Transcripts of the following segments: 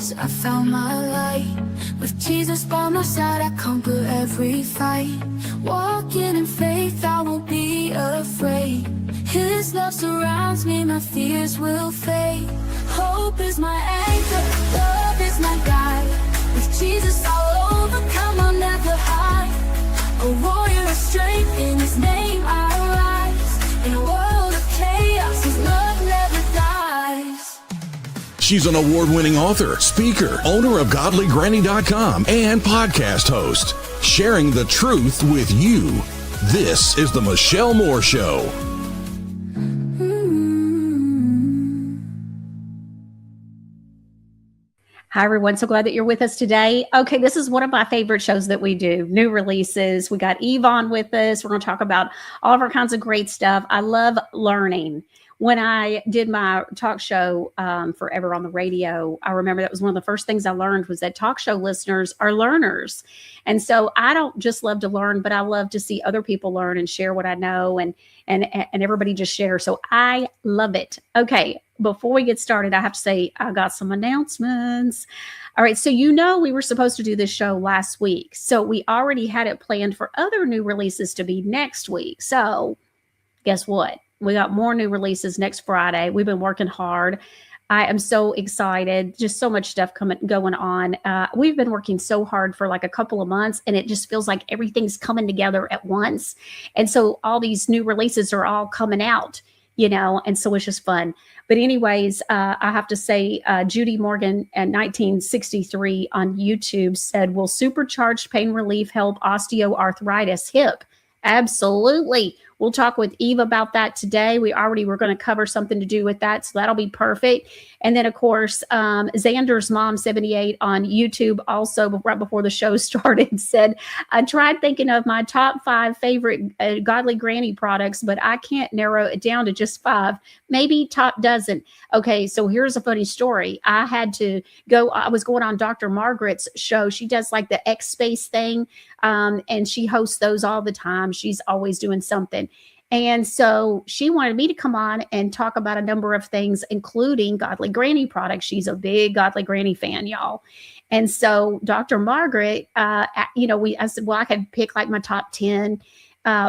darkness, I found my light. With Jesus by my side, I conquer every fight. Walking in faith, I won't be afraid. His love surrounds me, my fears will fade. Hope is my anchor, love is my guide. With Jesus I'll overcome, I'll never hide. A warrior of strength, in His name I rise. In a world of chaos, His love never dies. She's an award-winning author, speaker, owner of GodlyGranny.com, and podcast host, sharing the truth with you. This is The Michelle Moore Show. Hi, everyone. So glad that you're with us today. Okay, this is one of my favorite shows that we do, new releases. We got Eve on with us. We're going to talk about all of our kinds of great stuff. I love learning. When I did my talk show forever on the radio, I remember that was one of the first things I learned was that talk show listeners are learners. And so I don't just love to learn, but I love to see other people learn and share what I know and everybody just share. So I love it. Okay, before we get started, I have to say I got some announcements. All right, so we were supposed to do this show last week. So we already had it planned for other new releases to be next week. So guess what? We got more new releases next Friday. We've been working hard. I am so excited. Just so much stuff going on. We've been working so hard for like a couple of months, and it just feels like everything's coming together at once. And so all these new releases are all coming out, and so it's just fun. But anyways, I have to say, Judy Morgan at 1963 on YouTube said, will supercharged pain relief help osteoarthritis hip? Absolutely. We'll talk with Eve about that today. We already were going to cover something to do with that, so that'll be perfect. And then, of course, Xander's mom, 78, on YouTube, also right before the show started, said, I tried thinking of my top 5 favorite Godly Granny products, but I can't narrow it down to just 5, maybe top dozen. Okay, so here's a funny story. I was going on Dr. Margaret's show. She does like the X Space thing, and she hosts those all the time. She's always doing something. And so she wanted me to come on and talk about a number of things, including Godly Granny products. She's a big Godly Granny fan, y'all. And so Dr. Margaret, I said, well, I could pick like my top 10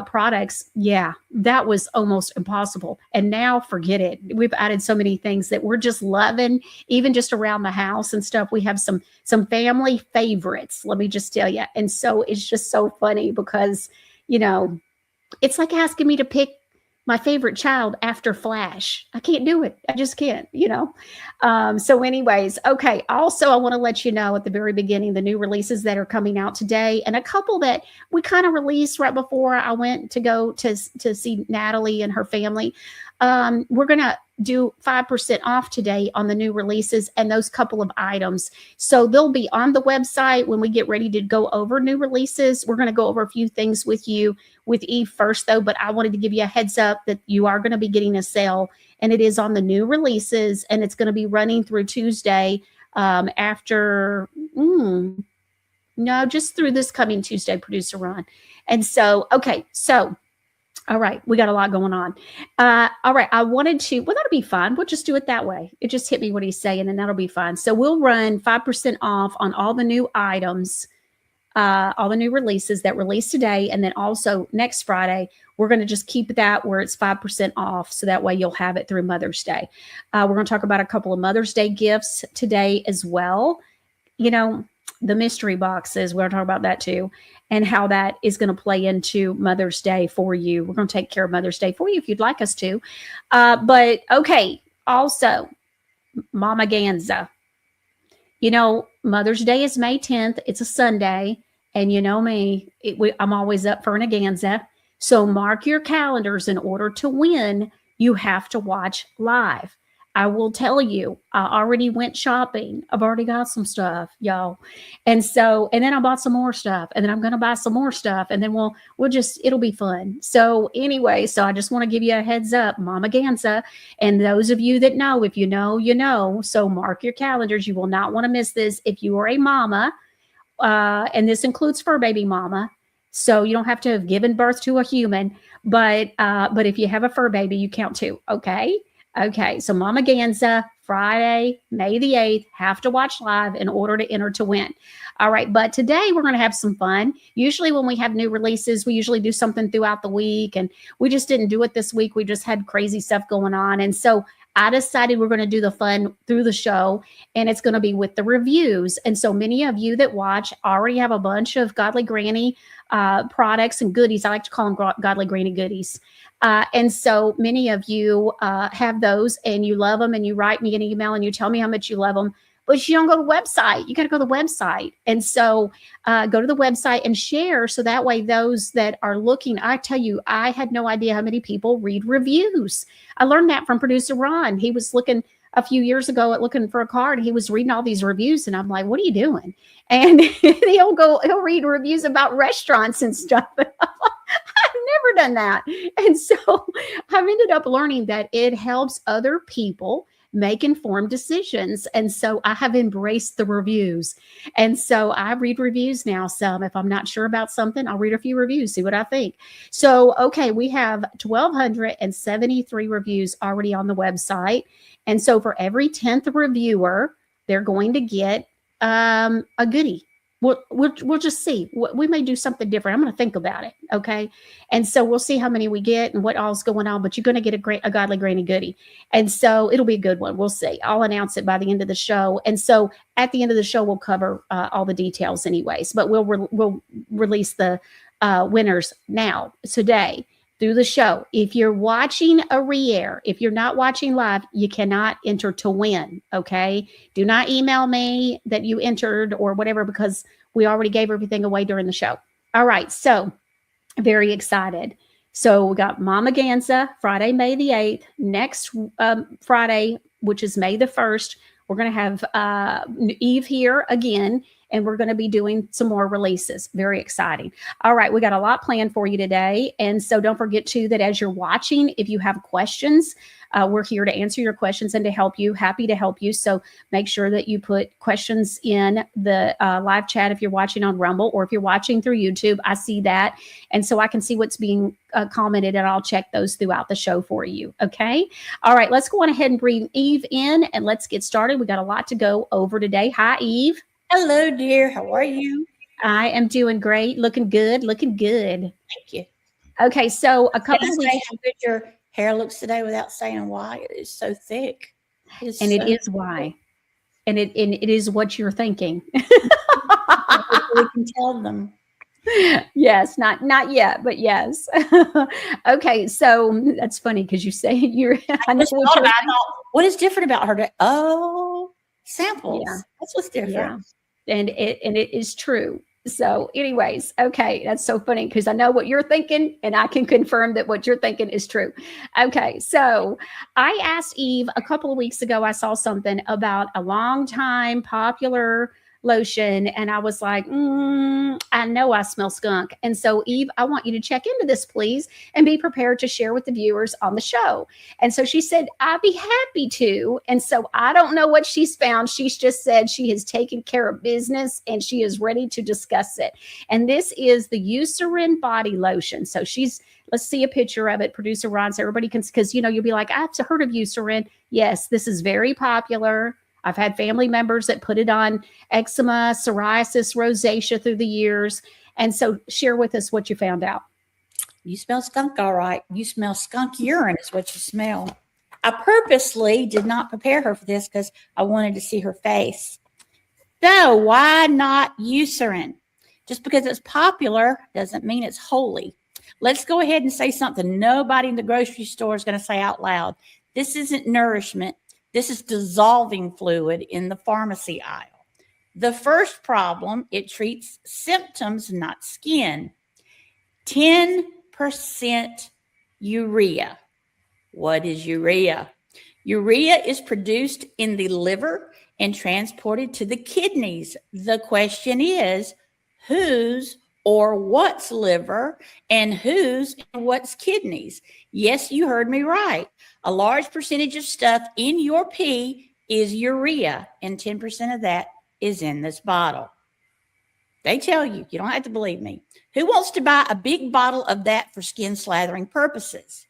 products. Yeah, that was almost impossible. And now forget it. We've added so many things that we're just loving, even just around the house and stuff. We have some family favorites, let me just tell you. And so it's just so funny because, it's like asking me to pick my favorite child after Flash. I can't do it. I just can't, So anyways, okay. Also, I want to let you know at the very beginning, the new releases that are coming out today, and a couple that we kind of released right before I went to go to see Natalie and her family. We're going to do 5% off today on the new releases and those couple of items. So they'll be on the website when we get ready to go over new releases. We're going to go over a few things with Eve first, though, but I wanted to give you a heads up that you are going to be getting a sale, and it is on the new releases, and it's going to be running through Tuesday just through this coming Tuesday, Producer Ron. And so, okay, so all right, we got a lot going on. All right, I wanted to, that'll be fine. We'll just do it that way. It just hit me what he's saying, and that'll be fine. So we'll run 5% off on all the new items, all the new releases that release today. And then also next Friday, we're going to just keep that where it's 5% off. So that way you'll have it through Mother's Day. We're going to talk about a couple of Mother's Day gifts today as well. The mystery boxes, we're going to talk about that too, and how that is going to play into Mother's Day for you. We're going to take care of Mother's Day for you if you'd like us to. But okay, also, Mama Ganza. Mother's Day is May 10th. It's a Sunday. And you know me, I'm always up for an Ganza. So mark your calendars. In order to win, you have to watch live. I will tell you, I already went shopping. I've already got some stuff, y'all. And then I bought some more stuff, and then I'm going to buy some more stuff, and then it'll be fun. So anyway, I just want to give you a heads up, Mama Ganza, and those of you that know, if you know, you know. So mark your calendars. You will not want to miss this. If you are a mama, and this includes fur baby mama, so you don't have to have given birth to a human, but if you have a fur baby, you count too. Okay. Okay, so Mama Ganza, Friday, May the 8th, have to watch live in order to enter to win. All right, but today we're going to have some fun. Usually when we have new releases, we usually do something throughout the week, and we just didn't do it this week. We just had crazy stuff going on. And so I decided we're going to do the fun through the show, and it's going to be with the reviews. And so many of you that watch already have a bunch of Godly Granny products and goodies. I like to call them Godly Granny goodies. And so many of you have those and you love them, and you write me an email and you tell me how much you love them, but you don't go to the website. You got to go to the website. And so go to the website and share. So that way, those that are looking, I tell you, I had no idea how many people read reviews. I learned that from producer Ron. He was looking a few years ago at looking for a car, and he was reading all these reviews, and I'm like, what are you doing? And he'll read reviews about restaurants and stuff. I've never done that. And so I've ended up learning that it helps other people make informed decisions. And so I have embraced the reviews. And so I read reviews now. Some, if I'm not sure about something, I'll read a few reviews, see what I think. So, okay, we have 1,273 reviews already on the website. And so for every 10th reviewer, they're going to get a goodie. We'll just see. We may do something different. I'm going to think about it. Okay. And so we'll see how many we get and what all's going on, but you're going to get a Godly Granny goodie. And so it'll be a good one. We'll see. I'll announce it by the end of the show. And so at the end of the show, we'll cover all the details anyways, but we'll release the winners now today through the show. If you're watching a re-air, if you're not watching live, you cannot enter to win, okay? Do not email me that you entered or whatever, because we already gave everything away during the show. All right, so very excited. So we got Mama Ganza, Friday, May the 8th. Next Friday, which is May the 1st, we're going to have Eve here again, and we're going to be doing some more releases. Very exciting. All right, we got a lot planned for you today. And so don't forget too that as you're watching, if you have questions, we're here to answer your questions and to help you. Happy to help you. So make sure that you put questions in the live chat if you're watching on Rumble, or if you're watching through YouTube. I see that. And so I can see what's being commented, and I'll check those throughout the show for you. Okay. All right, let's go on ahead and bring Eve in and let's get started. We got a lot to go over today. Hi, Eve. Hello, dear. How are you? I am doing great. Looking good. Looking good. Thank you. Okay, so a couple of Can I weeks. say how good your hair looks today without saying why? It is so thick. It is why. And it is what you're thinking. We can tell them. Yes, not yet, but yes. Okay, so that's funny because you say you're. I thought, what is different about her today? Oh, samples. Yeah. That's what's different. Yeah. And it is true. So anyways, okay, that's so funny because I know what you're thinking and I can confirm that what you're thinking is true. Okay, so I asked Eve a couple of weeks ago, I saw something about a long time popular lotion, and I was like, I know I smell skunk. And so Eve, I want you to check into this, please, and be prepared to share with the viewers on the show. And so she said, I'd be happy to. And so I don't know what she's found. She's just said she has taken care of business and she is ready to discuss it. And this is the Eucerin body lotion. So let's see a picture of it, producer Ron, so everybody can, because you'll be like, I've heard of Eucerin. Yes, this is very popular. I've had family members that put it on eczema, psoriasis, rosacea through the years. And so share with us what you found out. You smell skunk, all right. You smell skunk urine is what you smell. I purposely did not prepare her for this because I wanted to see her face. So why not Eucerin? Just because it's popular doesn't mean it's holy. Let's go ahead and say something nobody in the grocery store is going to say out loud. This isn't nourishment. This is dissolving fluid in the pharmacy aisle. The first problem, it treats symptoms, not skin. 10% urea. What is urea? Urea is produced in the liver and transported to the kidneys. The question is, whose or what's liver and whose and what's kidneys? Yes, you heard me right. A large percentage of stuff in your pee is urea, and 10% of that is in this bottle. They tell you, you don't have to believe me. Who wants to buy a big bottle of that for skin slathering purposes?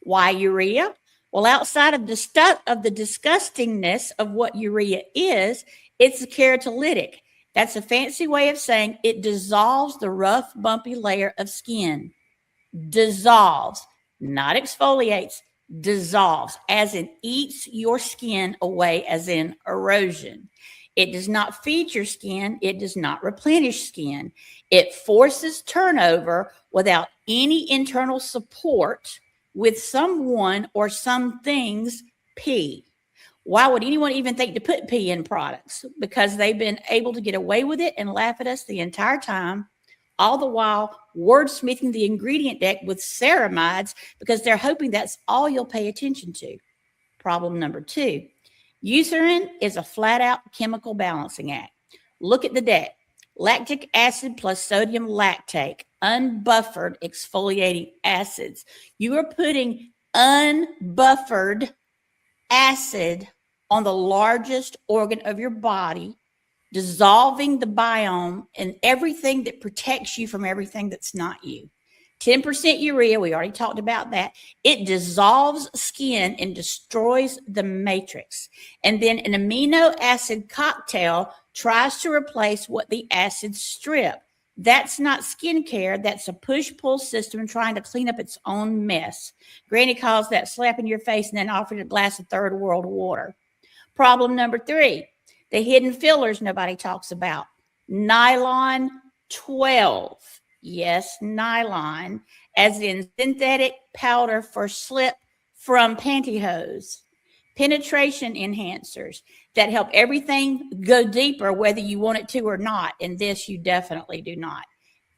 Why urea? Well, outside of the disgustingness of what urea is, it's a keratolytic. That's a fancy way of saying it dissolves the rough, bumpy layer of skin. Dissolves, not exfoliates, dissolves, as in eats your skin away, as in erosion. It does not feed your skin. It does not replenish skin. It forces turnover without any internal support with someone or some things pee. Why would anyone even think to put pee in products? Because they've been able to get away with it and laugh at us the entire time, all the while wordsmithing the ingredient deck with ceramides because they're hoping that's all you'll pay attention to. Problem number 2. Eucerin is a flat-out chemical balancing act. Look at the deck. Lactic acid plus sodium lactate, unbuffered exfoliating acids. You are putting unbuffered acid on the largest organ of your body, dissolving the biome and everything that protects you from everything that's not you. 10% urea, we already talked about that. It dissolves skin and destroys the matrix. And then an amino acid cocktail tries to replace what the acids strip. That's not skincare. That's a push-pull system trying to clean up its own mess. Granny calls that slapping your face and then offering a glass of third world water. Problem number 3, the hidden fillers nobody talks about. Nylon 12. Yes, nylon, as in synthetic powder for slip from pantyhose. Penetration enhancers that help everything go deeper, whether you want it to or not. And this you definitely do not.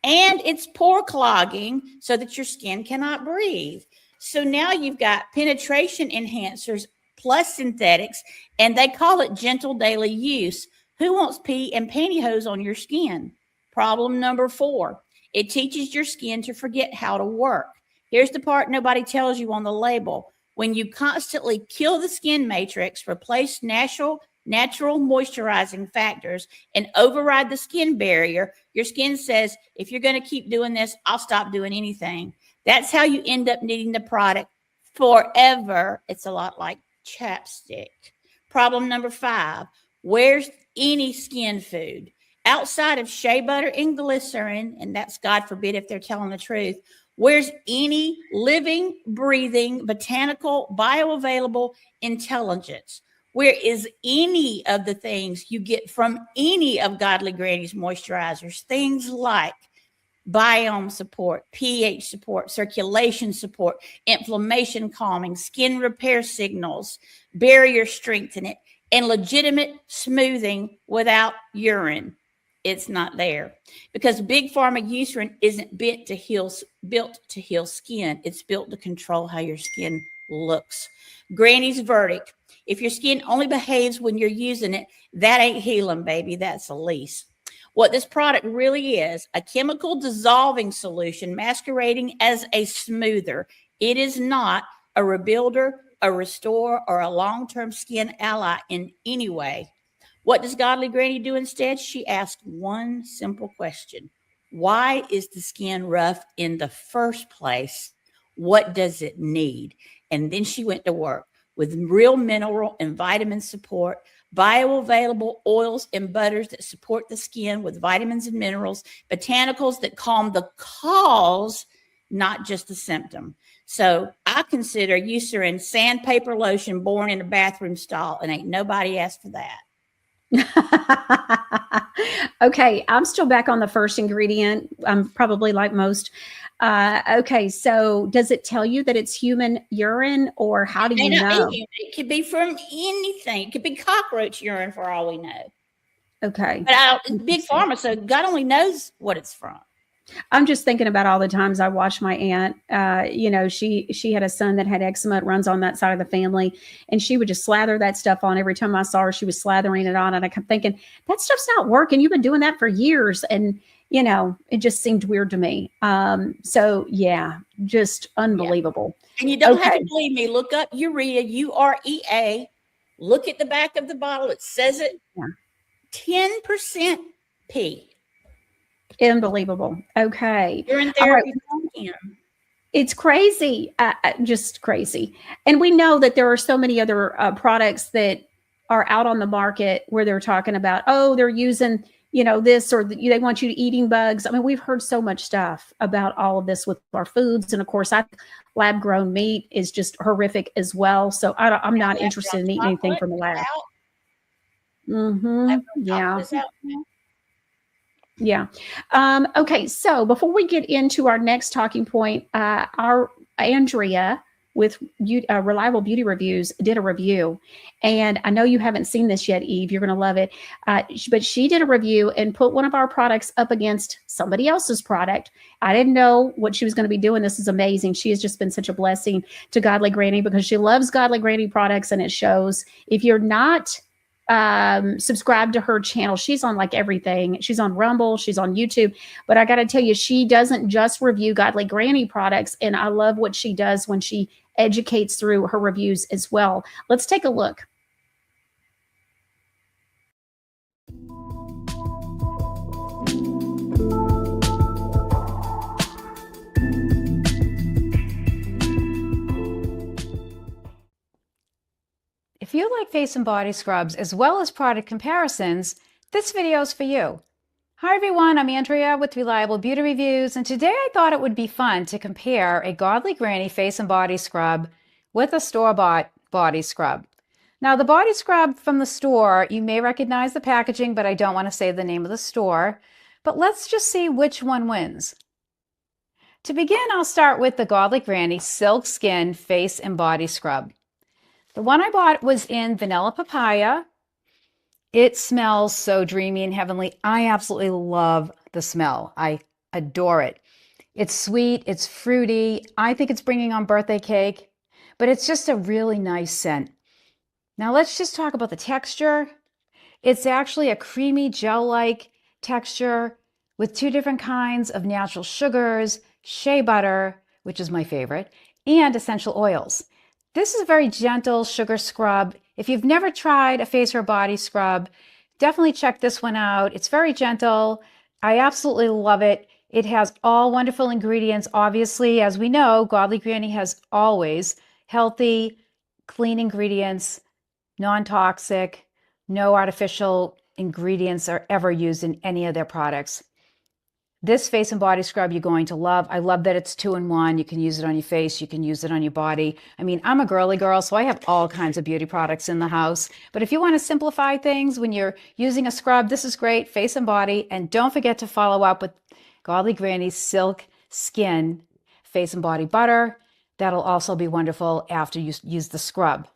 And it's pore clogging so that your skin cannot breathe. So now you've got penetration enhancers plus synthetics, and they call it gentle daily use. Who wants pee and pantyhose on your skin? Problem number 4. It teaches your skin to forget how to work. Here's the part nobody tells you on the label. When you constantly kill the skin matrix, replace natural moisturizing factors, and override the skin barrier, your skin says, if you're going to keep doing this, I'll stop doing anything. That's how you end up needing the product forever. It's a lot like chapstick. Problem number 5. Where's any skin food? Outside of shea butter and glycerin, and that's God forbid if they're telling the truth, where's any living, breathing, botanical, bioavailable intelligence? Where is any of the things you get from any of Godly Granny's moisturizers? Things like biome support, pH support, circulation support, inflammation calming, skin repair signals, barrier strengthening, and legitimate smoothing without urine. It's not there because Big Pharma Eucerin isn't built to heal skin. It's built to control how your skin looks. Granny's verdict: if your skin only behaves when you're using it, that ain't healing, baby. That's a lease. What this product really is, a chemical dissolving solution masquerading as a smoother. It is not a rebuilder, a restorer, or a long-term skin ally in any way. What does Godly Granny do instead? She asked one simple question. Why is the skin rough in the first place? What does it need? And then she went to work with real mineral and vitamin support, bioavailable oils and butters that support the skin with vitamins and minerals, botanicals that calm the cause, not just the symptom. So I consider Eucerin sandpaper lotion born in a bathroom stall, and ain't nobody asked for that. Okay, I'm still back on the first ingredient. I'm probably like most. Okay, so does it tell you that it's human urine, or how do you know? It could be from anything. It could be cockroach urine for all we know. Okay. But Big Pharma, so God only knows what it's from. I'm just thinking about all the times I watched my aunt. She had a son that had eczema. It runs on that side of the family, and she would just slather that stuff on. Every time I saw her, she was slathering it on, and I kept thinking, that stuff's not working. You've been doing that for years, and it just seemed weird to me. So yeah, just unbelievable. Yeah. And you don't have to believe me. Look up urea, UREA. Look at the back of the bottle. It says it. Yeah. 10% P. Unbelievable. Okay. You're in therapy. It's crazy, just crazy. And we know that there are so many other products that are out on the market where they're talking about, oh, they're using, this, or they want you to eating bugs. I mean, we've heard so much stuff about all of this with our foods. And of course, lab grown meat is just horrific as well. So I'm not interested in eating anything from the lab. Yeah. Yeah. Okay. So before we get into our next talking point, our Andrea with Reliable Beauty Reviews did a review, and I know you haven't seen this yet, Eve. You're going to love it. But she did a review and put one of our products up against somebody else's product. I didn't know what she was going to be doing. This is amazing. She has just been such a blessing to Godly Granny because she loves Godly Granny products, and it shows. If you're not subscribe to her channel, she's on like everything. She's on Rumble, she's on YouTube, but I got to tell you, she doesn't just review Godly Granny products, and I love what she does when she educates through her reviews as well. Let's take a look. If you like face and body scrubs as well as product comparisons, this video is for you. Hi everyone, I'm Andrea with Reliable Beauty Reviews, and today I thought it would be fun to compare a Godly Granny face and body scrub with a store-bought body scrub. Now the body scrub from the store, you may recognize the packaging, but I don't want to say the name of the store. But let's just see which one wins. To begin, I'll start with the Godly Granny Silk Skin Face and Body Scrub. The one I bought was in Vanilla Papaya. It smells so dreamy and heavenly. I absolutely love the smell. I adore it. It's sweet, it's fruity. I think it's bringing on birthday cake, but it's just a really nice scent. Now let's just talk about the texture. It's actually a creamy gel-like texture with 2 different kinds of natural sugars, shea butter, which is my favorite, and essential oils. This is a very gentle sugar scrub. If you've never tried a face or body scrub, definitely check this one out. It's very gentle. I absolutely love it. It has all wonderful ingredients. Obviously, as we know, Godly Granny has always healthy, clean ingredients, non-toxic, no artificial ingredients are ever used in any of their products. This face and body scrub you're going to love. I love that it's 2-in-1. You can use it on your face. You can use it on your body. I mean, I'm a girly girl, so I have all kinds of beauty products in the house. But if you want to simplify things when you're using a scrub, this is great, face and body. And don't forget to follow up with Godly Granny's Silk Skin Face and Body Butter. That'll also be wonderful after you use the scrub.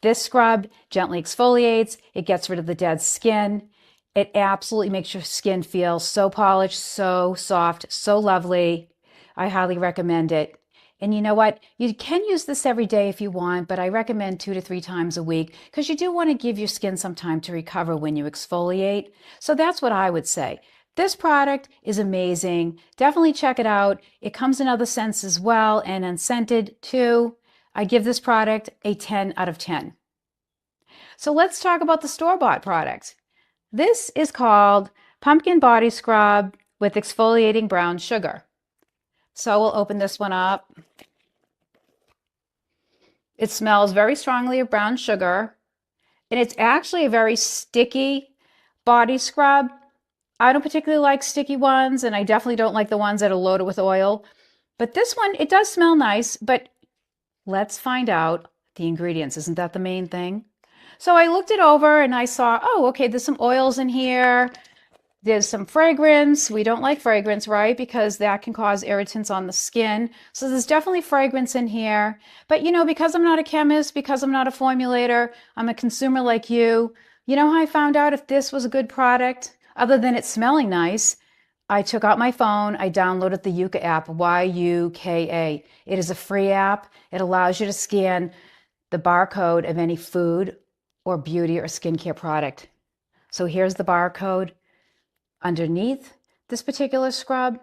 This scrub gently exfoliates. It gets rid of the dead skin. It absolutely makes your skin feel so polished, so soft, so lovely. I highly recommend it. And you know what? You can use this every day if you want, but I recommend 2 to 3 times a week because you do want to give your skin some time to recover when you exfoliate. So that's what I would say. This product is amazing. Definitely check it out. It comes in other scents as well and unscented too. I give this product a 10 out of 10. So let's talk about the store-bought product. This is called Pumpkin Body Scrub with Exfoliating Brown Sugar. So we'll open this one up. It smells very strongly of brown sugar, and it's actually a very sticky body scrub. I don't particularly like sticky ones, and I definitely don't like the ones that are loaded with oil. But this one, it does smell nice, but let's find out the ingredients. Isn't that the main thing? So I looked it over and I saw, oh, okay, there's some oils in here. There's some fragrance. We don't like fragrance, right? Because that can cause irritants on the skin. So there's definitely fragrance in here. But you know, because I'm not a chemist, because I'm not a formulator, I'm a consumer like you. You know how I found out if this was a good product? Other than it smelling nice, I took out my phone, I downloaded the Yuka app, Y-U-K-A. It is a free app. It allows you to scan the barcode of any food or beauty or skincare product. So here's the barcode underneath this particular scrub.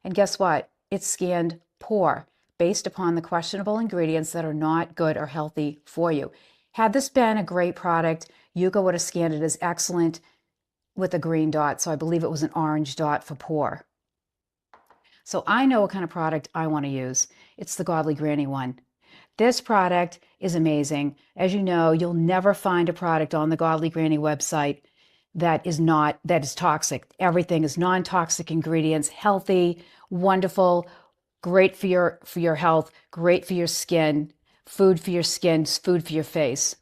And guess what? It's scanned poor based upon the questionable ingredients that are not good or healthy for you. Had this been a great product, Yuka would have scanned it as excellent with a green dot. So I believe it was an orange dot for poor. So I know what kind of product I want to use. It's the Godly Granny one. This product is amazing. As you know, you'll never find a product on the Godly Granny website that is toxic. Everything is non-toxic ingredients, healthy, wonderful, great for your health, great for your skin, food for your skin, food for your face.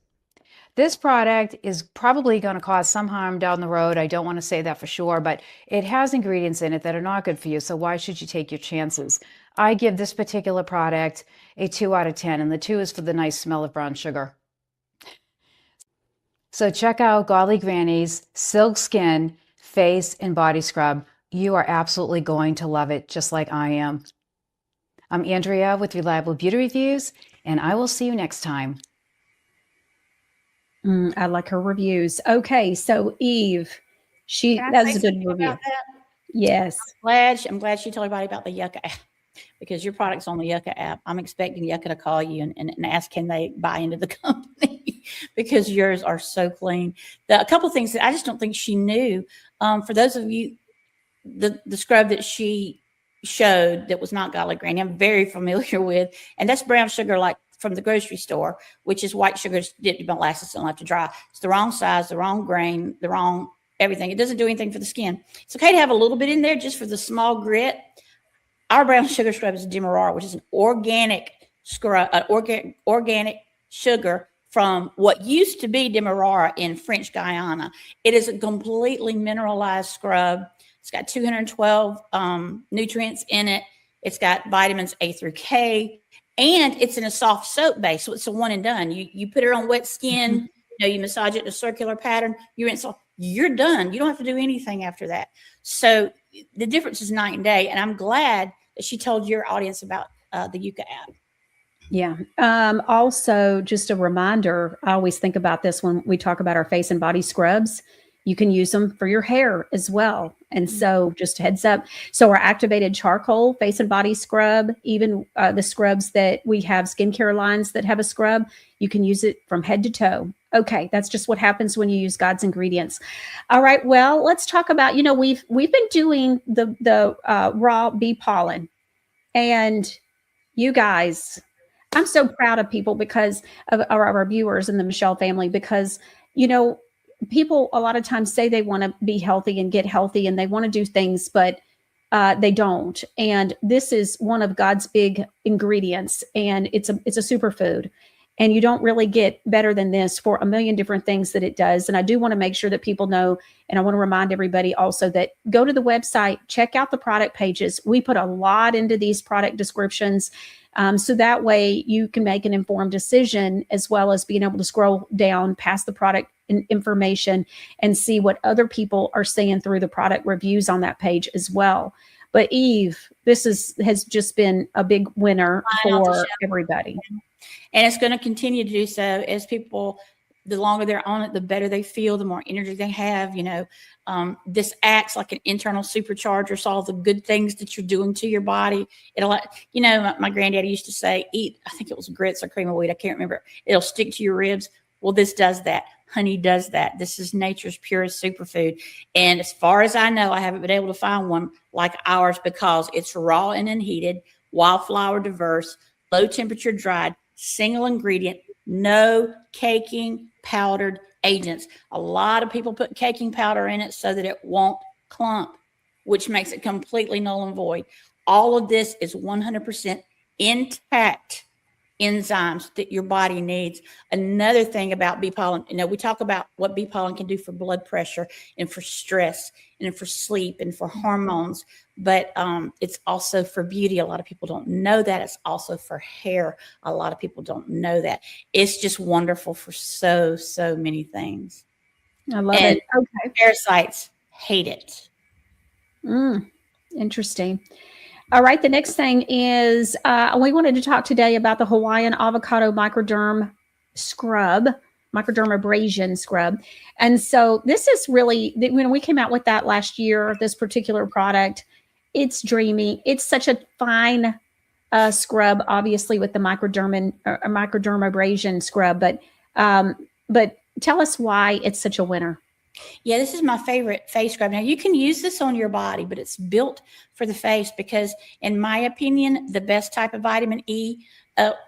This product is probably going to cause some harm down the road. I don't want to say that for sure, but it has ingredients in it that are not good for you. So why should you take your chances? I give this particular product a 2 out of 10, and the 2 is for the nice smell of brown sugar. So check out Godly Granny's Silk Skin Face and Body Scrub. You are absolutely going to love it, just like I am. I'm Andrea with Reliable Beauty Reviews, and I will see you next time. I like her reviews. Okay, so Eve, that's a good review. Yes. I'm glad she told everybody about the Yucca app, because your product's on the Yucca app. I'm expecting Yucca to call you and ask, can they buy into the company? Because yours are so clean. A couple of things that I just don't think she knew. For those of you, the scrub that she showed that was not Godly Granny, I'm very familiar with, and that's brown sugar, like from the grocery store, which is white sugar dipped in molasses and left to dry. It's the wrong size, the wrong grain, the wrong everything. It doesn't do anything for the skin. It's okay to have a little bit in there just for the small grit. Our brown sugar scrub is Demerara, which is an organic scrub, organic sugar from what used to be Demerara in French Guiana. It is a completely mineralized scrub. It's got 212 nutrients in it. It's got vitamins A through K. And it's in a soft soap base, so it's a one and done. You put it on wet skin, you massage it in a circular pattern, you rinse off, you're done. You don't have to do anything after that. So the difference is night and day. And I'm glad that she told your audience about the Yucca app. Yeah. Also, just a reminder, I always think about this when we talk about our face and body scrubs. You can use them for your hair as well. And so just heads up. So our activated charcoal face and body scrub, even the scrubs that we have, skincare lines that have a scrub, you can use it from head to toe. Okay, that's just what happens when you use God's ingredients. All right, well, let's talk about, we've been doing the raw bee pollen. And you guys, I'm so proud of people because of our viewers and the Michelle family, because, people a lot of times say they want to be healthy and get healthy and they want to do things, but they don't. And this is one of God's big ingredients, and it's a superfood. And you don't really get better than this for a million different things that it does. And I do want to make sure that people know, and I want to remind everybody also that go to the website, check out the product pages. We put a lot into these product descriptions. So that way you can make an informed decision, as well as being able to scroll down past the product information and see what other people are saying through the product reviews on that page as well. But Eve, this has just been a big winner for everybody. And it's going to continue to do so as people, the longer they're on it, the better they feel, the more energy they have. This acts like an internal supercharger. So all the good things that you're doing to your body, my granddaddy used to say, eat, I think it was grits or cream of wheat, I can't remember. It'll stick to your ribs. Well, this does that. Honey does that. This is nature's purest superfood. And as far as I know, I haven't been able to find one like ours, because it's raw and unheated, wildflower diverse, low temperature dried, single ingredient, no caking powdered agents. A lot of people put caking powder in it so that it won't clump, which makes it completely null and void. All of this is 100% intact enzymes that your body needs. Another thing about bee pollen, we talk about what bee pollen can do for blood pressure and for stress and for sleep and for hormones, but it's also for beauty. A lot of people don't know that. It's also for hair. A lot of people don't know that. It's just wonderful for so many things. I love it. Okay. Parasites hate it. Interesting. All right. The next thing is we wanted to talk today about the Hawaiian avocado microderm microdermabrasion scrub. And so this is really, when we came out with that last year, this particular product, it's dreamy. It's such a fine scrub, obviously with the microdermabrasion scrub, but tell us why it's such a winner. Yeah, this is my favorite face scrub. Now, you can use this on your body, but it's built for the face because, in my opinion, the best type of vitamin E,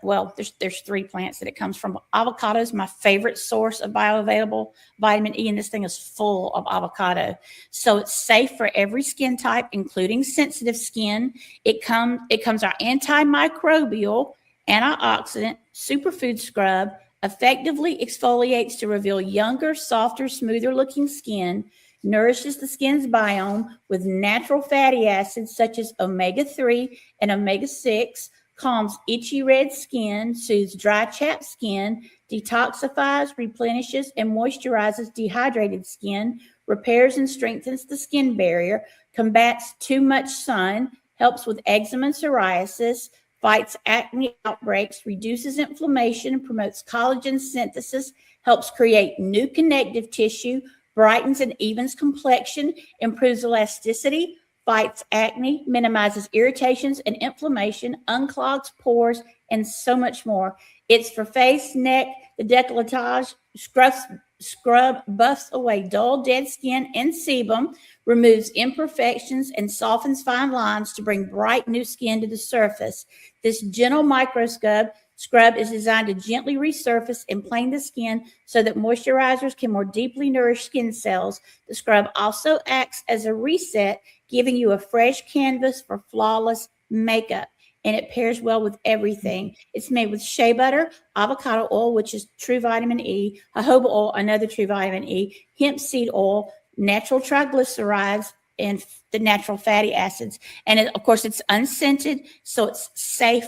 well, there's 3 plants that it comes from. Avocado is my favorite source of bioavailable vitamin E, and this thing is full of avocado. So it's safe for every skin type, including sensitive skin. It comes our antimicrobial, antioxidant, superfood scrub, effectively exfoliates to reveal younger, softer, smoother looking skin, nourishes the skin's biome with natural fatty acids such as omega-3 and omega-6, calms itchy red skin, soothes dry chapped skin, detoxifies, replenishes, and moisturizes dehydrated skin, repairs and strengthens the skin barrier, combats too much sun, helps with eczema and psoriasis, fights acne outbreaks, reduces inflammation, and promotes collagen synthesis, helps create new connective tissue, brightens and evens complexion, improves elasticity, fights acne, minimizes irritations and inflammation, unclogs pores, and so much more. It's for face, neck, the décolletage, scrub buffs away dull, dead skin and sebum, removes imperfections, and softens fine lines to bring bright new skin to the surface. This gentle micro scrub is designed to gently resurface and plane the skin so that moisturizers can more deeply nourish skin cells. The scrub also acts as a reset, giving you a fresh canvas for flawless makeup. And it pairs well with everything. It's made with shea butter, avocado oil, which is true vitamin E, jojoba oil, another true vitamin E, hemp seed oil, natural triglycerides, and the natural fatty acids. And of course, it's unscented, so it's safe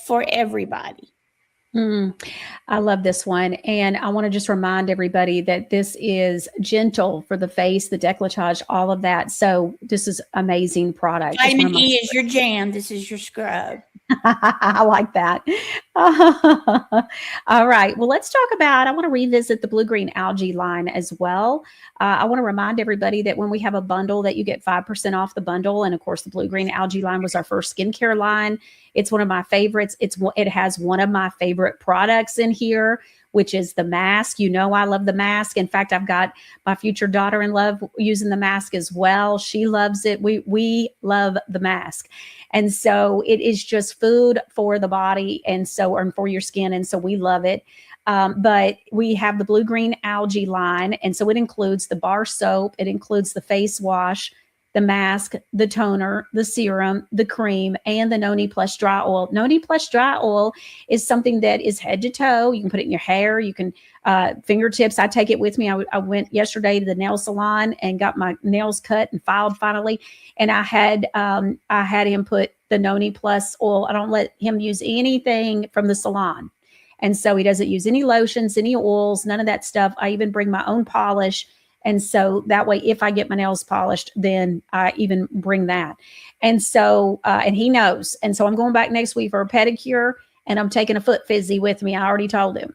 for everybody. I love this one. And I want to just remind everybody that this is gentle for the face, the décolletage, all of that. So this is amazing product. Vitamin E is your jam. This is your scrub. I like that. All right. Well, let's talk about, I want to revisit the blue-green algae line as well. I want to remind everybody that when we have a bundle that you get 5% off the bundle. And of course, the blue-green algae line was our first skincare line. It's one of my favorites. It has one of my favorite products in here, which is the mask. You know, I love the mask. In fact, I've got my future daughter-in-law using the mask as well. She loves it. We love the mask. And so it is just food for the body and for your skin. And so we love it. But we have the blue-green algae line. And so it includes the bar soap. It includes the face wash, the mask, the toner, the serum, the cream, and the Noni Plus Dry Oil. Noni Plus Dry Oil is something that is head to toe. You can put it in your hair. You can fingertips. I take it with me. I went yesterday to the nail salon and got my nails cut and filed finally. And I had him put the Noni Plus oil. I don't let him use anything from the salon. And so he doesn't use any lotions, any oils, none of that stuff. I even bring my own polish. And so that way, if I get my nails polished, then I even bring that. And so, and he knows. And so I'm going back next week for a pedicure and I'm taking a foot fizzy with me. I already told him.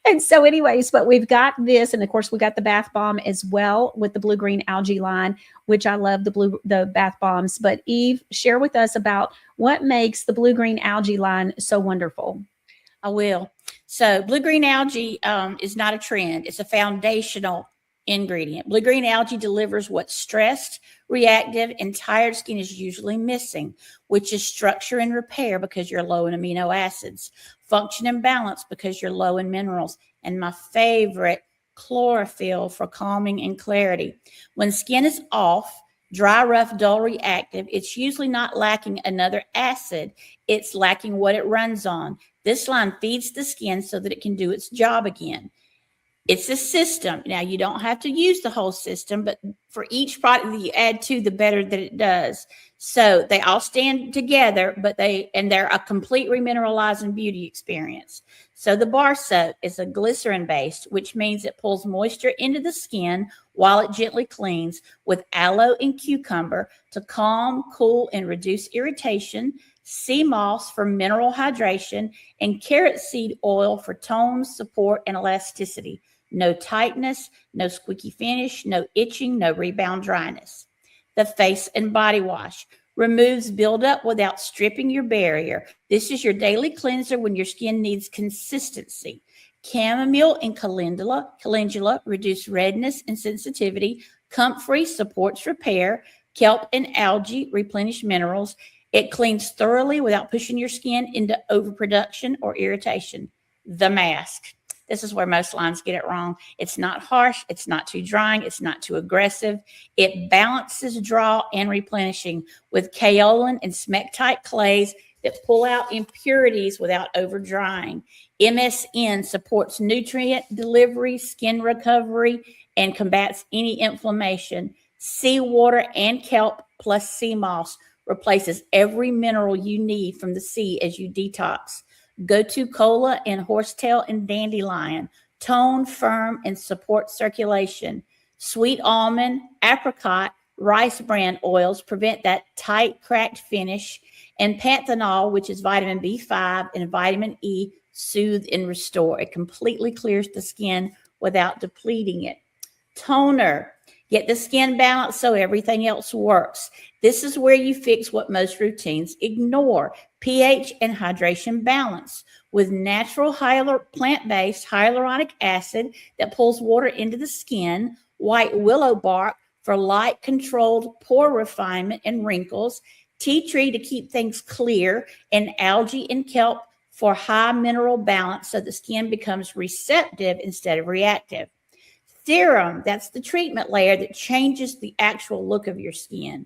And so anyways, but we've got this. And of course we got the bath bomb as well with the blue-green algae line, which I love the bath bombs. But Eve, share with us about what makes the blue-green algae line so wonderful. I will. So blue-green algae is not a trend. It's a foundational ingredient. Blue-green algae delivers what stressed, reactive, and tired skin is usually missing, which is structure and repair because you're low in amino acids, function and balance because you're low in minerals, and my favorite, chlorophyll for calming and clarity. When skin is off, dry, rough, dull, reactive, it's usually not lacking another acid. It's lacking what it runs on. This line feeds the skin so that it can do its job again. It's a system. Now, you don't have to use the whole system, but for each product that you add to, the better that it does. So they all stand together, but they're a complete remineralizing beauty experience. So the bar soap is a glycerin based, which means it pulls moisture into the skin while it gently cleans, with aloe and cucumber to calm, cool, and reduce irritation, sea moss for mineral hydration, and carrot seed oil for tone, support, and elasticity. No tightness, no squeaky finish, no itching, no rebound dryness. The face and body wash removes buildup without stripping your barrier. This is your daily cleanser when your skin needs consistency. Chamomile and calendula reduce redness and sensitivity. Comfrey supports repair. Kelp and algae replenish minerals. It cleans thoroughly without pushing your skin into overproduction or irritation. The mask. This is where most lines get it wrong. It's not harsh. It's not too drying. It's not too aggressive. It balances draw and replenishing with kaolin and smectite clays that pull out impurities without over drying. MSN supports nutrient delivery, skin recovery, and combats any inflammation. Seawater and kelp plus sea moss replaces every mineral you need from the sea as you detox. Go-to cola and horsetail and dandelion tone, firm, and support circulation. Sweet almond, apricot, rice bran oils prevent that tight, cracked finish. And panthenol, which is vitamin B5 and vitamin E, soothe and restore. It completely clears the skin without depleting it. Toner. Get the skin balanced so everything else works. This is where you fix what most routines ignore: pH and hydration balance. With natural plant-based hyaluronic acid that pulls water into the skin, white willow bark for light controlled pore refinement and wrinkles, tea tree to keep things clear, and algae and kelp for high mineral balance so the skin becomes receptive instead of reactive. Serum, that's the treatment layer that changes the actual look of your skin.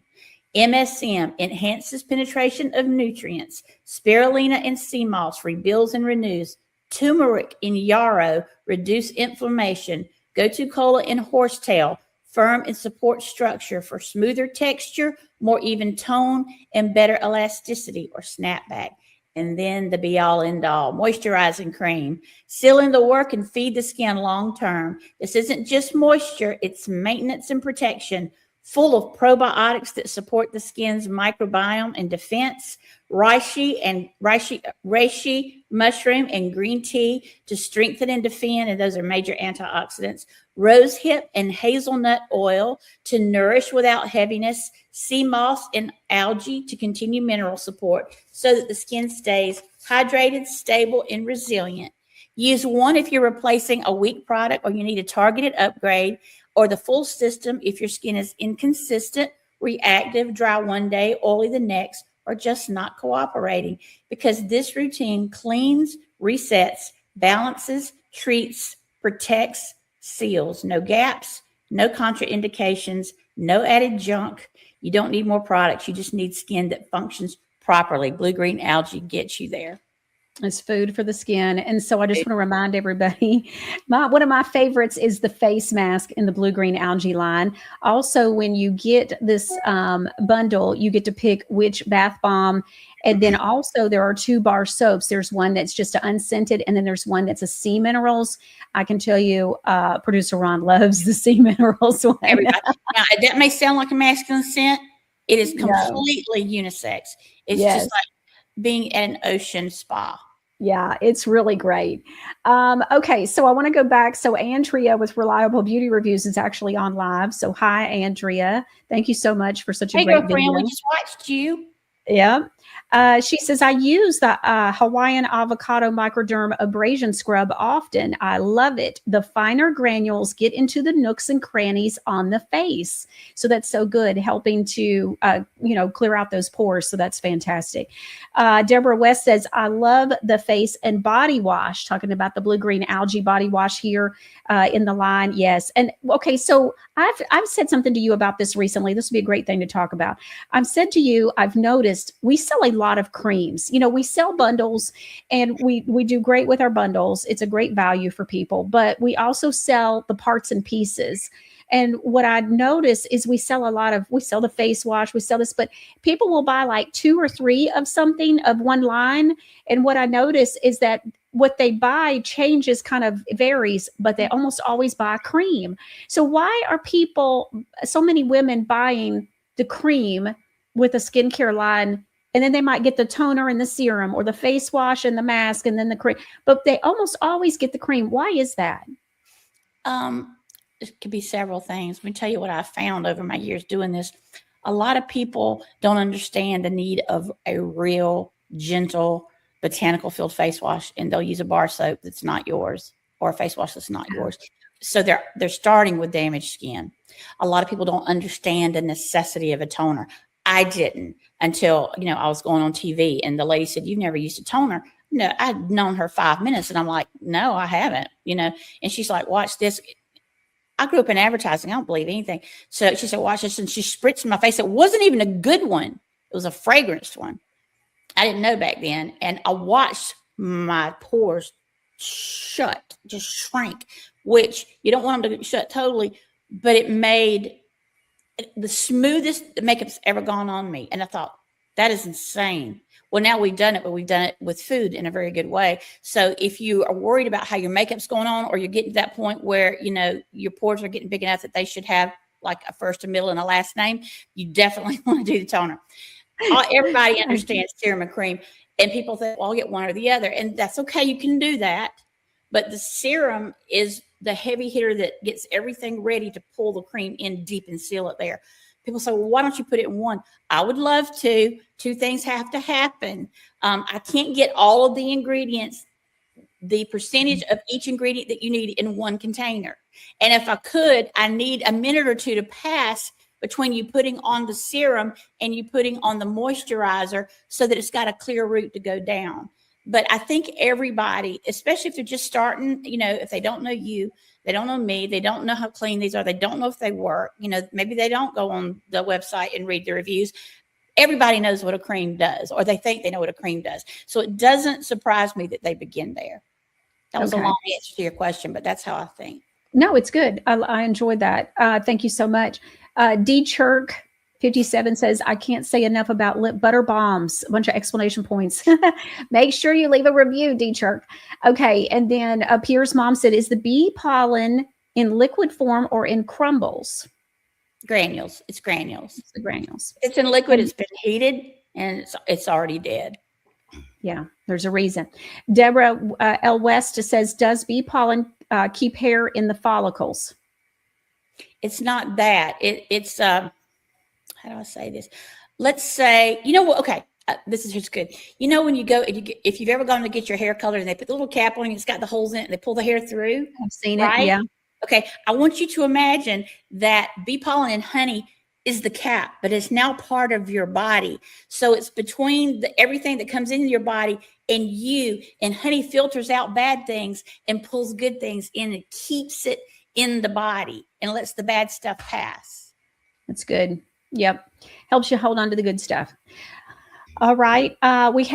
MSM enhances penetration of nutrients. Spirulina and sea moss rebuilds and renews. Turmeric and yarrow reduce inflammation. Go-to cola and horsetail firm and support structure for smoother texture, more even tone, and better elasticity or snapback. And then the be-all, end-all, moisturizing cream. Sealing the work and feed the skin long-term. This isn't just moisture, it's maintenance and protection, full of probiotics that support the skin's microbiome and defense. Reishi mushroom and green tea to strengthen and defend, and those are major antioxidants. Rosehip and hazelnut oil to nourish without heaviness. Sea moss and algae to continue mineral support so that the skin stays hydrated, stable, and resilient. Use one if you're replacing a weak product or you need a targeted upgrade, or the full system if your skin is inconsistent, reactive, dry one day, oily the next, or just not cooperating, because this routine cleans, resets, balances, treats, protects, seals. No gaps, no contraindications, no added junk. You don't need more products. You just need skin that functions properly. Blue-green algae gets you there. It's food for the skin. And so I just want to remind everybody, one of my favorites is the face mask in the blue-green algae line. Also, when you get this bundle, you get to pick which bath bomb. And then also there are 2 bar soaps. There's one that's just unscented, and then there's one that's a sea minerals. I can tell you, producer Ron loves the sea minerals one. Now, that may sound like a masculine scent. It is completely unisex. It's just like being at an ocean spa. Yeah, it's really great. Okay, so I want to go back. So Andrea with Reliable Beauty Reviews is actually on live. So hi, Andrea. Thank you so much for such a great girlfriend, video. We just watched you. Yeah. She says, I use the Hawaiian avocado microderm abrasion scrub often. I love it. The finer granules get into the nooks and crannies on the face. So that's so good, helping to, clear out those pores. So that's fantastic. Deborah West says, I love the face and body wash, talking about the blue-green algae body wash here in the line. Yes. And okay, so I've said something to you about this recently. This would be a great thing to talk about. I've said to you, I've noticed we sell a lot of creams. We sell bundles, and we do great with our bundles. It's a great value for people, but we also sell the parts and pieces. And what I notice is we sell the face wash, we sell this, but people will buy like 2 or 3 of something of one line. And what I notice is that what they buy changes, kind of varies, but they almost always buy cream. So why are so many women buying the cream with a skincare line, and then they might get the toner and the serum, or the face wash and the mask and then the cream, but they almost always get the cream? Why is that? It could be several things. Let me tell you what I found over my years doing this. A lot of people don't understand the need of a real gentle botanical filled face wash, and they'll use a bar soap that's not yours. or a face wash that's not yours. So they're starting with damaged skin. A lot of people don't understand the necessity of a toner. I didn't until, I was going on TV and the lady said, "You've never used a toner." No, I'd known her 5 minutes and I'm like, "No, I haven't," and she's like, "Watch this." I grew up in advertising. I don't believe anything. So she said, "Watch this." And she spritzed in my face. It wasn't even a good one. It was a fragranced one. I didn't know back then. And I watched my pores just shrank, which you don't want them to shut totally, but it made the smoothest the makeup's ever gone on me. And I thought, that is insane. Well, now we've done it, but we've done it with food in a very good way. So if you are worried about how your makeup's going on, or you're getting to that point where, your pores are getting big enough that they should have like a first, a middle, and a last name, you definitely want to do the toner. Everybody understands serum and cream, and people think, well, I'll get one or the other. And that's okay. You can do that. But the serum is the heavy hitter that gets everything ready to pull the cream in deep and seal it there. People say, well, why don't you put it in one? I would love to. Two things have to happen. I can't get all of the ingredients, the percentage of each ingredient that you need in one container. And if I could, I need a minute or two to pass between you putting on the serum and you putting on the moisturizer so that it's got a clear route to go down. But I think everybody, especially if they're just starting, if they don't know you, they don't know me, they don't know how clean these are, they don't know if they work, maybe they don't go on the website and read the reviews. Everybody knows what a cream does, or they think they know what a cream does. So it doesn't surprise me that they begin there. That was a long answer to your question, but that's how I think. No, it's good. I enjoyed that. Thank you so much. D Chirk 57 says, I can't say enough about lip butter bombs. A bunch of exclamation points. Make sure you leave a review, D Chirk. Okay. And then Pierre's mom said, is the bee pollen in liquid form or in crumbles? Granules. It's granules. It's the granules. It's in liquid. It's been heated and it's already dead. Yeah, there's a reason. Deborah L. West says, does bee pollen keep hair in the follicles? It's not that. It's how do I say this? Let's say, what? Okay, this is just good. When you go, if you've ever gone to get your hair colored and they put the little cap on and it's got the holes in it and they pull the hair through. I've seen right? it. Yeah. Okay, I want you to imagine that bee pollen and honey is the cap, but it's now part of your body. So it's between everything that comes into your body and you, and honey filters out bad things and pulls good things in and keeps it in the body and lets the bad stuff pass. That's good. Yep. Helps you hold on to the good stuff. All right.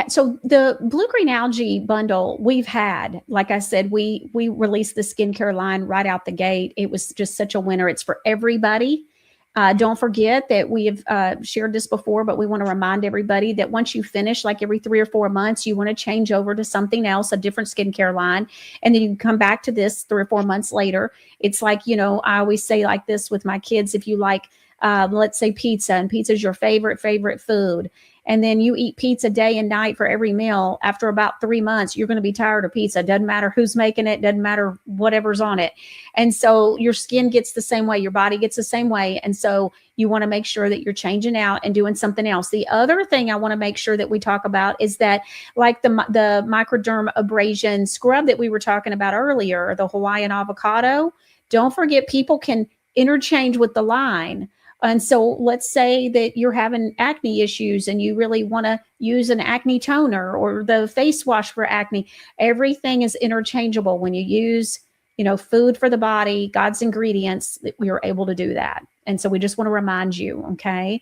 So the blue-green algae bundle we've had, like I said, we released the skincare line right out the gate. It was just such a winner. It's for everybody. Don't forget that we have shared this before, but we want to remind everybody that once you finish, like every 3 or 4 months, you want to change over to something else, a different skincare line. And then you can come back to this 3 or 4 months later. It's like, I always say like this with my kids, if you like, let's say pizza, and pizza is your favorite food. And then you eat pizza day and night for every meal. After about 3 months, you're going to be tired of pizza. Doesn't matter who's making it. Doesn't matter whatever's on it. And so your skin gets the same way. Your body gets the same way. And so you want to make sure that you're changing out and doing something else. The other thing I want to make sure that we talk about is that, like the microderm abrasion scrub that we were talking about earlier, the Hawaiian avocado, don't forget people can interchange with the line. And so let's say that you're having acne issues and you really want to use an acne toner or the face wash for acne. Everything is interchangeable. When you use, food for the body, God's ingredients, we are able to do that. And so we just want to remind you, okay?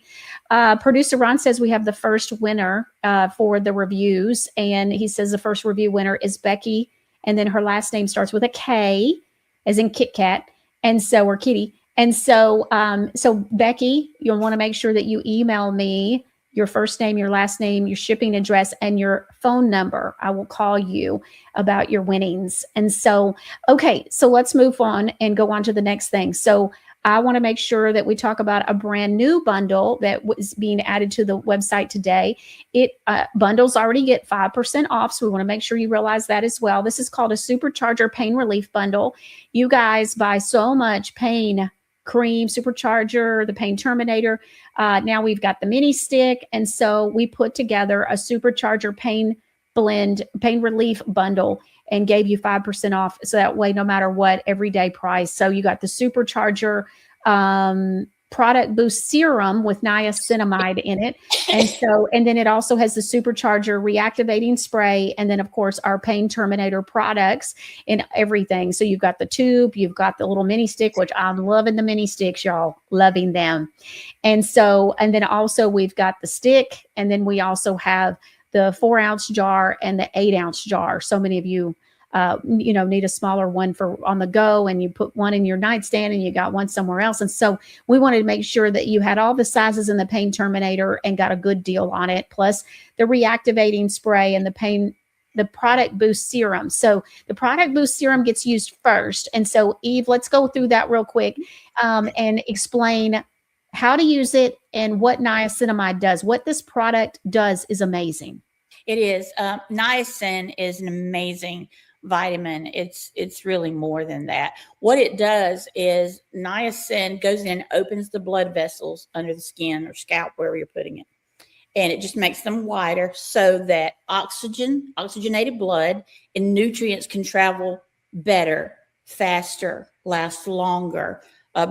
Producer Ron says we have the first winner for the reviews. And he says the first review winner is Becky. And then her last name starts with a K, as in Kit Kat. And so, or Kitty. And so, Becky, you'll want to make sure that you email me your first name, your last name, your shipping address, and your phone number. I will call you about your winnings. And so, okay, so let's move on and go on to the next thing. So I want to make sure that we talk about a brand new bundle that was being added to the website today. Bundles already get 5% off, so we want to make sure you realize that as well. This is called a Supercharger Pain Relief Bundle. You guys buy so much pain cream, Supercharger, the Pain Terminator. Now we've got the mini stick. And so we put together a Supercharger pain relief bundle. and gave you 5% off. So that way, no matter what, everyday price. So you got the Supercharger product boost serum with niacinamide in it. And then it also has the Supercharger reactivating spray. And then of course our pain terminator products and everything. So you've got the tube, you've got the little mini stick, which I'm loving the mini sticks, y'all, loving them. And then also we've got the stick, and then we also have the 4-ounce jar and the 8-ounce jar. So many of you need a smaller one for on the go, and you put one in your nightstand and you got one somewhere else. And so we wanted to make sure that you had all the sizes in the pain terminator and got a good deal on it, plus the reactivating spray and the product boost serum. So the product boost serum gets used first. And so Eve, let's go through that real quick and explain how to use it and what niacinamide does. What this product does is amazing. It is. Niacin is an amazing vitamin. It's really more than that. What it does is niacin goes in, opens the blood vessels under the skin or scalp, wherever you're putting it. And it just makes them wider so that oxygenated blood and nutrients can travel better, faster, last longer,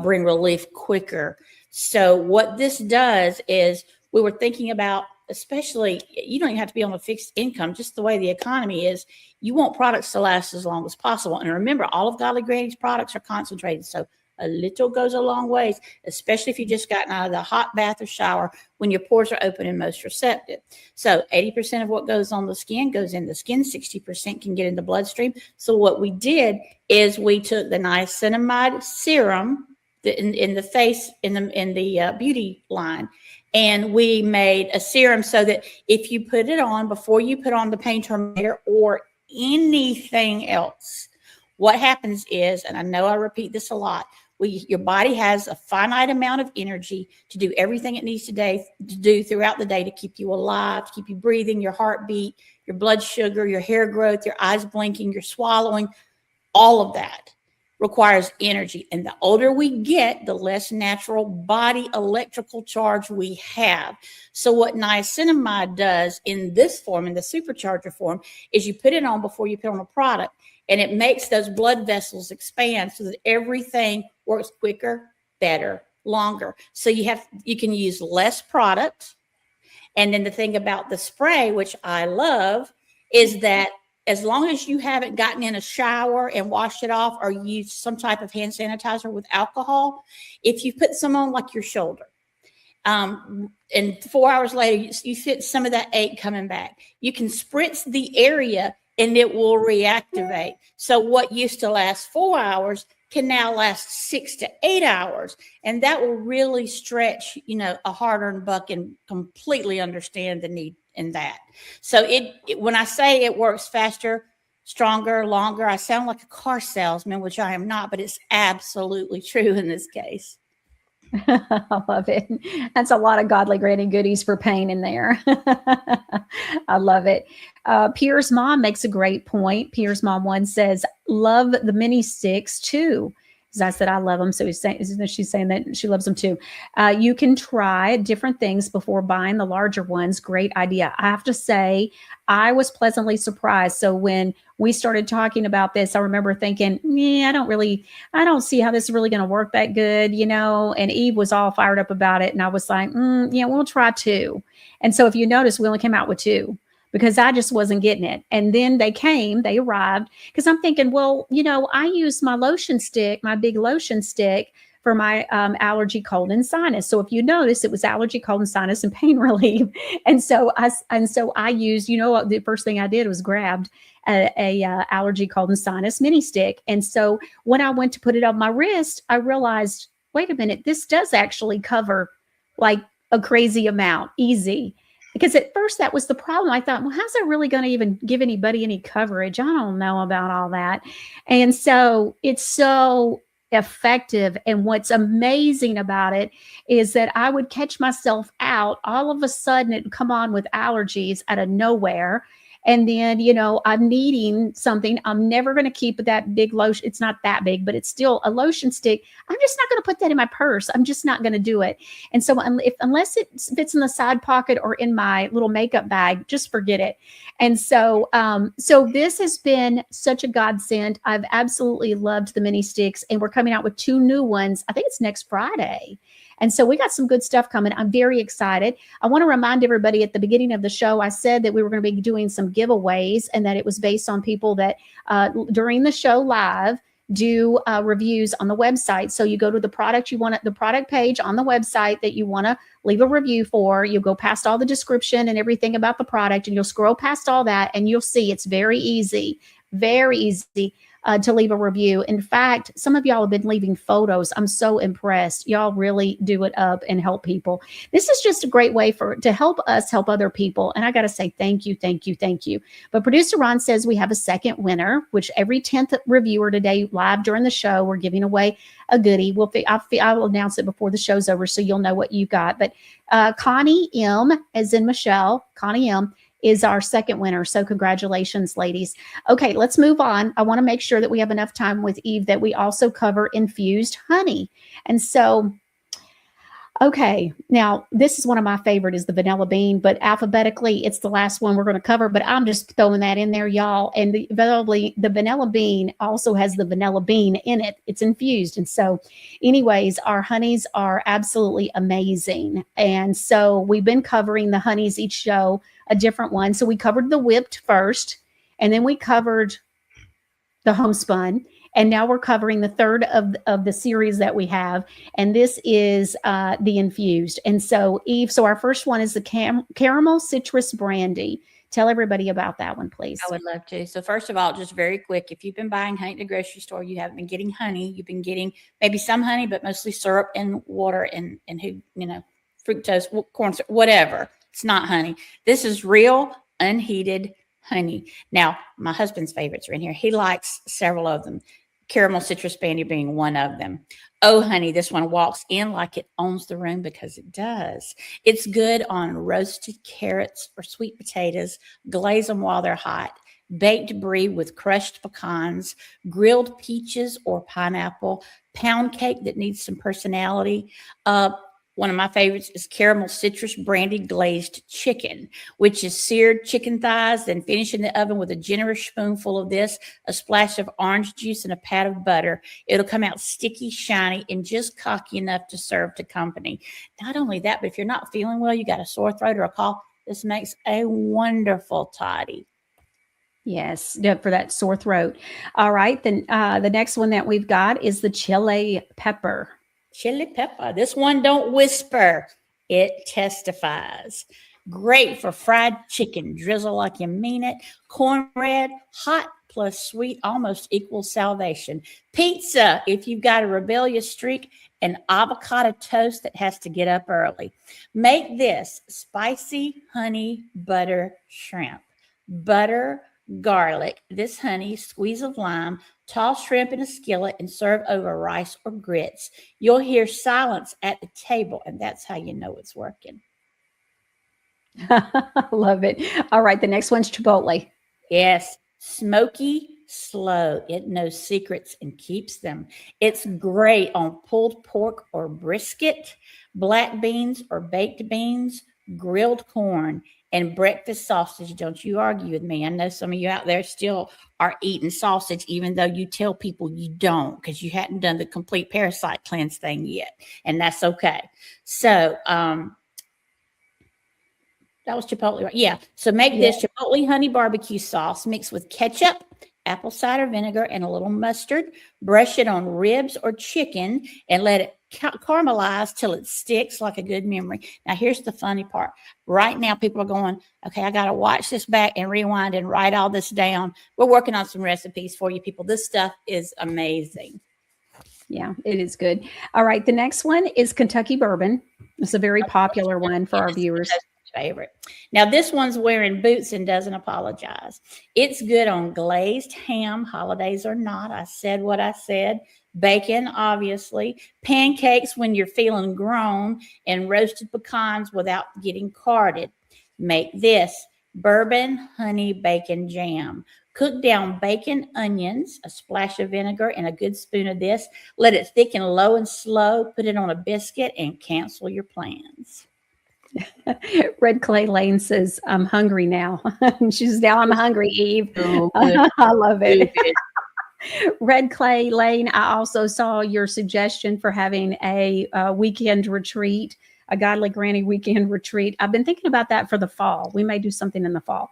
bring relief quicker. So what this does is, we were thinking about, especially, you don't even have to be on a fixed income, just the way the economy is, you want products to last as long as possible. And remember, all of Godly Granny's products are concentrated. So a little goes a long ways, especially if you just gotten out of the hot bath or shower when your pores are open and most receptive. So 80% of what goes on the skin goes in the skin, 60% can get in the bloodstream. So what we did is we took the niacinamide serum in the face, in the beauty line, and we made a serum so that if you put it on before you put on the pain terminator or anything else, what happens is, and I know I repeat this a lot, your body has a finite amount of energy to do everything it needs to do throughout the day to keep you alive, to keep you breathing, your heartbeat, your blood sugar, your hair growth, your eyes blinking, your swallowing, all of that requires energy. And the older we get, the less natural body electrical charge we have. So what niacinamide does in this form, in the Supercharger form, is you put it on before you put on a product, and it makes those blood vessels expand so that everything works quicker, better, longer. So you can use less product. And then the thing about the spray, which I love, is that as long as you haven't gotten in a shower and washed it off or used some type of hand sanitizer with alcohol, if you put some on like your shoulder, and 4 hours later, you feel some of that ache coming back, you can spritz the area and it will reactivate. So what used to last 4 hours can now last 6 to 8 hours. And that will really stretch, a hard-earned buck and completely understand the need in that. So when I say it works faster, stronger, longer, I sound like a car salesman, which I am not, but it's absolutely true in this case. I love it. That's a lot of Godly Granny goodies for pain in there. I love it. Pierre's mom makes a great point. Pierre's mom one says, love the mini sticks too. As I said, I love them. So she's saying that she loves them too. You can try different things before buying the larger ones. Great idea. I have to say, I was pleasantly surprised. So when we started talking about this, I remember thinking, I don't see how this is really going to work that good, and Eve was all fired up about it. And I was like, we'll try 2. And so if you notice, we only came out with 2. Because I just wasn't getting it. And then they arrived, because I'm thinking, well, I use my lotion stick, my big lotion stick for my allergy, cold, and sinus. So if you notice, it was allergy, cold, and sinus and pain relief. And so I used, the first thing I did was grabbed a allergy, cold, and sinus mini stick. And so when I went to put it on my wrist, I realized, wait a minute, this does actually cover like a crazy amount, easy. Because at first that was the problem. I thought, well, how's that really going to even give anybody any coverage? I don't know about all that. And so it's so effective. And what's amazing about it is that I would catch myself out. All of a sudden it would come on with allergies out of nowhere. And then, I'm needing something. I'm never going to keep that big lotion. It's not that big, but it's still a lotion stick. I'm just not going to put that in my purse. I'm just not going to do it. And so unless it fits in the side pocket or in my little makeup bag, just forget it. And so, so this has been such a godsend. I've absolutely loved the mini sticks, and we're coming out with 2 new ones. I think it's next Friday. And so we got some good stuff coming. I'm very excited. I want to remind everybody at the beginning of the show, I said that we were going to be doing some giveaways, and that it was based on people that during the show live do reviews on the website. So you go to the product the product page on the website that you want to leave a review for. You'll go past all the description and everything about the product, and you'll scroll past all that, and you'll see it's very easy to leave a review. In fact, some of y'all have been leaving photos. I'm so impressed. Y'all really do it up and help people. This is just a great way to help us help other people. And I got to say, thank you, thank you, thank you. But producer Ron says we have a second winner, which every 10th reviewer today live during the show, we're giving away a goodie. I'll announce it before the show's over, so you'll know what you got. But Connie M, as in Michelle, Connie M, is our second winner. So congratulations, ladies. Okay, let's move on. I want to make sure that we have enough time with Eve that we also cover infused honey. And so, okay, now this is one of my favorite, is the vanilla bean, but alphabetically it's the last one we're going to cover, but I'm just throwing that in there, y'all. And the vanilla bean also has the vanilla bean in it. It's infused. And so anyways, our honeys are absolutely amazing. And so we've been covering the honeys each show, a different one. So we covered the whipped first, and then we covered the homespun, and now we're covering the third of the series that we have, and this is the infused. And so Eve, so our first one is the caramel citrus brandy. Tell everybody about that one, please. I would love to. So first of all, just very quick, if you've been buying honey at the grocery store, you haven't been getting honey. You've been getting maybe some honey, but mostly syrup and water and fructose, corn syrup, whatever. It's not honey. This is real unheated honey. Now, my husband's favorites are in here. He likes several of them. Caramel citrus brandy being one of them. Oh, honey, this one walks in like it owns the room, because it does. It's good on roasted carrots or sweet potatoes. Glaze them while they're hot. Baked brie with crushed pecans, grilled peaches or pineapple, pound cake that needs some personality. One of my favorites is caramel citrus brandy glazed chicken, which is seared chicken thighs, then finish in the oven with a generous spoonful of this, a splash of orange juice, and a pat of butter. It'll come out sticky, shiny, and just cocky enough to serve to company. Not only that, but if you're not feeling well, you got a sore throat or a cough, this makes a wonderful toddy. Yes, for that sore throat. All right, then the next one that we've got is the chili pepper. Chili pepper. This one don't whisper. It testifies. Great for fried chicken. Drizzle like you mean it. Cornbread, hot plus sweet almost equals salvation. Pizza, if you've got a rebellious streak. And avocado toast that has to get up early. Make this spicy honey butter shrimp. Butter, garlic, this honey, squeeze of lime, toss shrimp in a skillet, and serve over rice or grits. You'll hear silence at the table, and that's how you know it's working. Love it. All right, the next one's Chipotle. Yes, smoky, slow. It knows secrets and keeps them. It's great on pulled pork or brisket, black beans or baked beans, grilled corn, and breakfast sausage. Don't you argue with me. I know some of you out there still are eating sausage, even though you tell people you don't, because you hadn't done the complete parasite cleanse thing yet. And that's okay. So, that was Chipotle, right? Yeah. So make this Chipotle honey barbecue sauce mixed with ketchup, apple cider vinegar, and a little mustard. Brush it on ribs or chicken and let it caramelize till it sticks like a good memory. Now, here's the funny part. Right now, people are going, okay, I got to watch this back and rewind and write all this down. We're working on some recipes for you people. This stuff is amazing. Yeah, it is good. All right. The next one is Kentucky bourbon. It's a very popular one for our viewers. Favorite. Now, this one's wearing boots and doesn't apologize. It's good on glazed ham, holidays or not. I said what I said. Bacon, obviously. Pancakes when you're feeling grown, and roasted pecans without getting carded. Make this bourbon honey bacon jam. Cook down bacon, onions, a splash of vinegar, and a good spoon of this. Let it thicken low and slow. Put it on a biscuit and cancel your plans. Red Clay Lane says, I'm hungry now. She's now, I'm hungry, Eve. Oh, good. I love it. Good. Red Clay Lane, I also saw your suggestion for having a weekend retreat, a Godly Granny weekend retreat. I've been thinking about that for the fall. We may do something in the fall.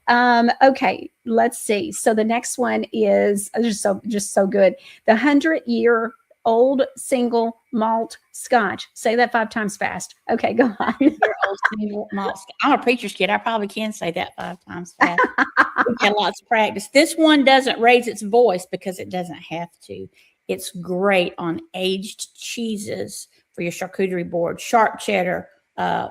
Okay, let's see. So the next one is just so good. The 100-year-old single malt scotch. Say that 5 times fast. Okay, go on. Old single malt scotch. I'm a preacher's kid. I probably can say that 5 times fast. We've had lots of practice. This one doesn't raise its voice because it doesn't have to. It's great on aged cheeses for your charcuterie board. Sharp cheddar,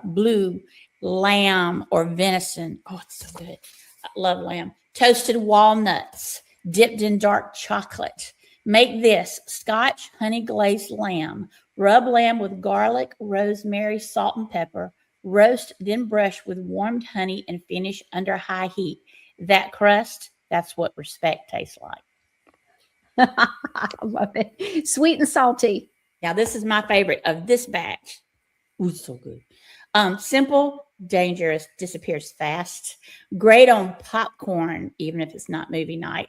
blue, lamb, or venison. Oh, it's so good. I love lamb. Toasted walnuts dipped in dark chocolate. Make this Scotch honey glazed lamb. Rub lamb with garlic, rosemary, salt, and pepper. Roast, then brush with warmed honey and finish under high heat. That crust, that's what respect tastes like. I love it. Sweet and salty. Now, this is my favorite of this batch. Ooh, so good. Simple, dangerous, disappears fast. Great on popcorn, even if it's not movie night.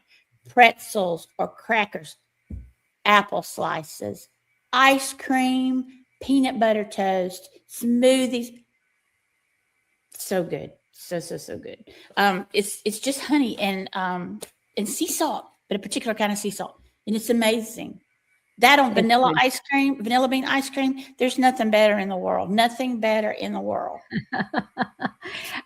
Pretzels or crackers, apple slices, ice cream, peanut butter toast, smoothies. So good. So good. It's just honey and sea salt, but a particular kind of sea salt. And it's amazing. That on vanilla ice cream, vanilla bean ice cream, there's nothing better in the world. Nothing better in the world.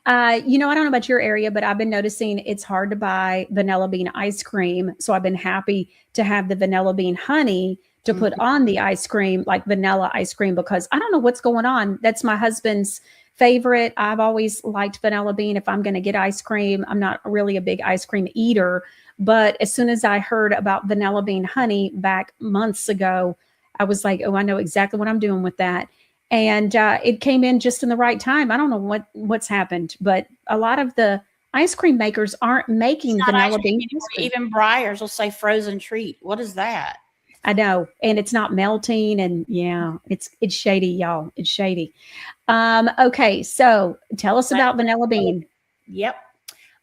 I don't know about your area, but I've been noticing it's hard to buy vanilla bean ice cream. So I've been happy to have the vanilla bean honey to put on the ice cream, like vanilla ice cream, because I don't know what's going on. That's my husband's favorite. I've always liked vanilla bean. If I'm going to get ice cream, I'm not really a big ice cream eater. But as soon as I heard about vanilla bean honey back months ago, I was like, oh, I know exactly what I'm doing with that. And it came in just in the right time. I don't know what's happened, but a lot of the ice cream makers aren't making vanilla bean anymore. Even Breyers will say frozen treat. What is that? I know. And it's not melting. And yeah, it's shady, y'all. It's shady. Okay. So tell us about vanilla bean. Yep.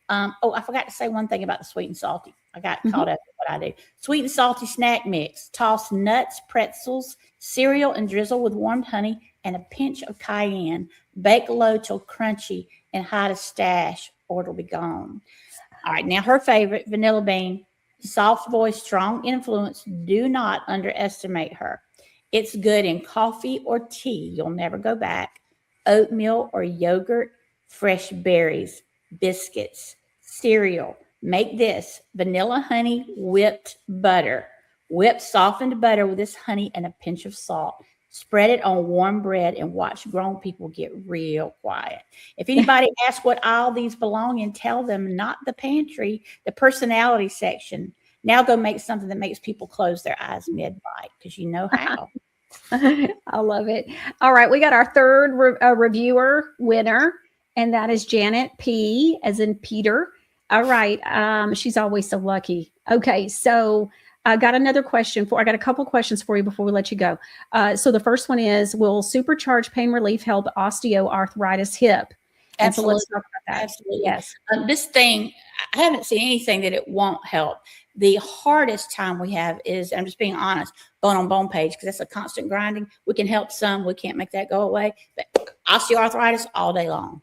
I forgot to say one thing about the sweet and salty. I got caught up in what I do. Sweet and salty snack mix. Toss nuts, pretzels, cereal, and drizzle with warmed honey and a pinch of cayenne. Bake low till crunchy and hide a stash or it'll be gone. All right. Now her favorite, vanilla bean. Soft voice, strong influence. Do not underestimate her. It's good in coffee or tea. You'll never go back. Oatmeal or yogurt, fresh berries, biscuits, cereal. Make this vanilla honey whipped butter. Whip softened butter with this honey and a pinch of salt. Spread it on warm bread and watch grown people get real quiet. If anybody asks what aisle these belong in, tell them not the pantry, the personality section. Now go make something that makes people close their eyes mid-bite because you know how. I love it. All right. We got our third reviewer winner, and that is Janet P, as in Peter. All right. She's always so lucky. Okay. So I got I got a couple questions for you before we let you go. So the first one is, will Supercharged pain relief help osteoarthritis hip? And so let's talk about that. Absolutely. Yes. This thing, I haven't seen anything that it won't help. The hardest time we have is, I'm just being honest, bone on bone page, because that's a constant grinding. We can help some. We can't make that go away. But osteoarthritis all day long.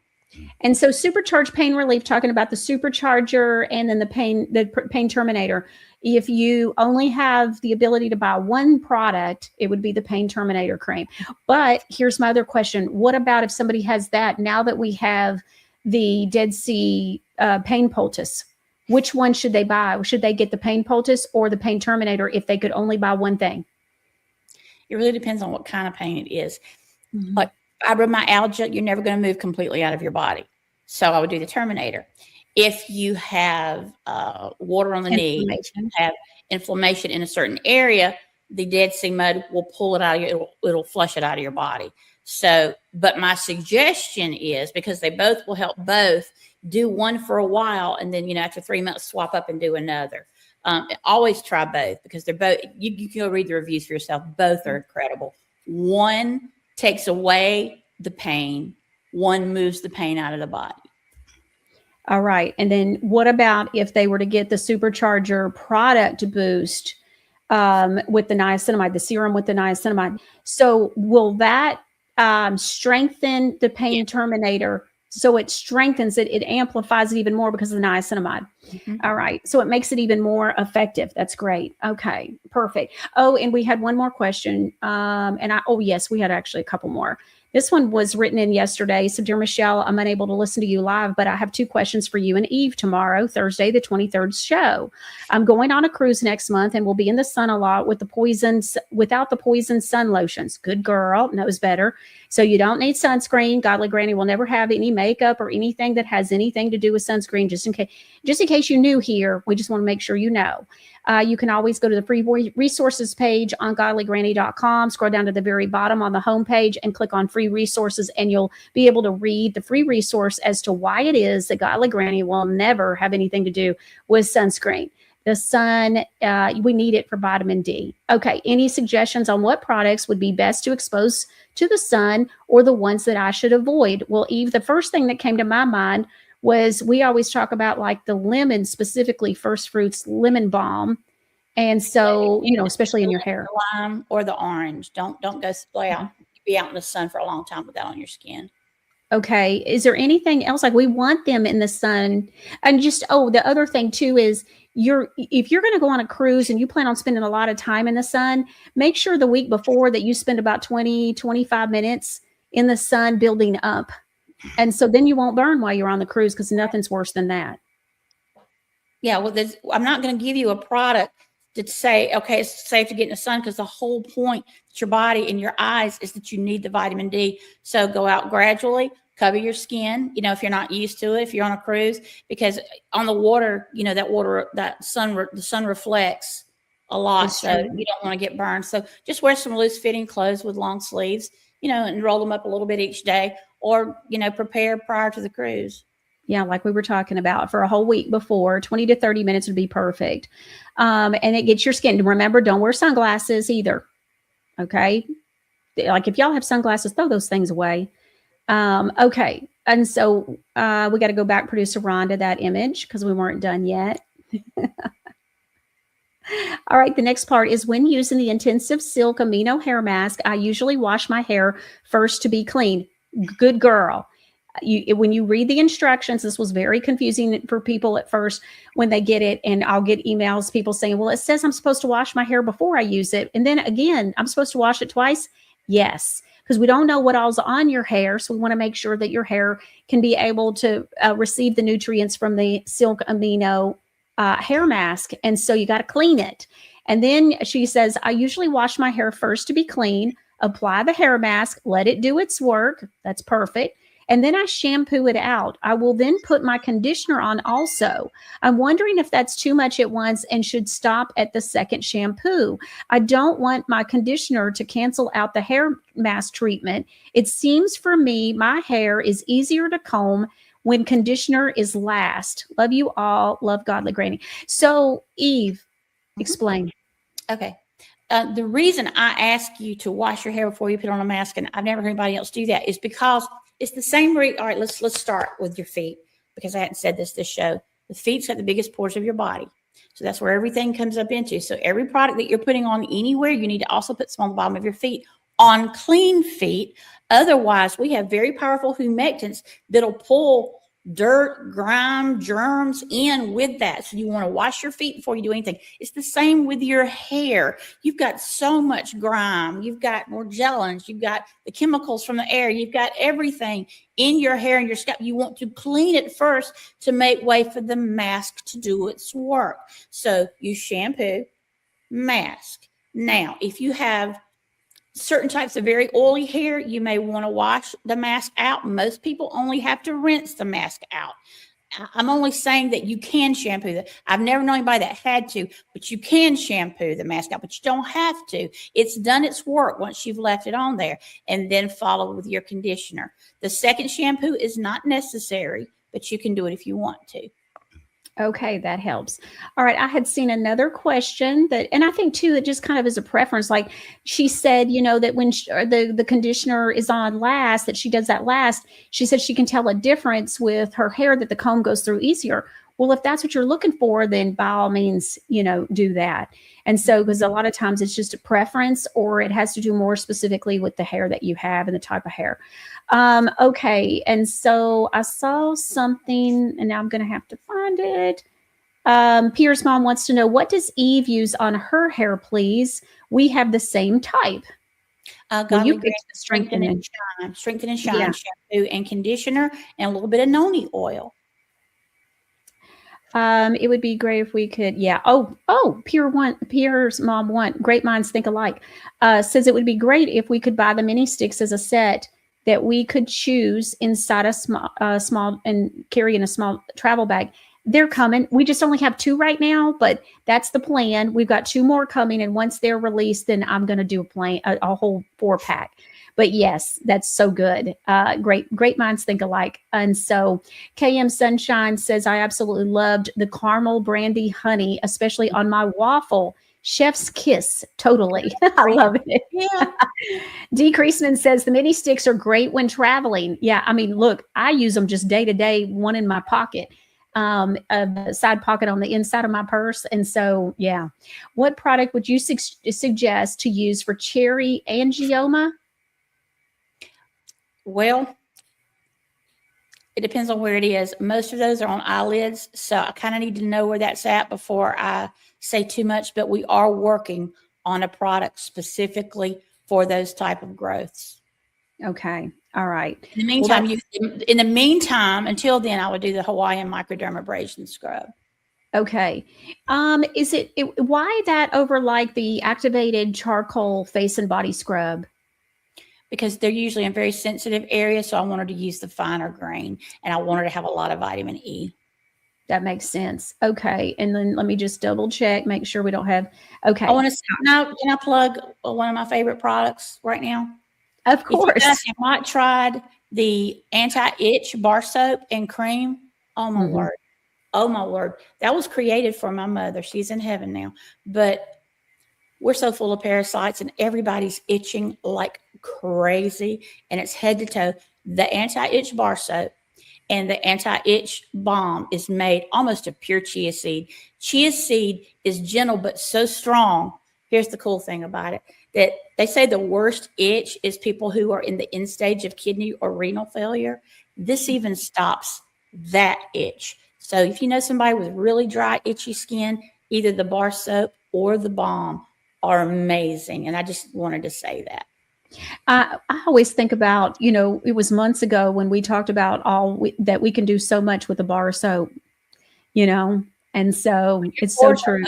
And so Supercharged pain relief, talking about the Supercharger and then the pain terminator. If you only have the ability to buy one product, it would be the pain terminator cream. But here's my other question. What about if somebody has that, now that we have the Dead Sea pain poultice? Which one should they buy? Should they get the pain poultice or the pain terminator if they could only buy one thing? It really depends on what kind of pain it is. Like fibromyalgia, you're never going to move completely out of your body. So I would do the terminator. If you have water on the knee, have inflammation in a certain area, the Dead Sea mud will pull it out of you. It'll flush it out of your body. So, but my suggestion is, because they both will help both, do one for a while, and then, after 3 months, swap up and do another. Always try both, because they're both, you can go read the reviews for yourself. Both are incredible. One takes away the pain. One moves the pain out of the body. All right. And then what about if they were to get the Supercharger product boost with the niacinamide, the serum with the niacinamide? So will that strengthen the pain terminator? So it strengthens it. It amplifies it even more because of the niacinamide. All right. So it makes it even more effective. That's great. Okay. Perfect. Oh, and we had one more question. Yes, we had actually a couple more. This one was written in yesterday. So, dear Michelle, I'm unable to listen to you live, but I have 2 questions for you and Eve tomorrow, Thursday, the 23rd show. I'm going on a cruise next month and will be in the sun a lot without the poison sun lotions. Good girl, knows better. So you don't need sunscreen. Godly Granny will never have any makeup or anything that has anything to do with sunscreen. Just in case you're new here, we just want to make sure you know. You can always go to the free resources page on godlygranny.com, scroll down to the very bottom on the homepage and click on free resources, and you'll be able to read the free resource as to why it is that Godly Granny will never have anything to do with sunscreen. The sun, we need it for vitamin D. Okay, any suggestions on what products would be best to expose to the sun, or the ones that I should avoid? Well, Eve, the first thing that came to my mind was, we always talk about like the lemon, specifically First Fruits lemon balm. And so, especially in your hair. The lime or the orange. Don't go spray out. Be out in the sun for a long time with that on your skin. Okay. Is there anything else? Like, we want them in the sun. And just, the other thing too is, if you're going to go on a cruise and you plan on spending a lot of time in the sun, make sure the week before that you spend about 20-25 minutes in the sun building up. And so then you won't burn while you're on the cruise, because nothing's worse than that. Yeah. Well, I'm not going to give you a product to say, okay, it's safe to get in the sun, because the whole point that your body and your eyes is that you need the vitamin D. So go out gradually, cover your skin, if you're not used to it, if you're on a cruise, because on the water, the sun reflects a lot. So you don't want to get burned. So just wear some loose fitting clothes with long sleeves, and roll them up a little bit each day, or, prepare prior to the cruise. Yeah, like we were talking about, for a whole week before, 20 to 30 minutes would be perfect. And it gets your skin. Remember, don't wear sunglasses either. Okay. Like, if y'all have sunglasses, throw those things away. Okay. And so we got to go back, producer Ron, to that image, because we weren't done yet. All right. The next part is, when using the intensive silk amino hair mask, I usually wash my hair first to be clean. Good girl. When you read the instructions, this was very confusing for people at first when they get it. And I'll get emails, people saying, well, it says I'm supposed to wash my hair before I use it. And then again, I'm supposed to wash it twice. Yes, because we don't know what all's on your hair. So we want to make sure that your hair can be able to receive the nutrients from the silk amino hair mask. And so you got to clean it. And then she says, I usually wash my hair first to be clean, apply the hair mask, let it do its work. That's perfect. And then I shampoo it out. I will then put my conditioner on also. I'm wondering if that's too much at once and should stop at the second shampoo. I don't want my conditioner to cancel out the hair mask treatment. It seems for me, my hair is easier to comb when conditioner is last. Love you all. Love Godly Granny. So Eve, explain. Okay. The reason I ask you to wash your hair before you put on a mask, and I've never heard anybody else do that, is because it's the same all right, let's start with your feet, because I hadn't said this show. The feet's got the biggest pores of your body. So that's where everything comes up into. So every product that you're putting on anywhere, you need to also put some on the bottom of your feet on clean feet. Otherwise, we have very powerful humectants that'll pull dirt, grime, germs in with that. So you want to wash your feet before you do anything. It's the same with your hair. You've got so much grime. You've got Morgellons. You've got the chemicals from the air. You've got everything in your hair and your scalp. You want to clean it first to make way for the mask to do its work. So you shampoo, mask. Now, if you have certain types of very oily hair, you may want to wash the mask out. Most people only have to rinse the mask out. I'm only saying that you can shampoo that. I've never known anybody that had to, but you can shampoo the mask out, but you don't have to. It's done its work once you've left it on there, and then follow with your conditioner. The second shampoo is not necessary but you can do it if you want to. Okay, that helps. All right, I had seen another question that, and I think too, it just kind of is a preference. Like she said, that when the conditioner is on last, that she does that last. She said she can tell a difference with her hair that the comb goes through easier. Well, if that's what you're looking for, then by all means, do that. And so, because a lot of times it's just a preference, or it has to do more specifically with the hair that you have and the type of hair. Okay. And so I saw something, and now I'm going to have to find it. Pierre's mom wants to know, what does Eve use on her hair, please? We have the same type. You pick the Strengthen and Shine shampoo and conditioner and a little bit of noni oil. It would be great if we could, yeah. Pierre's mom great minds think alike. Says it would be great if we could buy the mini sticks as a set that we could choose inside a small and carry in a small travel bag. They're coming. We just only have 2 right now, but that's the plan. We've got 2 more coming, and once they're released, then I'm going to do a whole 4-pack. But yes, that's so good. Great minds think alike. And so KM Sunshine says, I absolutely loved the caramel brandy honey, especially on my waffle. Chef's kiss. Totally. I love it. Yeah. Decreaseman says the mini sticks are great when traveling. Yeah. I mean, look, I use them just day to day, one in my pocket, a side pocket on the inside of my purse. And so, yeah. What product would you suggest to use for cherry angioma? Well, it depends on where it is. Most of those are on eyelids, so I kind of need to know where that's at before I say too much, but we are working on a product specifically for those type of growths. Okay. All right. In the meantime, until then, I would do the Hawaiian microdermabrasion scrub. Okay. Why that over like the activated charcoal face and body scrub? Because they're usually in very sensitive areas. So I wanted to use the finer grain, and I wanted to have a lot of vitamin E. That makes sense. Okay. And then let me just double check, make sure we don't have, okay. I want to, now, can I plug one of my favorite products right now? Of course. If you guys have not tried the anti-itch bar soap and cream, oh my word. Oh my word. That was created for my mother. She's in heaven now. But we're so full of parasites and everybody's itching like crazy, and it's head to toe. The anti-itch bar soap and the anti-itch balm is made almost of pure chia seed. Chia seed is gentle but so strong. Here's the cool thing about it, that they say the worst itch is people who are in the end stage of kidney or renal failure. This even stops that itch. So if you know somebody with really dry, itchy skin, either the bar soap or the balm are amazing. And I just wanted to say that. I always think about, it was months ago when we talked about that we can do so much with the bar soap, and so it's so true.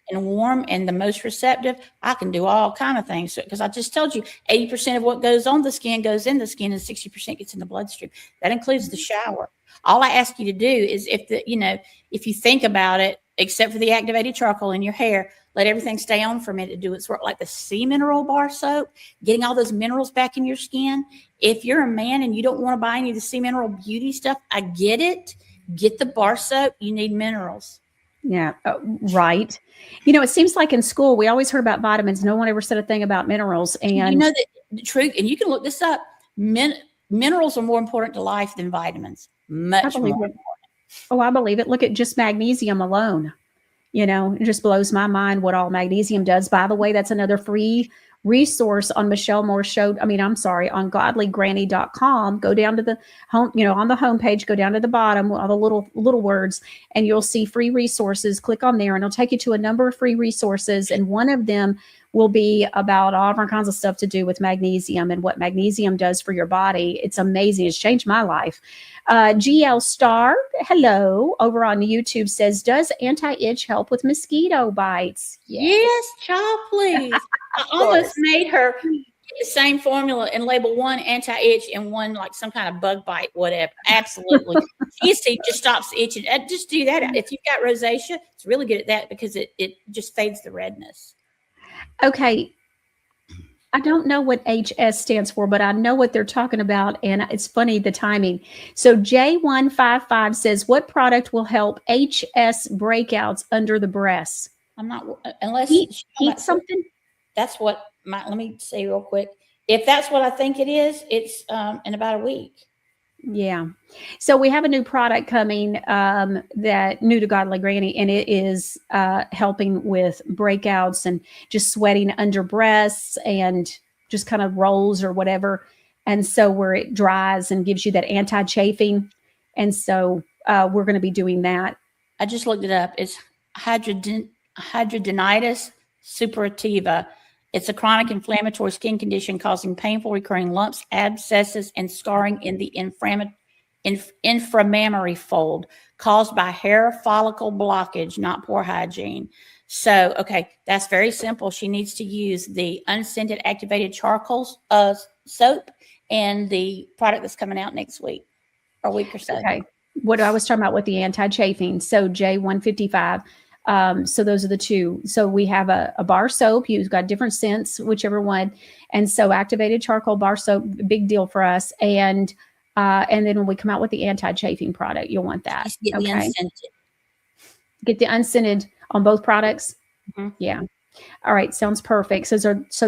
And warm and the most receptive, I can do all kind of things. Because I just told you 80% of what goes on the skin goes in the skin and 60% gets in the bloodstream. That includes the shower. All I ask you to do is if you think about it, except for the activated charcoal in your hair, let everything stay on for a minute to do its work, like the sea mineral bar soap, getting all those minerals back in your skin. If you're a man and you don't want to buy any of the sea mineral beauty stuff, I get it. Get the bar soap. You need minerals. Yeah, right. It seems like in school, we always heard about vitamins. No one ever said a thing about minerals. And the truth, and you can look this up, minerals are more important to life than vitamins. Much more important. Oh, I believe it. Look at just magnesium alone. It just blows my mind what all magnesium does. By the way, that's another free resource on Michelle Moore's show. On godlygranny.com. Go down to the home, on the homepage, go down to the bottom, all the little words, and you'll see free resources. Click on there and it'll take you to a number of free resources. And one of them will be about all different kinds of stuff to do with magnesium and what magnesium does for your body. It's amazing. It's changed my life. GL Star, hello, over on YouTube says, does anti-itch help with mosquito bites? Yes, child, please. I almost made her get the same formula and label one anti-itch and one like some kind of bug bite, whatever. Absolutely. Chia seed just stops the itching. Just do that. If you've got rosacea, it's really good at that because it just fades the redness. Okay. I don't know what HS stands for, but I know what they're talking about, and it's funny the timing. So J155 says, what product will help HS breakouts under the breasts? I'm not, unless Heat something? that's what let me see real quick. If that's what I think it is, it's in about a week. Yeah. So we have a new product coming that new to Godly Granny, and it is helping with breakouts and just sweating under breasts and just kind of rolls or whatever. And so where it dries and gives you that anti-chafing. And so we're going to be doing that. I just looked it up. It's hydradenitis suppurativa. It's a chronic inflammatory skin condition causing painful recurring lumps, abscesses, and scarring in the inframammary fold caused by hair follicle blockage, not poor hygiene. So, okay, that's very simple. She needs to use the unscented activated charcoal soap and the product that's coming out next week or a week or so. Okay. What I was talking about with the anti-chafing. So J155. So those are the two. So we have a bar soap. You've got different scents, whichever one. And so activated charcoal bar soap, big deal for us. And then when we come out with the anti-chafing product, you'll want that. Get the unscented. Get the unscented on both products. Mm-hmm. Yeah. All right. Sounds perfect. So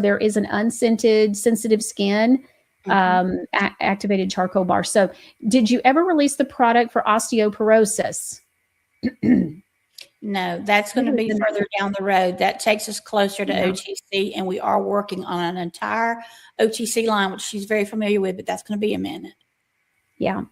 there is an unscented sensitive skin, activated charcoal bar soap. Did you ever release the product for osteoporosis? No, that's going to be further down the road. That takes us closer to OTC, and we are working on an entire OTC line, which she's very familiar with, but that's going to be a minute. Yeah.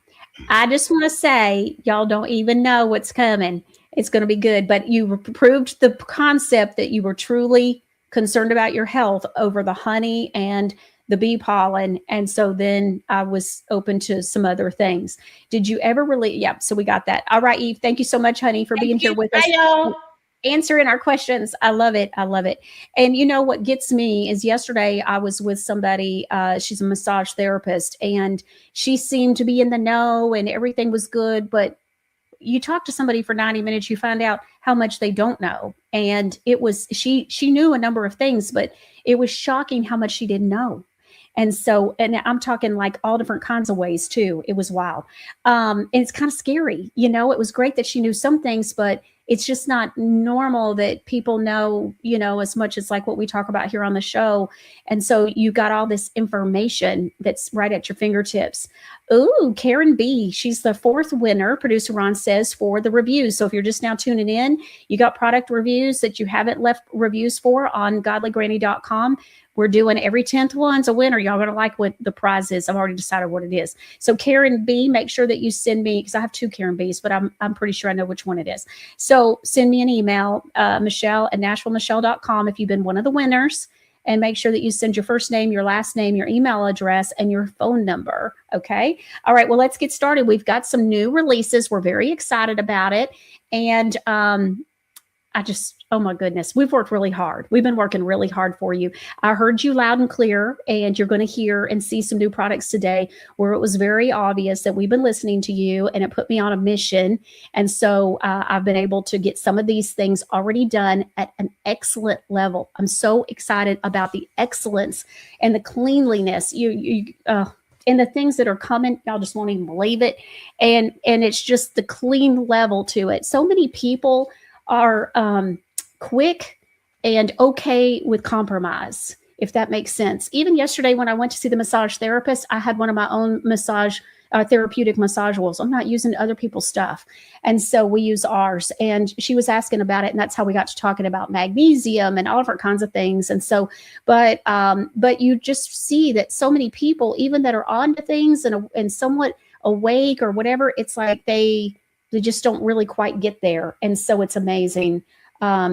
I just want to say, y'all don't even know what's coming. It's going to be good, but you proved the concept that you were truly concerned about your health over the honey and the bee pollen. And so then I was open to some other things. Did you ever really? Yeah. So we got that. All right, Eve. Thank you so much, honey, for being here with us. Y'all. Answering our questions. I love it. I love it. And you know what gets me is yesterday I was with somebody, she's a massage therapist, and she seemed to be in the know and everything was good. But you talk to somebody for 90 minutes, you find out how much they don't know. And it was, she knew a number of things, but it was shocking how much she didn't know. And so, and I'm talking like all different kinds of ways too. It was wild. And it's kind of scary. You know, it was great that she knew some things, but it's just not normal that people know, you know, as much as like what we talk about here on the show. And so you got all this information that's right at your fingertips. Ooh, Karen B. She's the fourth winner, producer Ron says, for the reviews. So if you're just now tuning in, you got product reviews that you haven't left reviews for on godlygranny.com. We're doing every 10th one's a winner. Y'all going to like what the prize is. I've already decided what it is. So Karen B, make sure that you send me, because I have two Karen B's, but I'm pretty sure I know which one it is. So send me an email, Michelle@NashvilleMichelle.com if you've been one of the winners, and make sure that you send your first name, your last name, your email address, and your phone number. Okay. All right. Well, let's get started. We've got some new releases. We're very excited about it. And, oh my goodness, we've worked really hard. We've been working really hard for you. I heard you loud and clear, and you're going to hear and see some new products today where it was very obvious that we've been listening to you, and it put me on a mission. And so I've been able to get some of these things already done at an excellent level. I'm so excited about the excellence and the cleanliness. And the things that are coming, y'all just won't even believe it. And it's just the clean level to it. So many people are quick and okay with compromise, if that makes sense. Even yesterday when I went to see the massage therapist, I had one of my own therapeutic massage oils. I'm not using other people's stuff. And so we use ours. And she was asking about it. And that's how we got to talking about magnesium and all different kinds of things. And so, but you just see that so many people, even that are on to things and somewhat awake or whatever, it's like they just don't really quite get there. And so it's amazing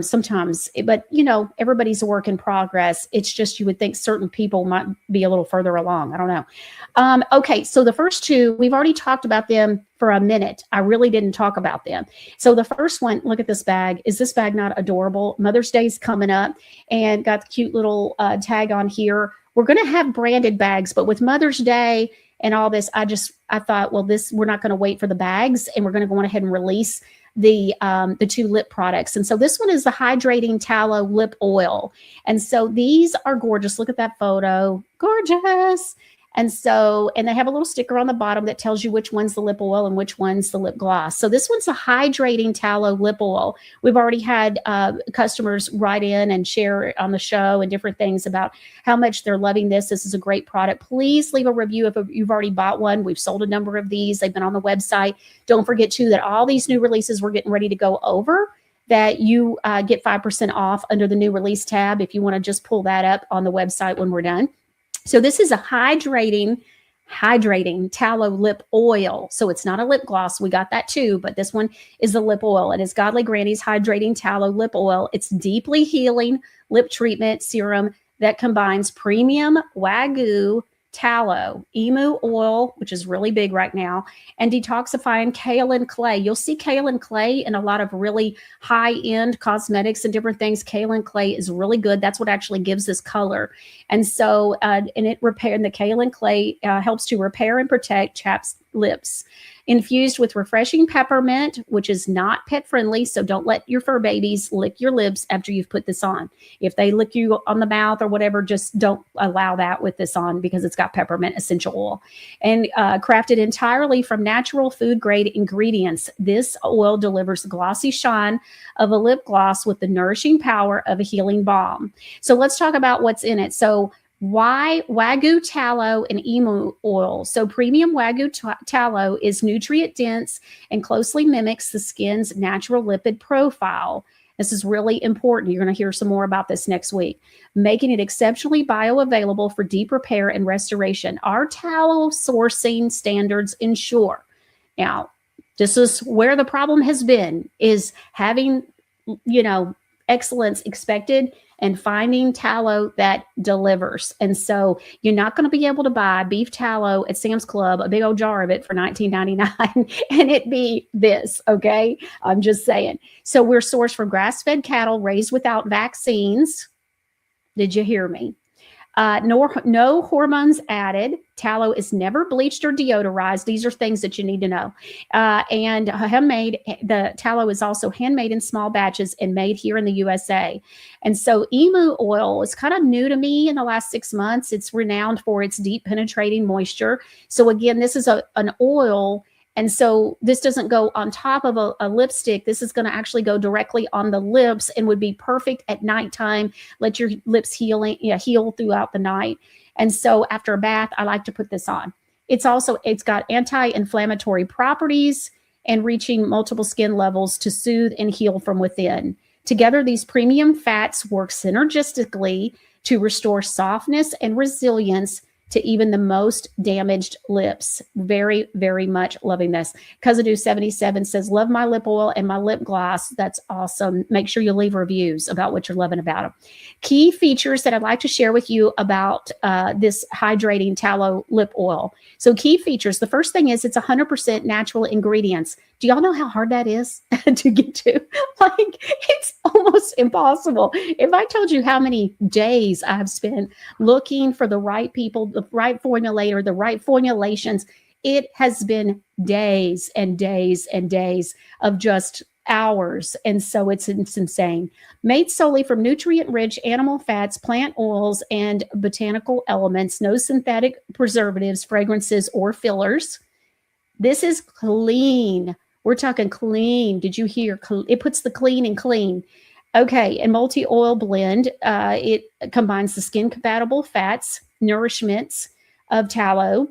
sometimes, but you know, everybody's a work in progress. It's just, you would think certain people might be a little further along. I don't know. Okay. So the first two, we've already talked about them for a minute. I really didn't talk about them. So the first one, look at this bag. Is this bag not adorable? Mother's Day's coming up, and got the cute little tag on here. We're going to have branded bags, but with Mother's Day and all this. I thought, well, we're not going to wait for the bags, and we're going to go on ahead and release the 2 lip products. And so this one is the Hydrating Tallow Lip Oil. And so these are gorgeous. Look at that photo. Gorgeous. And they have a little sticker on the bottom that tells you which one's the lip oil and which one's the lip gloss. So this one's a Hydrating Tallow Lip Oil. We've already had customers write in and share on the show and different things about how much they're loving this. This is a great product. Please leave a review if you've already bought one. We've sold a number of these. They've been on the website. Don't forget, too, that all these new releases we're getting ready to go over, that you get 5% off under the new release tab if you want to just pull that up on the website when we're done. So this is a hydrating tallow lip oil. So it's not a lip gloss. We got that too, but this one is the lip oil. It is Godly Granny's Hydrating Tallow Lip Oil. It's deeply healing lip treatment serum that combines premium Wagyu tallow, emu oil, which is really big right now, and detoxifying kaolin clay. You'll see kaolin clay in a lot of really high-end cosmetics and different things. Kaolin clay is really good. That's what actually gives this color. And so, and the kaolin clay helps to repair and protect chapped lips. Infused with refreshing peppermint, which is not pet friendly, so don't let your fur babies lick your lips after you've put this on. If they lick you on the mouth or whatever, just don't allow that with this on, because it's got peppermint essential oil. And crafted entirely from natural food grade ingredients, this oil delivers the glossy shine of a lip gloss with the nourishing power of a healing balm. So let's talk about what's in it. So why Wagyu tallow and emu oil? So premium Wagyu tallow is nutrient dense and closely mimics the skin's natural lipid profile. This is really important. You're going to hear some more about this next week, making it exceptionally bioavailable for deep repair and restoration. Our tallow sourcing standards ensure. Now, this is where the problem has been, is having, excellence expected and finding tallow that delivers. And so you're not going to be able to buy beef tallow at Sam's Club, a big old jar of it for $19.99, and it be this, okay? I'm just saying. So we're sourced from grass-fed cattle raised without vaccines. Did you hear me? No hormones added. Tallow is never bleached or deodorized. These are things that you need to know. And handmade, the tallow is also handmade in small batches and made here in the USA. And so emu oil is kind of new to me in the last 6 months. It's renowned for its deep penetrating moisture. So again, this is an oil. And so this doesn't go on top of a lipstick. This is going to actually go directly on the lips and would be perfect at nighttime. Let your lips heal throughout the night. And so after a bath, I like to put this on. It's got anti-inflammatory properties and reaching multiple skin levels to soothe and heal from within. Together, these premium fats work synergistically to restore softness and resilience to even the most damaged lips. Very, very much loving this. Cousadoo77 says, love my lip oil and my lip gloss. That's awesome. Make sure you leave reviews about what you're loving about them. Key features that I'd like to share with you about this hydrating tallow lip oil. So key features. The first thing is it's 100% natural ingredients. Do y'all know how hard that is to get to? Like, it's almost impossible. If I told you how many days I have spent looking for the right people, the right formulator, the right formulations, it has been days and days and days of just hours. And so it's insane. Made solely from nutrient-rich animal fats, plant oils, and botanical elements, no synthetic preservatives, fragrances, or fillers. This is clean. We're talking clean. Did you hear? It puts the clean in clean. Okay, and multi-oil blend. It combines the skin-compatible fats, nourishments of tallow,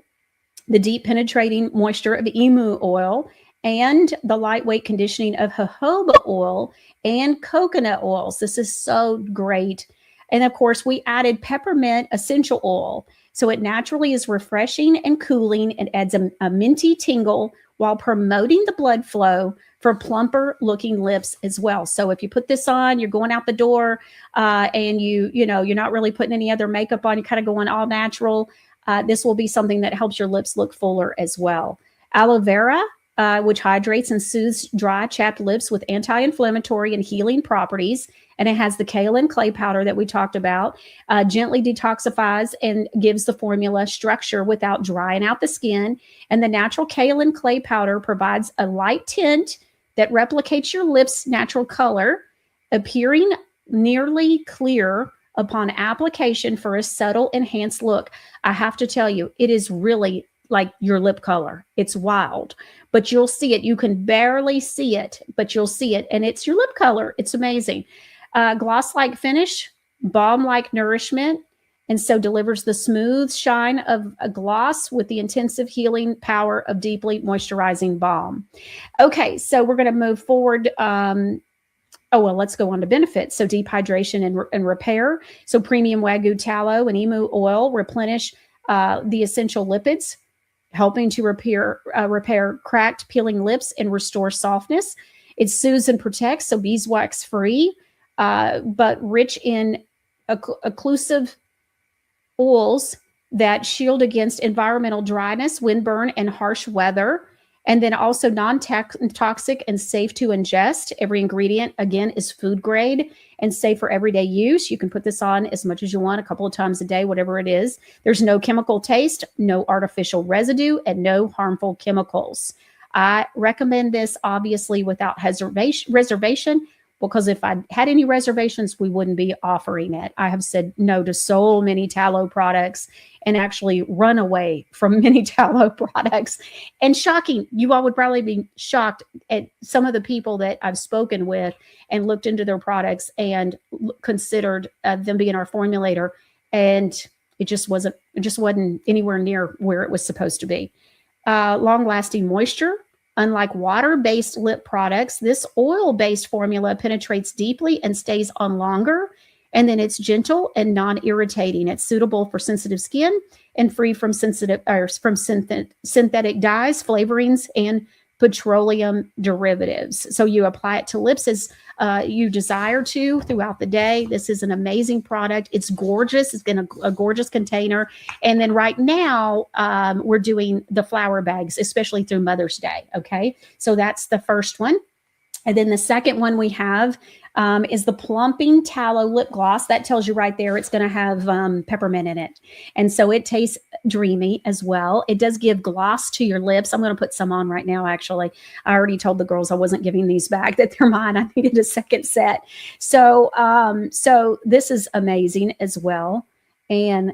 the deep penetrating moisture of emu oil, and the lightweight conditioning of jojoba oil and coconut oils. This is so great. And of course, we added peppermint essential oil. So it naturally is refreshing and cooling. It adds a minty tingle while promoting the blood flow for plumper looking lips as well. So if you put this on, you're going out the door and you're not really putting any other makeup on, you're kind of going all natural. This will be something that helps your lips look fuller as well. Aloe vera, which hydrates and soothes dry, chapped lips with anti-inflammatory and healing properties. and it has the kaolin clay powder that we talked about. Gently detoxifies and gives the formula structure without drying out the skin. And the natural kaolin clay powder provides a light tint that replicates your lips' natural color, appearing nearly clear upon application for a subtle enhanced look. I have to tell you, it is really like your lip color. It's wild, but you'll see it. You can barely see it, but you'll see it. And it's your lip color. It's amazing. Gloss-like finish, balm-like nourishment, and so delivers the smooth shine of a gloss with the intensive healing power of deeply moisturizing balm. Okay, so we're going to move forward. Let's go on to benefits. So deep hydration and repair. So premium Wagyu tallow and emu oil replenish the essential lipids, helping to repair cracked, peeling lips and restore softness. It soothes and protects, so beeswax free, but rich in occlusive oils that shield against environmental dryness, windburn, and harsh weather. And then also non-toxic and safe to ingest. Every ingredient, again, is food grade and safe for everyday use. You can put this on as much as you want, a couple of times a day, whatever it is. There's no chemical taste, no artificial residue, and no harmful chemicals. I recommend this, obviously, without reservation, because if I had any reservations, we wouldn't be offering it. I have said no to so many tallow products and actually run away from many tallow products. And shocking, you all would probably be shocked at some of the people that I've spoken with and looked into their products and considered them being our formulator. And it just wasn't anywhere near where it was supposed to be. Long-lasting moisture. Unlike water-based lip products, this oil-based formula penetrates deeply and stays on longer. And then it's gentle and non-irritating. It's suitable for sensitive skin and free from synthetic dyes, flavorings, and petroleum derivatives. So you apply it to lips as you desire to throughout the day. This is an amazing product. It's gorgeous. It's in a gorgeous container. And then right now, we're doing the flower bags, especially through Mother's Day. Okay. So that's the first one. And then the second one we have is the Plumping Tallow Lip Gloss. That tells you right there it's going to have peppermint in it. And so it tastes dreamy as well. It does give gloss to your lips. I'm going to put some on right now, actually. I already told the girls I wasn't giving these back, that they're mine. I needed a second set. So, so this is amazing as well. And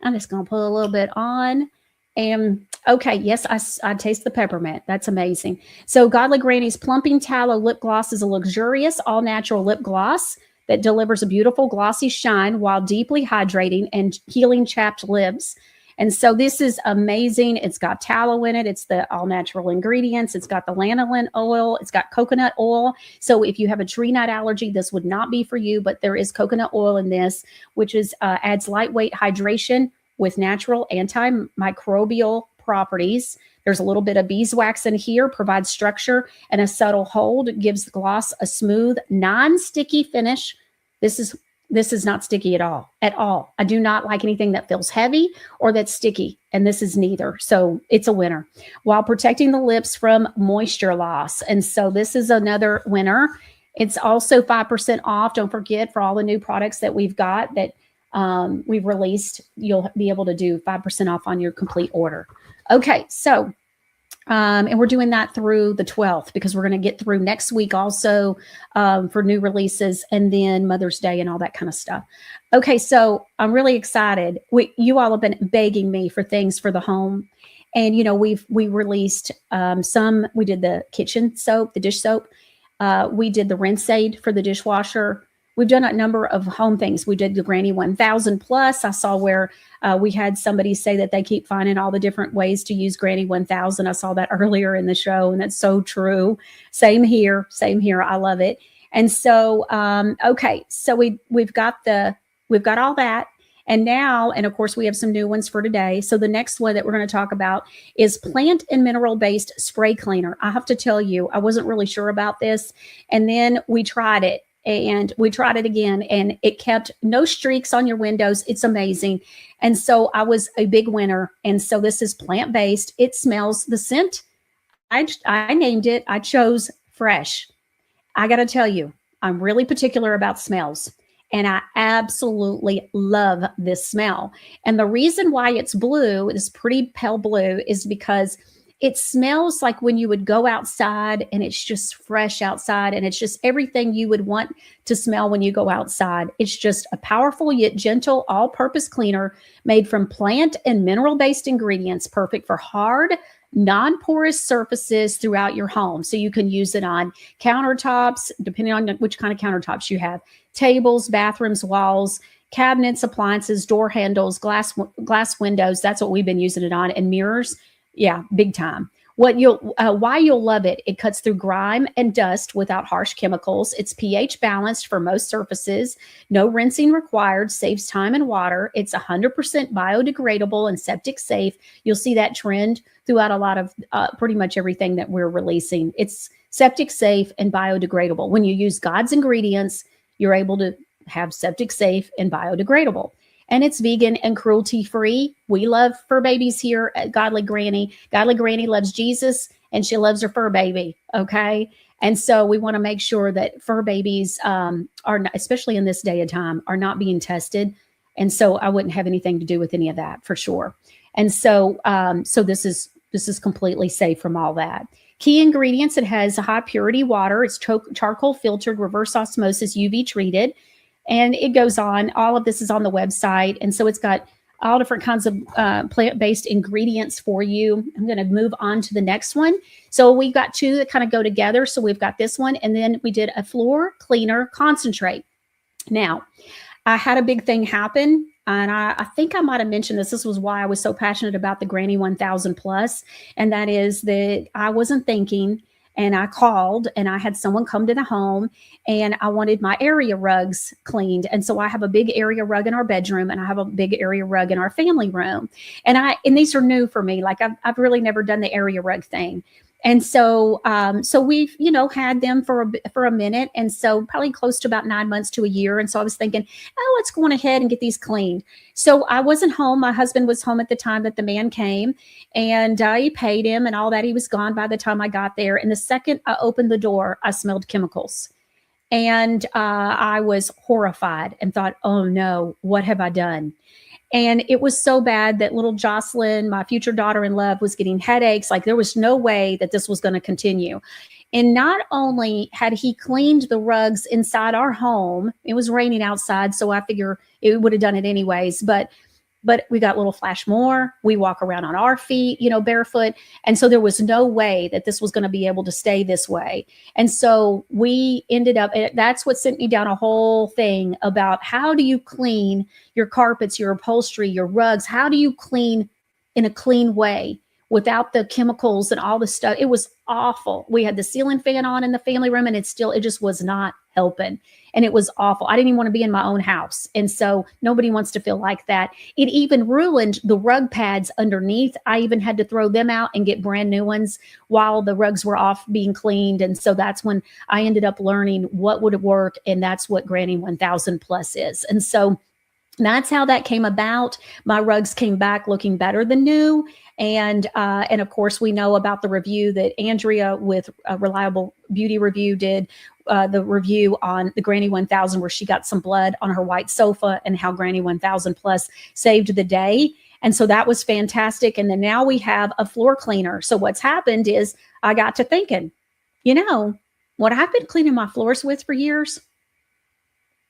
I'm just going to put a little bit on. And okay, yes, I taste the peppermint. That's amazing. So Godly Granny's Plumping Tallow Lip Gloss is a luxurious, all-natural lip gloss that delivers a beautiful glossy shine while deeply hydrating and healing chapped lips. And so this is amazing. It's got tallow in it. It's the all-natural ingredients. It's got the lanolin oil. It's got coconut oil. So if you have a tree nut allergy, this would not be for you, but there is coconut oil in this, which is adds lightweight hydration with natural antimicrobial properties. There's a little bit of beeswax in here, provides structure and a subtle hold, gives the gloss a smooth, non-sticky finish. This is not sticky at all. I do not like anything that feels heavy or that's sticky, and this is neither. So it's a winner, while protecting the lips from moisture loss. And so this is another winner. It's also 5% off. Don't forget, for all the new products that we've got that we've released, you'll be able to do 5% off on your complete order. Okay, so, and we're doing that through the 12th because we're going to get through next week also for new releases, and then Mother's Day and all that kind of stuff. Okay, so I'm really excited. You all have been begging me for things for the home. And, you know, we released some. We did the kitchen soap, the dish soap. We did the rinse aid for the dishwasher. We've done a number of home things. We did the Granny 1000 Plus. I saw where we had somebody say that they keep finding all the different ways to use Granny 1000. I saw that earlier in the show, and that's so true. Same here. I love it. And so, okay, so we've got all that. And now, and of course, we have some new ones for today. So the next one that we're going to talk about is plant and mineral-based spray cleaner. I have to tell you, I wasn't really sure about this. And then we tried it. And we tried it again, and it kept no streaks on your windows. It's amazing. And so I was a big winner. And so this is plant-based. It smells, the scent, I named it, I chose fresh. I got to tell you, I'm really particular about smells. And I absolutely love this smell. And the reason why it's blue, this pretty pale blue, is because it smells like when you would go outside and it's just fresh outside, and it's just everything you would want to smell when you go outside. It's just a powerful yet gentle all-purpose cleaner made from plant and mineral-based ingredients, perfect for hard, non-porous surfaces throughout your home. So you can use it on countertops, depending on which kind of countertops you have, tables, bathrooms, walls, cabinets, appliances, door handles, glass windows. That's what we've been using it on, and mirrors. Yeah, big time. Why you'll love it. It cuts through grime and dust without harsh chemicals. It's pH balanced for most surfaces. No rinsing required. Saves time and water. It's 100% biodegradable and septic safe. You'll see that trend throughout a lot of pretty much everything that we're releasing. It's septic safe and biodegradable. When you use God's ingredients, you're able to have septic safe and biodegradable. And it's vegan and cruelty-free. We love fur babies here at Godly Granny. Godly Granny loves Jesus, and she loves her fur baby, okay? And so we want to make sure that fur babies are, not, especially in this day and time, are not being tested. And so I wouldn't have anything to do with any of that for sure. And so so this is completely safe from all that. Key ingredients: it has high purity water. It's charcoal filtered, reverse osmosis, UV treated. And it goes on. All of this is on the website. And so it's got all different kinds of plant-based ingredients for you. I'm going to move on to the next one. So we've got two that kind of go together. So we've got this one, and then we did a floor cleaner concentrate. Now, I had a big thing happen, and I think I might have mentioned this. This was why I was so passionate about the Granny 1000 Plus, and that is that I wasn't thinking. And I called, and I had someone come to the home, and I wanted my area rugs cleaned. And so I have a big area rug in our bedroom, and I have a big area rug in our family room. And these are new for me. Like I've really never done the area rug thing. And so, so we've, had them for a minute. And so probably close to about 9 months to a year. And so I was thinking, oh, let's go on ahead and get these cleaned. So I wasn't home. My husband was home at the time that the man came, and he paid him and all that. He was gone by the time I got there. And the second I opened the door, I smelled chemicals. And I was horrified and thought, oh no, what have I done? And it was so bad that little Jocelyn, my future daughter-in-law, was getting headaches. Like there was no way that this was going to continue. And not only had he cleaned the rugs inside our home, it was raining outside, so I figure it would have done it anyways. But we got little flash more. We walk around on our feet, barefoot. And so there was no way that this was going to be able to stay this way. And so we ended up, that's what sent me down a whole thing about how do you clean your carpets, your upholstery, your rugs? How do you clean in a clean way without the chemicals and all the stuff? It was awful. We had the ceiling fan on in the family room, and it just was not helping. And it was awful. I didn't even want to be in my own house. And so nobody wants to feel like that. It even ruined the rug pads underneath. I even had to throw them out and get brand new ones while the rugs were off being cleaned. And so that's when I ended up learning what would work. And that's what Granny 1000 Plus is. And so that's how that came about. My rugs came back looking better than new. And of course, we know about the review that Andrea with a Reliable Beauty Review did, the review on the Granny 1000, where she got some blood on her white sofa, and how Granny 1000 Plus saved the day. And so that was fantastic. And then now we have a floor cleaner. So what's happened is I got to thinking, what I've been cleaning my floors with for years,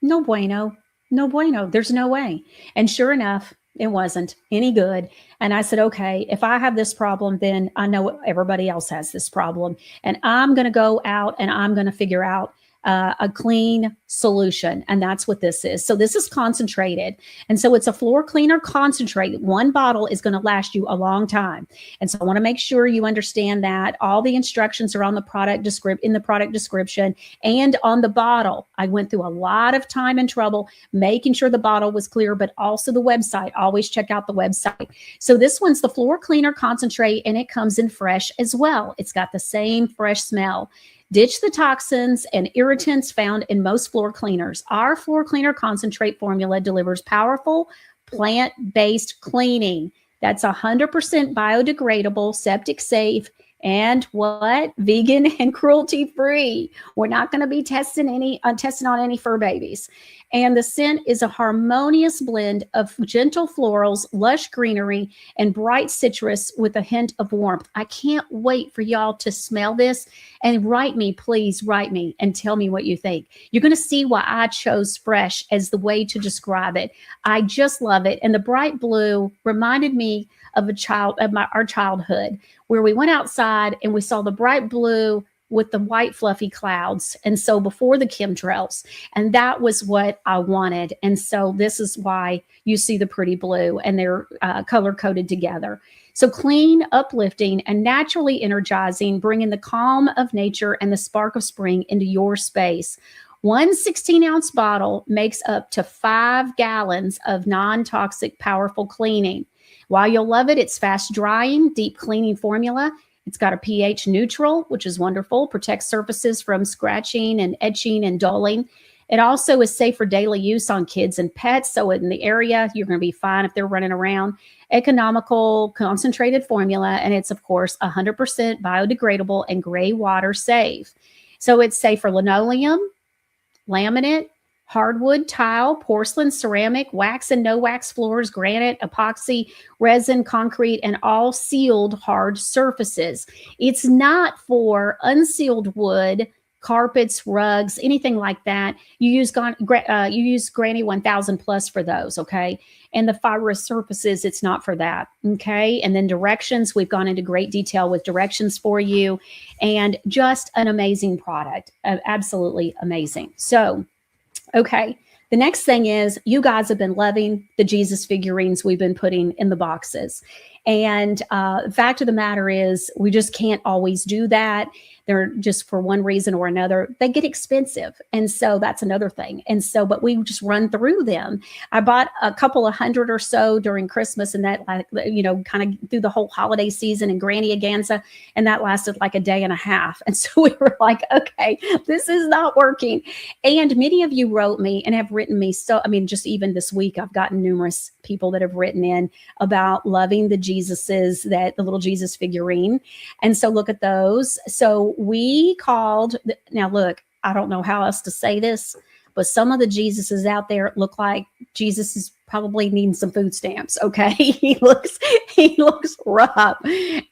no bueno. No bueno. There's no way. And sure enough, it wasn't any good. And I said, okay, if I have this problem, then I know everybody else has this problem. And I'm going to go out and I'm going to figure out a clean solution. And that's what this is. So this is concentrated. And so it's a floor cleaner concentrate. One bottle is going to last you a long time. And so I want to make sure you understand that. All the instructions are on the product description and on the bottle. I went through a lot of time and trouble making sure the bottle was clear, but also the website. Always check out the website. So this one's the floor cleaner concentrate, and it comes in fresh as well. It's got the same fresh smell. Ditch the toxins and irritants found in most floor cleaners. Our floor cleaner concentrate formula delivers powerful plant-based cleaning that's 100% biodegradable, septic safe, And what? Vegan and cruelty free. We're not going to be testing on any fur babies. And the scent is a harmonious blend of gentle florals, lush greenery, and bright citrus with a hint of warmth. I can't wait for y'all to smell this and please write me and tell me what you think. You're going to see why I chose fresh as the way to describe it. I just love it. And the bright blue reminded me of our childhood, where we went outside and we saw the bright blue with the white fluffy clouds. And so before the chemtrails, and that was what I wanted. And so this is why you see the pretty blue, and they're color coded together. So clean, uplifting, and naturally energizing, bringing the calm of nature and the spark of spring into your space. One 16-ounce bottle makes up to 5 gallons of non-toxic, powerful cleaning. While you'll love it, it's fast drying, deep cleaning formula. It's got a pH neutral, which is wonderful, protects surfaces from scratching and etching and dulling. It also is safe for daily use on kids and pets. So in the area, you're going to be fine if they're running around. Economical, concentrated formula. And it's, of course, 100% biodegradable and gray water safe. So it's safe for linoleum, laminate, hardwood, tile, porcelain, ceramic, wax and no wax floors, granite, epoxy, resin, concrete, and all sealed hard surfaces. It's not for unsealed wood, carpets, rugs, anything like that. You use Granny 1000 plus for those, okay? And the fibrous surfaces, it's not for that, okay? And then directions, we've gone into great detail with directions for you, and just an amazing product, absolutely amazing. So, okay, the next thing is, you guys have been loving the Jesus figurines we've been putting in the boxes. And the fact of the matter is, we just can't always do that. They're just, for one reason or another, they get expensive. And so that's another thing. And so, but we just run through them. I bought a couple of hundred or so during Christmas, and that, kind of through the whole holiday season and Granny Aganza, and that lasted like a day and a half. And so we were like, okay, this is not working. And many of you wrote me and have written me. So, just even this week, I've gotten numerous people that have written in about loving the the little Jesus figurine. And so look at those. So we called, now look, I don't know how else to say this, but some of the Jesuses out there look like Jesus is probably needing some food stamps. Okay. He looks rough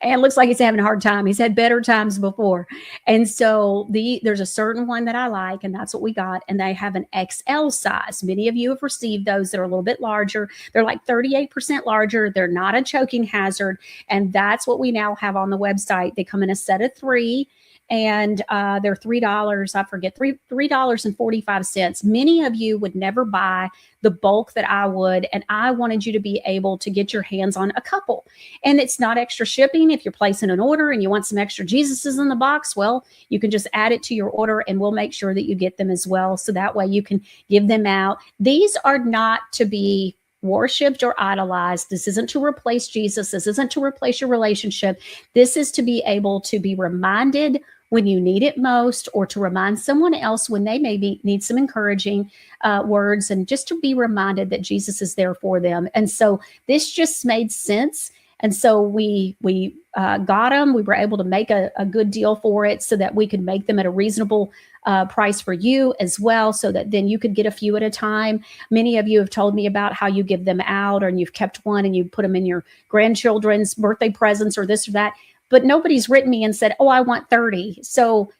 and looks like he's having a hard time. He's had better times before. And so there's a certain one that I like, and that's what we got. And they have an XL size. Many of you have received those that are a little bit larger. They're like 38% larger. They're not a choking hazard. And that's what we now have on the website. They come in a set of 3. And they're $3. I forget, $3.45. Many of you would never buy the bulk that I would, and I wanted you to be able to get your hands on a couple. And it's not extra shipping. If you're placing an order and you want some extra Jesuses in the box, well, you can just add it to your order, and we'll make sure that you get them as well. So that way you can give them out. These are not to be worshipped or idolized. This isn't to replace Jesus. This isn't to replace your relationship. This is to be able to be reminded when you need it most, or to remind someone else when they maybe need some encouraging words, and just to be reminded that Jesus is there for them. And so this just made sense. And so we got them. We were able to make a good deal for it, so that we could make them at a reasonable price for you as well, so that then you could get a few at a time. Many of you have told me about how you give them out, or you've kept one and you put them in your grandchildren's birthday presents or this or that. But nobody's written me and said, oh, I want 30. So,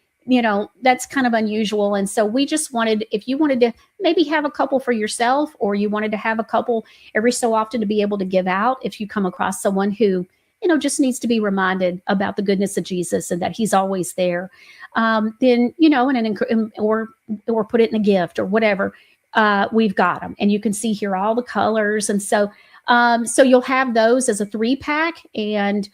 that's kind of unusual. And so we just wanted, if you wanted to maybe have a couple for yourself, or you wanted to have a couple every so often to be able to give out, if you come across someone who, just needs to be reminded about the goodness of Jesus and that he's always there, then, or put it in a gift or whatever, we've got them. And you can see here all the colors. And so you'll have those as a 3-pack, and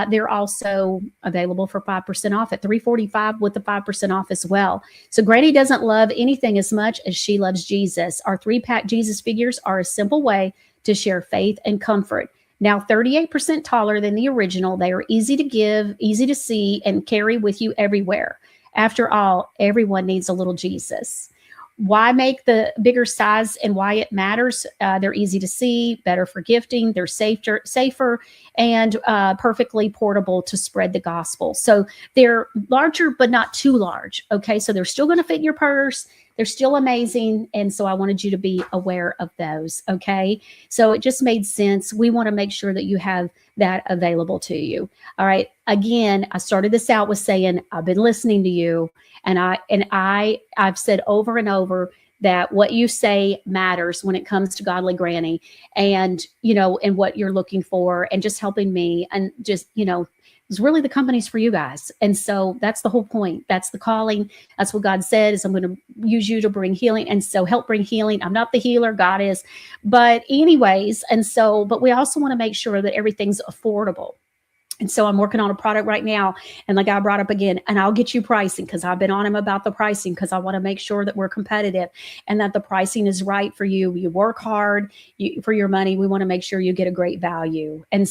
they're also available for 5% off at $345 with the 5% off as well. So Granny doesn't love anything as much as she loves Jesus. Our 3-pack Jesus figures are a simple way to share faith and comfort. Now 38% taller than the original. They are easy to give, easy to see, and carry with you everywhere. After all, everyone needs a little Jesus. Why make the bigger size and why it matters? They're easy to see, better for gifting, they're safer, and perfectly portable to spread the gospel. So they're larger, but not too large. Okay, so they're still going to fit in your purse. They're still amazing. And so I wanted you to be aware of those. Okay, so it just made sense. We want to make sure that you have that available to you. All right. Again, I started this out with saying, I've been listening to you, and I've said over and over that what you say matters when it comes to Godly Granny, and, and what you're looking for, and just helping me, and just, it's really the company's for you guys. And so that's the whole point. That's the calling. That's what God said, is I'm going to use you to bring healing. And so help bring healing. I'm not the healer, God is. But anyways, but we also want to make sure that everything's affordable. And so I'm working on a product right now, and like I brought up again, and I'll get you pricing, because I've been on him about the pricing, because I want to make sure that we're competitive and that the pricing is right for you. You work hard for your money. We want to make sure you get a great value. And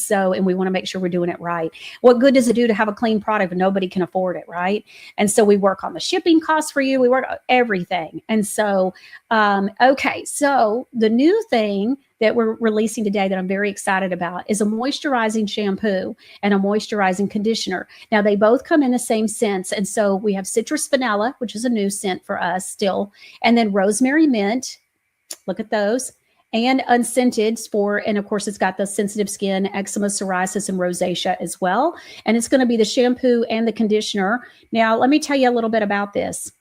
we want to make sure we're doing it right. What good does it do to have a clean product if nobody can afford it, right? And so we work on the shipping costs for you. We work on everything. And so, okay, so the new thing that we're releasing today that I'm very excited about is a moisturizing shampoo and a moisturizing conditioner. Now, they both come in the same scents. And so we have citrus vanilla, which is a new scent for us still, and then rosemary mint. Look at those. And unscented and of course, it's got the sensitive skin, eczema, psoriasis, and rosacea as well. And it's going to be the shampoo and the conditioner. Now, let me tell you a little bit about this.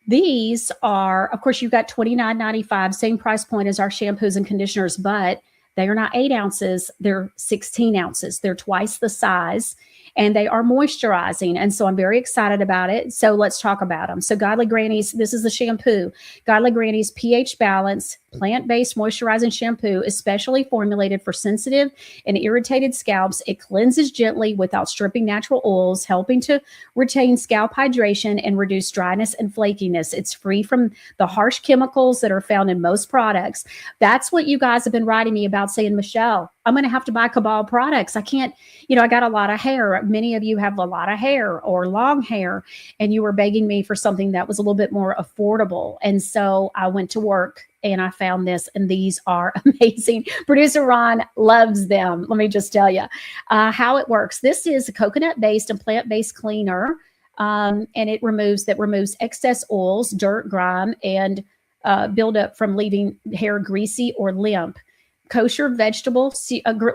These are, of course, you've got $29.95, same price point as our shampoos and conditioners, but they are not 8 ounces. They're 16 ounces. They're twice the size, and they are moisturizing. And so I'm very excited about it. So let's talk about them. So Godly Granny's, this is the shampoo. Godly Granny's pH Balance plant-based moisturizing shampoo is specially formulated for sensitive and irritated scalps. It cleanses gently without stripping natural oils, helping to retain scalp hydration and reduce dryness and flakiness. It's free from the harsh chemicals that are found in most products. That's what you guys have been writing me about, saying, Michelle, I'm going to have to buy Cabal products. I can't, I got a lot of hair. Many of you have a lot of hair or long hair, and you were begging me for something that was a little bit more affordable. And so I went to work and I found this, and these are amazing. Producer Ron loves them. Let me just tell you how it works. This is a coconut-based and plant-based cleaner, and it removes excess oils, dirt, grime, and buildup from leaving hair greasy or limp. Kosher vegetable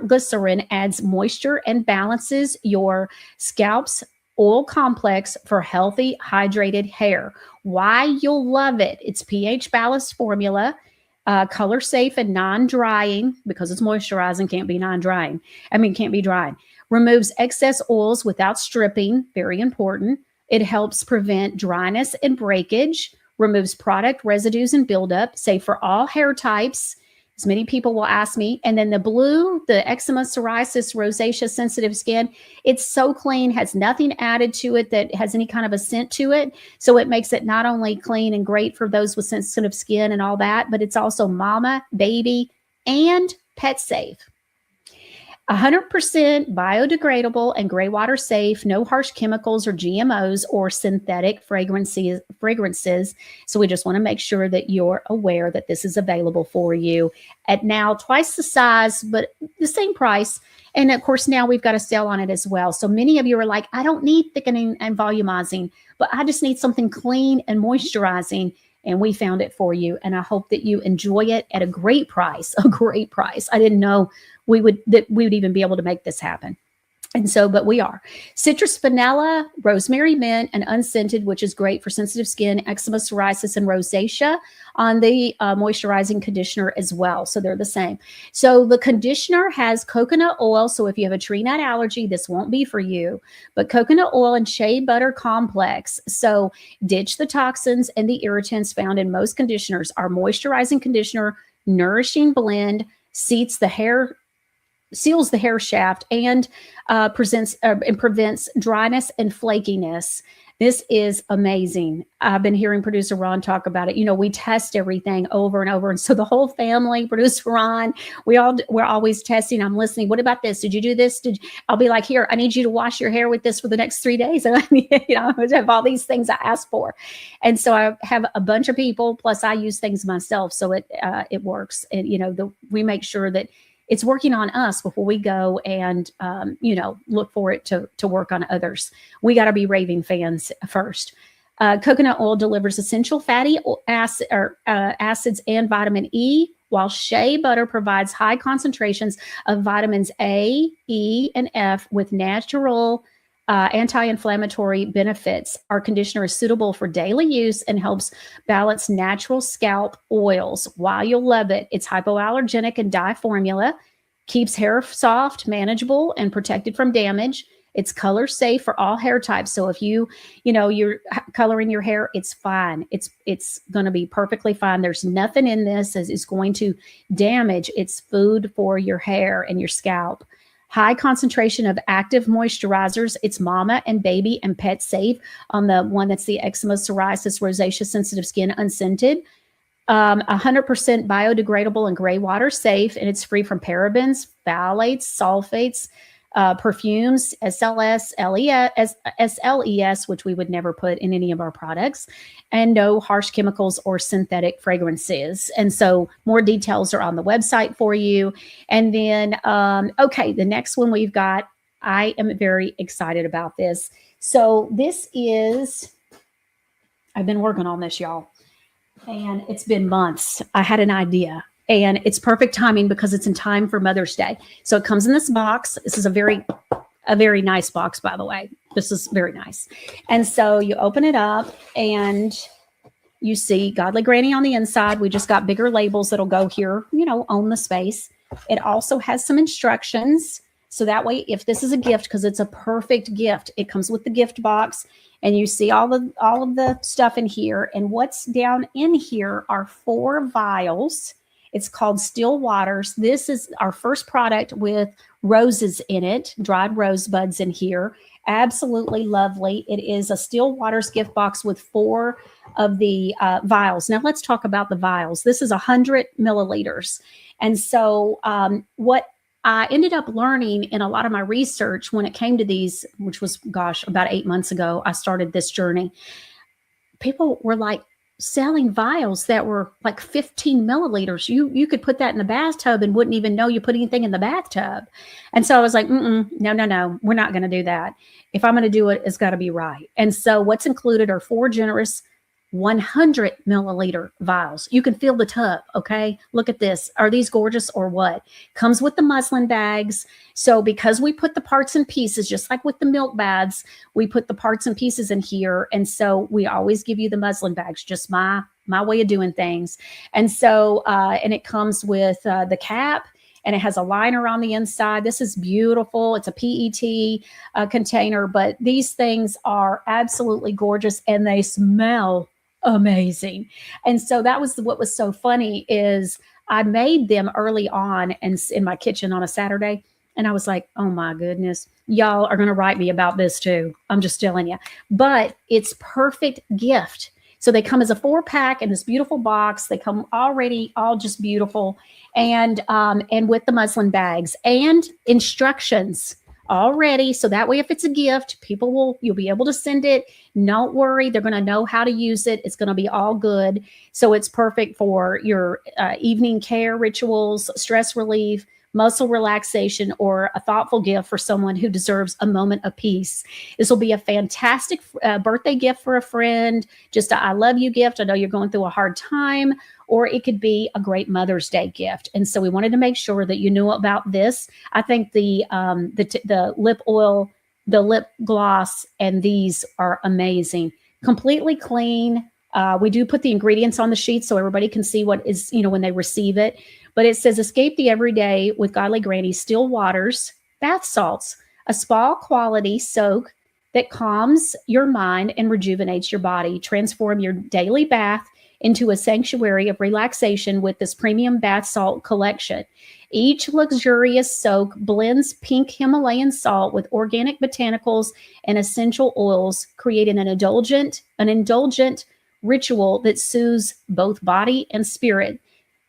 glycerin adds moisture and balances your scalp's oil complex for healthy, hydrated hair. Why you'll love it. It's pH balanced formula, color safe and non-drying, because it's moisturizing, can't be non-drying. Can't be drying. Removes excess oils without stripping, very important. It helps prevent dryness and breakage, removes product residues and buildup, safe for all hair types. As many people will ask me. And then the blue, the eczema, psoriasis, rosacea, sensitive skin, it's so clean, has nothing added to it that has any kind of a scent to it. So it makes it not only clean and great for those with sensitive skin and all that, but it's also mama, baby, and pet safe. 100% biodegradable and gray water safe, no harsh chemicals or GMOs or synthetic fragrances. So we just want to make sure that you're aware that this is available for you at now twice the size, but the same price. And of course, now we've got a sale on it as well. So many of you are like, I don't need thickening and volumizing, but I just need something clean and moisturizing. And we found it for you. And I hope that you enjoy it at a great price, I didn't know we would even be able to make this happen. And so, but we are. Citrus vanilla, rosemary mint, and unscented, which is great for sensitive skin, eczema, psoriasis, and rosacea on the moisturizing conditioner as well. So they're the same. So the conditioner has coconut oil. So if you have a tree nut allergy, this won't be for you. But coconut oil and shea butter complex. So ditch the toxins and the irritants found in most conditioners. Our moisturizing conditioner, nourishing blend, seats the hair seals the hair shaft and presents and prevents dryness and flakiness. This is amazing. I've been hearing producer Ron talk about it. You know, we test everything over and over. And so the whole family, producer Ron, we're always testing. I'm listening. What about this? Did you do this? I'll be like, here, I need you to wash your hair with this for the next 3 days. And I have all these things I ask for. And so I have a bunch of people, plus I use things myself. So it works. And, we make sure that it's working on us before we go and, look for it to work on others. We got to be raving fans first. Coconut oil delivers essential fatty acids and vitamin E, while shea butter provides high concentrations of vitamins A, E, and F with natural anti-inflammatory benefits. Our conditioner is suitable for daily use and helps balance natural scalp oils. While you'll love it, it's hypoallergenic and dye formula, keeps hair soft, manageable, and protected from damage. It's color safe for all hair types. So if you're coloring your hair, it's fine. It's going to be perfectly fine. There's nothing in this that is going to damage. It's food for your hair and your scalp. High concentration of active moisturizers. It's mama and baby and pet safe on the one that's the eczema, psoriasis, rosacea, sensitive skin, unscented. 100% biodegradable and gray water safe, and it's free from parabens, phthalates, sulfates, perfumes, SLS, SLES, which we would never put in any of our products, and no harsh chemicals or synthetic fragrances. And so more details are on the website for you. And then, the next one we've got, I am very excited about this. So this is, I've been working on this, y'all, and it's been months. I had an idea. And it's perfect timing because it's in time for Mother's Day. So it comes in this box. This is a very nice box, by the way. This is very nice. And so you open it up and you see Godly Granny on the inside. We just got bigger labels that'll go here, own the space. It also has some instructions. So that way, if this is a gift, because it's a perfect gift, it comes with the gift box. And you see all of the stuff in here. And what's down in here are 4 vials. It's called Still Waters. This is our first product with roses in it, dried rose buds in here. Absolutely lovely. It is a Still Waters gift box with 4 of the vials. Now let's talk about the vials. This is 100 milliliters. And so what I ended up learning in a lot of my research when it came to these, which was, about 8 months ago, I started this journey. People were like, selling vials that were like 15 milliliters. You could put that in the bathtub and wouldn't even know you put anything in the bathtub. And so I was like, no, we're not going to do that. If I'm going to do it, it's got to be right. And so what's included are 4 generous 100 milliliter vials. You can feel the tub. Okay. Look at this. Are these gorgeous or what? Comes with the muslin bags. So because we put the parts and pieces, just like with the milk baths, we put the parts and pieces in here. And so we always give you the muslin bags, just my way of doing things. And so, and it comes with the cap, and it has a liner on the inside. This is beautiful. It's a PET container, but these things are absolutely gorgeous and they smell amazing. And so that was what was so funny is I made them early on and in my kitchen on a Saturday. And I was like, oh my goodness, y'all are going to write me about this too. I'm just telling you, but it's perfect gift. So they come as a 4-pack in this beautiful box. They come already all just beautiful. And with the muslin bags and instructions already. So that way, if it's a gift, you'll be able to send it. Don't worry. They're going to know how to use it. It's going to be all good. So it's perfect for your evening care rituals, stress relief, muscle relaxation, or a thoughtful gift for someone who deserves a moment of peace. This will be a fantastic birthday gift for a friend, just a I love you gift. I know you're going through a hard time, or it could be a great Mother's Day gift. And so we wanted to make sure that you knew about this. I think the lip oil, the lip gloss, and these are amazing. Completely clean. We do put the ingredients on the sheet so everybody can see what is, when they receive it. But it says, escape the everyday with Godly Granny Still Waters bath salts, a spa quality soak that calms your mind and rejuvenates your body. Transform your daily bath into a sanctuary of relaxation with this premium bath salt collection. Each luxurious soak blends pink Himalayan salt with organic botanicals and essential oils, creating an indulgent ritual that soothes both body and spirit.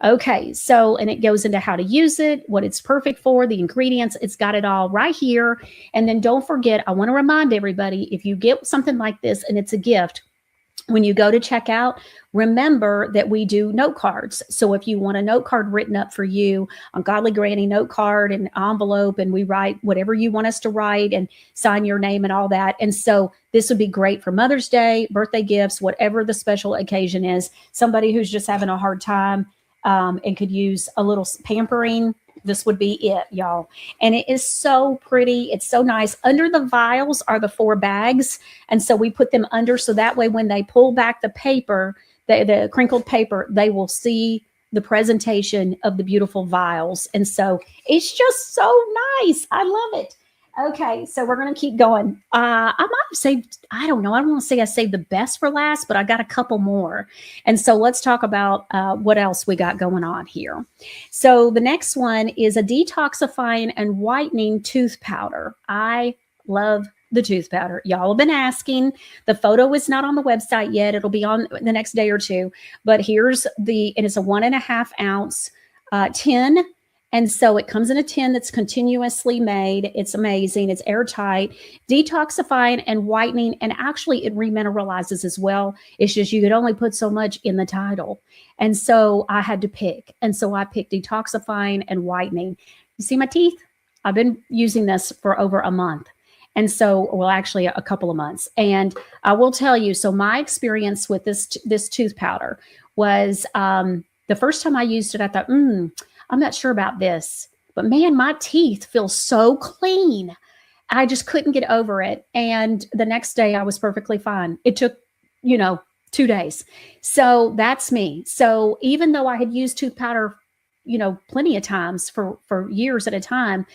Okay, so, and it goes into how to use it, what it's perfect for, the ingredients. It's got it all right here. And then don't forget, I want to remind everybody, if you get something like this and it's a gift, when you go to checkout, remember that we do note cards. So if you want a note card written up for you, a Godly Granny note card and envelope, and we write whatever you want us to write and sign your name and all that. And so this would be great for Mother's Day, birthday gifts, whatever the special occasion is. Somebody who's just having a hard time and could use a little pampering. This would be it, y'all. And it is so pretty. It's so nice. Under the vials are the 4 bags. And so we put them under, so that way when they pull back the paper, the crinkled paper, they will see the presentation of the beautiful vials. And so it's just so nice. I love it. Okay, so we're going to keep going. I might have saved, I don't know. I don't want to say I saved the best for last, but I got a couple more. And so let's talk about what else we got going on here. So the next one is a detoxifying and whitening tooth powder. I love the tooth powder. Y'all have been asking. The photo is not on the website yet. It'll be on the next day or two. But here's and it's a 1.5 ounce tin. And so it comes in a tin that's continuously made. It's amazing. It's airtight, detoxifying and whitening. And actually it remineralizes as well. It's just you could only put so much in the title. And so I had to pick. And so I picked detoxifying and whitening. You see my teeth? I've been using this for over a month. And so, well, actually a couple of months. And I will tell you, so my experience with this tooth powder was the first time I used it, I thought, I'm not sure about this, but man, my teeth feel so clean. I just couldn't get over it. And the next day I was perfectly fine. It took, 2 days. So that's me. So even though I had used tooth powder, plenty of times for years at a time,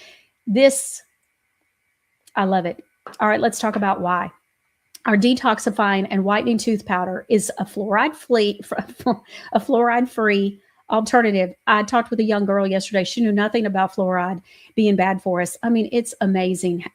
I love it. All right, let's talk about why. Our detoxifying and whitening tooth powder is a fluoride-free alternative. I talked with a young girl yesterday. She knew nothing about fluoride being bad for us. I mean, it's amazing.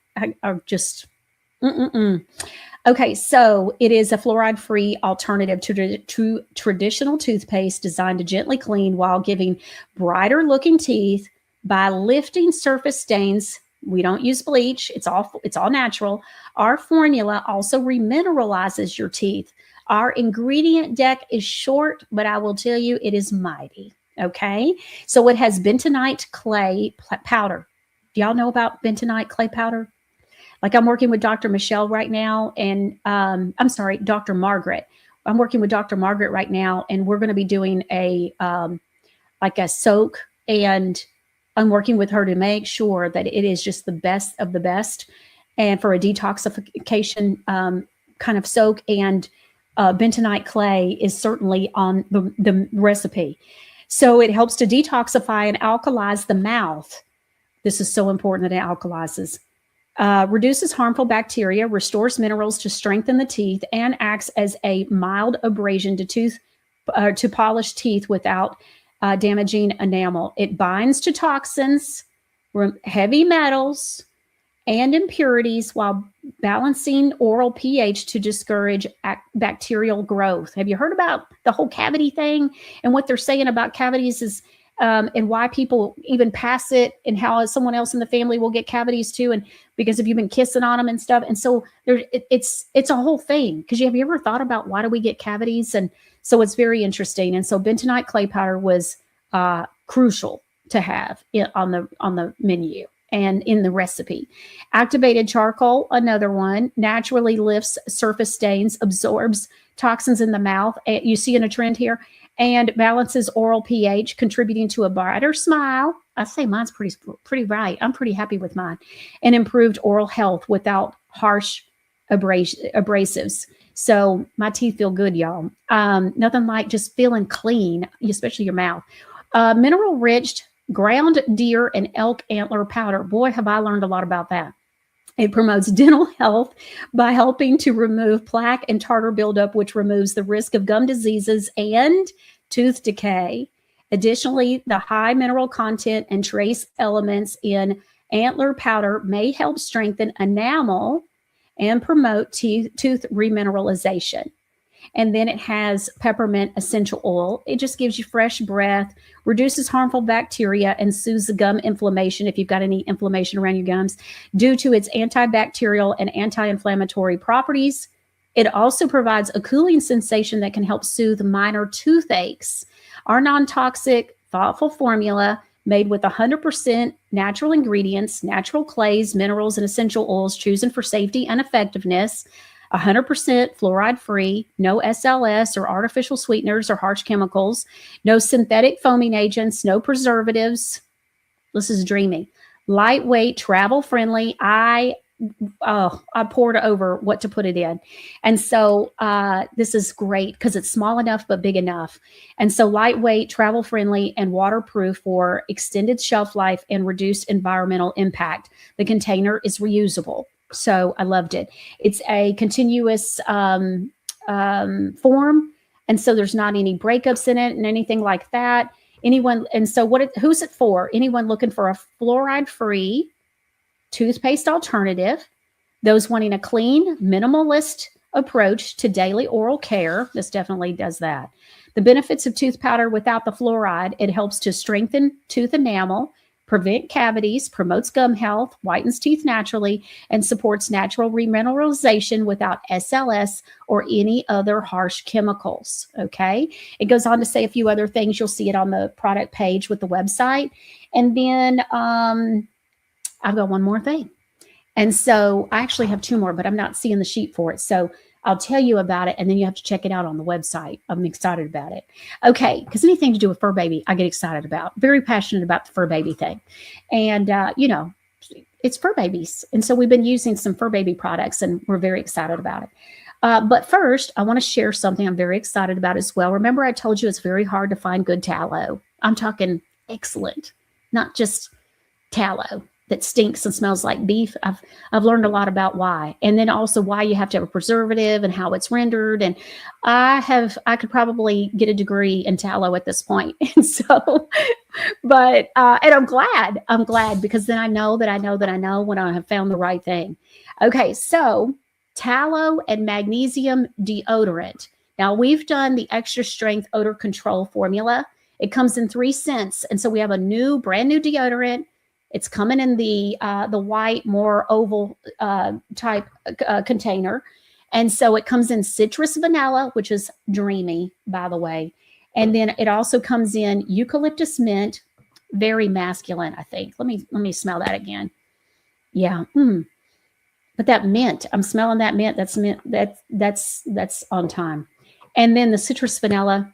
Okay, so it is a fluoride-free alternative to traditional toothpaste designed to gently clean while giving brighter looking teeth by lifting surface stains. We don't use bleach. It's all natural. Our formula also remineralizes your teeth. Our ingredient deck is short, but I will tell you it is mighty. Okay. So it has bentonite clay powder. Do y'all know about bentonite clay powder? Like I'm working with Dr. Michelle right now, and Dr. Margaret. I'm working with Dr. Margaret right now, and we're going to be doing a soak, and I'm working with her to make sure that it is just the best of the best. And for a detoxification kind of soak, and bentonite clay is certainly on the recipe. So it helps to detoxify and alkalize the mouth. This is so important that it alkalizes. Reduces harmful bacteria, restores minerals to strengthen the teeth, and acts as a mild abrasion to polish teeth without damaging enamel. It binds to toxins, heavy metals, and impurities while balancing oral pH to discourage bacterial growth. Have you heard about the whole cavity thing and what they're saying about cavities is and why people even pass it, and how someone else in the family will get cavities too, and because if you've been kissing on them and stuff. And so it's a whole thing. Because have you ever thought about why do we get cavities? And so it's very interesting. And so bentonite clay powder was crucial to have on the menu and in the recipe. Activated charcoal, another one, naturally lifts surface stains, absorbs toxins in the mouth. You see in a trend here, and balances oral pH, contributing to a brighter smile. I say mine's pretty bright. I'm pretty happy with mine. And improved oral health without harsh abrasives. So my teeth feel good, y'all. Nothing like just feeling clean, especially your mouth. Mineral-rich ground deer and elk antler powder. Boy, have I learned a lot about that. It promotes dental health by helping to remove plaque and tartar buildup, which removes the risk of gum diseases and tooth decay. Additionally, the high mineral content and trace elements in antler powder may help strengthen enamel and promote tooth remineralization. And then it has peppermint essential oil. It just gives you fresh breath, reduces harmful bacteria, and soothes the gum inflammation if you've got any inflammation around your gums due to its antibacterial and anti-inflammatory properties. It also provides a cooling sensation that can help soothe minor toothaches. Our non-toxic, thoughtful formula made with 100% natural ingredients, natural clays, minerals, and essential oils chosen for safety and effectiveness. 100% fluoride free, no SLS or artificial sweeteners or harsh chemicals, no synthetic foaming agents, no preservatives. This is dreamy. Lightweight, travel friendly. I poured over what to put it in. And so this is great because it's small enough but big enough. And so lightweight, travel friendly, and waterproof for extended shelf life and reduced environmental impact. The container is reusable. So I loved it. It's a continuous form. And so there's not any breakups in it and anything like that. Who's it for? Anyone looking for a fluoride-free toothpaste alternative, those wanting a clean, minimalist approach to daily oral care. This definitely does that. The benefits of tooth powder without the fluoride: it helps to strengthen tooth enamel, prevent cavities, promotes gum health, whitens teeth naturally, and supports natural remineralization without SLS or any other harsh chemicals. Okay. It goes on to say a few other things. You'll see it on the product page with the website. And then I've got one more thing. And so I actually have two more, but I'm not seeing the sheet for it. So I'll tell you about it, and then you have to check it out on the website. I'm excited about it. Okay, because anything to do with fur baby, I get excited about. Very passionate about the fur baby thing. And, it's fur babies. And so we've been using some fur baby products, and we're very excited about it. But first, I want to share something I'm very excited about as well. Remember, I told you it's very hard to find good tallow. I'm talking excellent, not just tallow that stinks and smells like beef. I've learned a lot about why, and then also why you have to have a preservative and how it's rendered. And I could probably get a degree in tallow at this point. And so, and I'm glad because then I know when I have found the right thing. Okay. So tallow and magnesium deodorant. Now we've done the extra strength odor control formula. It comes in 3 scents. And so we have a brand new deodorant. It's coming in the white, more oval type container. And so it comes in citrus vanilla, which is dreamy, by the way. And then it also comes in eucalyptus mint, very masculine, I think. Let me smell that again. Yeah. But that mint, I'm smelling that mint. That's mint. That's on time. And then the citrus vanilla,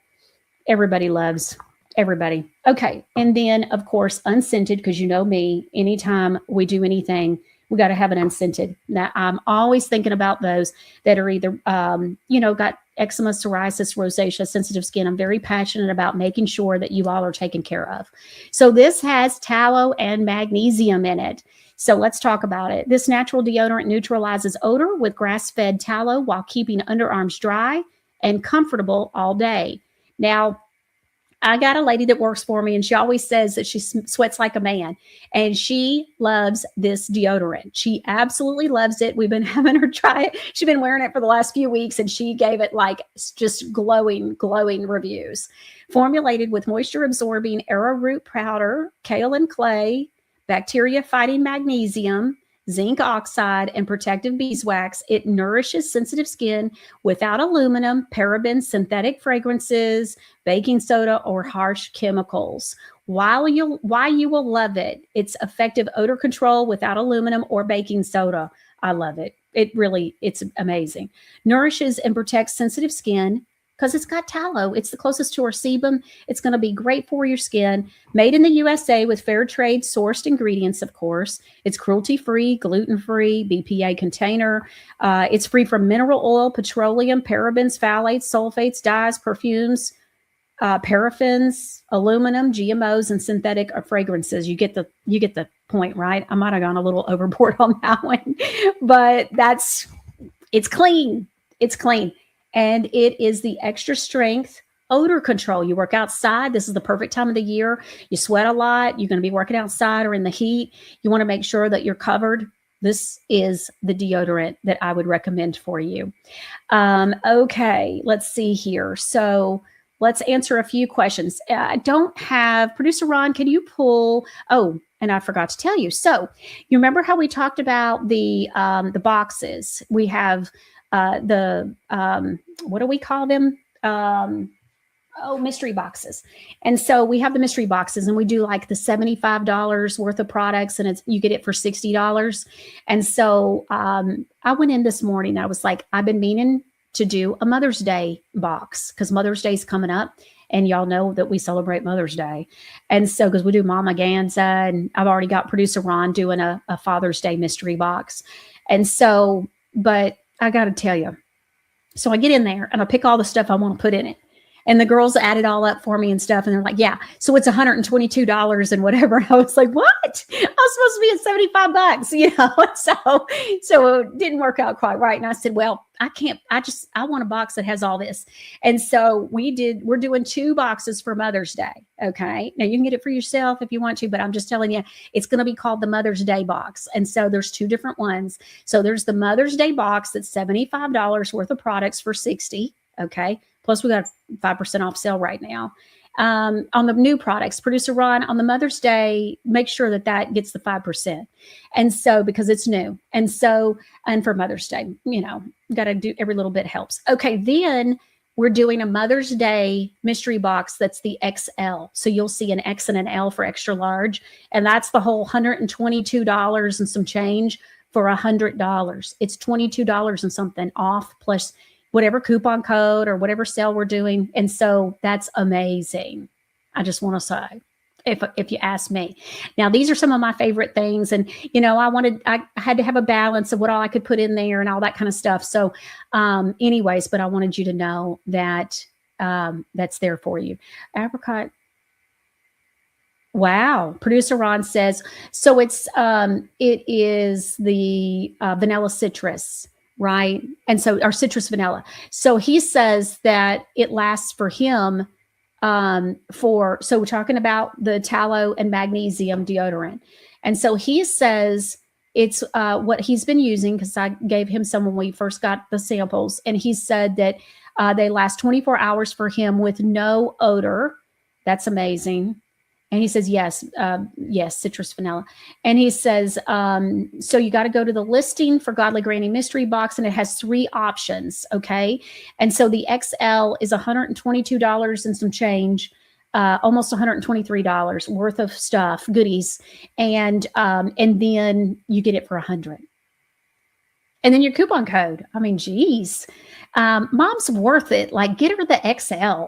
everybody loves. Everybody. Okay. And then, of course, unscented, because you know me, anytime we do anything, we got to have an unscented. Now, I'm always thinking about those that are either, got eczema, psoriasis, rosacea, sensitive skin. I'm very passionate about making sure that you all are taken care of. So this has tallow and magnesium in it. So let's talk about it. This natural deodorant neutralizes odor with grass-fed tallow while keeping underarms dry and comfortable all day. Now, I got a lady that works for me, and she always says that she sweats like a man, and she loves this deodorant. She absolutely loves it. We've been having her try it. She's been wearing it for the last few weeks, and she gave it like just glowing reviews. Formulated with moisture-absorbing arrowroot powder, kaolin clay, bacteria-fighting magnesium, zinc oxide, and protective beeswax, it nourishes sensitive skin without aluminum, parabens, synthetic fragrances, baking soda, or harsh chemicals. Why you will love it. It's effective odor control without aluminum or baking soda. I love it. It's amazing. Nourishes and protects sensitive skin because it's got tallow. It's the closest to our sebum. It's going to be great for your skin. Made in the USA with fair trade sourced ingredients, of course. It's cruelty-free, gluten-free, BPA container. It's free from mineral oil, petroleum, parabens, phthalates, sulfates, dyes, perfumes, paraffins, aluminum, GMOs, and synthetic fragrances. You get the point, right? I might have gone a little overboard on that one, but it's clean. It's clean. And it is the extra strength odor control. You work outside. This is the perfect time of the year. You sweat a lot. You're going to be working outside or in the heat. You want to make sure that you're covered. This is the deodorant that I would recommend for you. Okay, let's see here. So let's answer a few questions. I don't have, Producer Ron, can you pull, and I forgot to tell you. So you remember how we talked about the boxes? We have what do we call them? Mystery boxes. And so we have the mystery boxes, and we do like the $75 worth of products, and you get it for $60. And so I went in this morning. I was like, I've been meaning to do a Mother's Day box because Mother's Day is coming up, and y'all know that we celebrate Mother's Day. And so, because we do Mama Ganza, and I've already got Producer Ron doing a Father's Day mystery box. And so, but I got to tell you, so I get in there and I pick all the stuff I want to put in it. And the girls add it all up for me and stuff. And they're like, yeah, so it's $122 and whatever. And I was like, what? I was supposed to be at 75 bucks, So it didn't work out quite right. And I said, well, I want a box that has all this. And so we're doing 2 boxes for Mother's Day. Okay. Now you can get it for yourself if you want to, but I'm just telling you, it's going to be called the Mother's Day box. And so there's 2 different ones. So there's the Mother's Day box that's $75 worth of products for $60. Okay. Plus we got a 5% off sale right now. On the new products, Producer Ron, on the Mother's Day, make sure that gets the 5%. And so, because it's new. And so, and for Mother's Day, got to do every little bit helps. Okay. Then we're doing a Mother's Day mystery box. That's the XL. So you'll see an X and an L for extra large. And that's the whole $122 and some change for $100. It's $22 and something off plus whatever coupon code or whatever sale we're doing. And so that's amazing. I just want to say, if you ask me. Now, these are some of my favorite things. And, I had to have a balance of what all I could put in there and all that kind of stuff. So anyways, but I wanted you to know that that's there for you. Apricot. Wow. Producer Ron says, so it is the vanilla citrus. Right. And so our citrus vanilla. So he says that it lasts for him so we're talking about the tallow and magnesium deodorant. And so he says it's what he's been using, because I gave him some when we first got the samples. And he said that they last 24 hours for him with no odor. That's amazing. And he says, yes, citrus vanilla. And he says, so you got to go to the listing for Godly Granny Mystery Box, and it has 3 options. Okay. And so the XL is $122 and some change, almost $123 worth of stuff, goodies. And then you get it for $100. And then your coupon code. I mean, geez, mom's worth it. Like, get her the XL.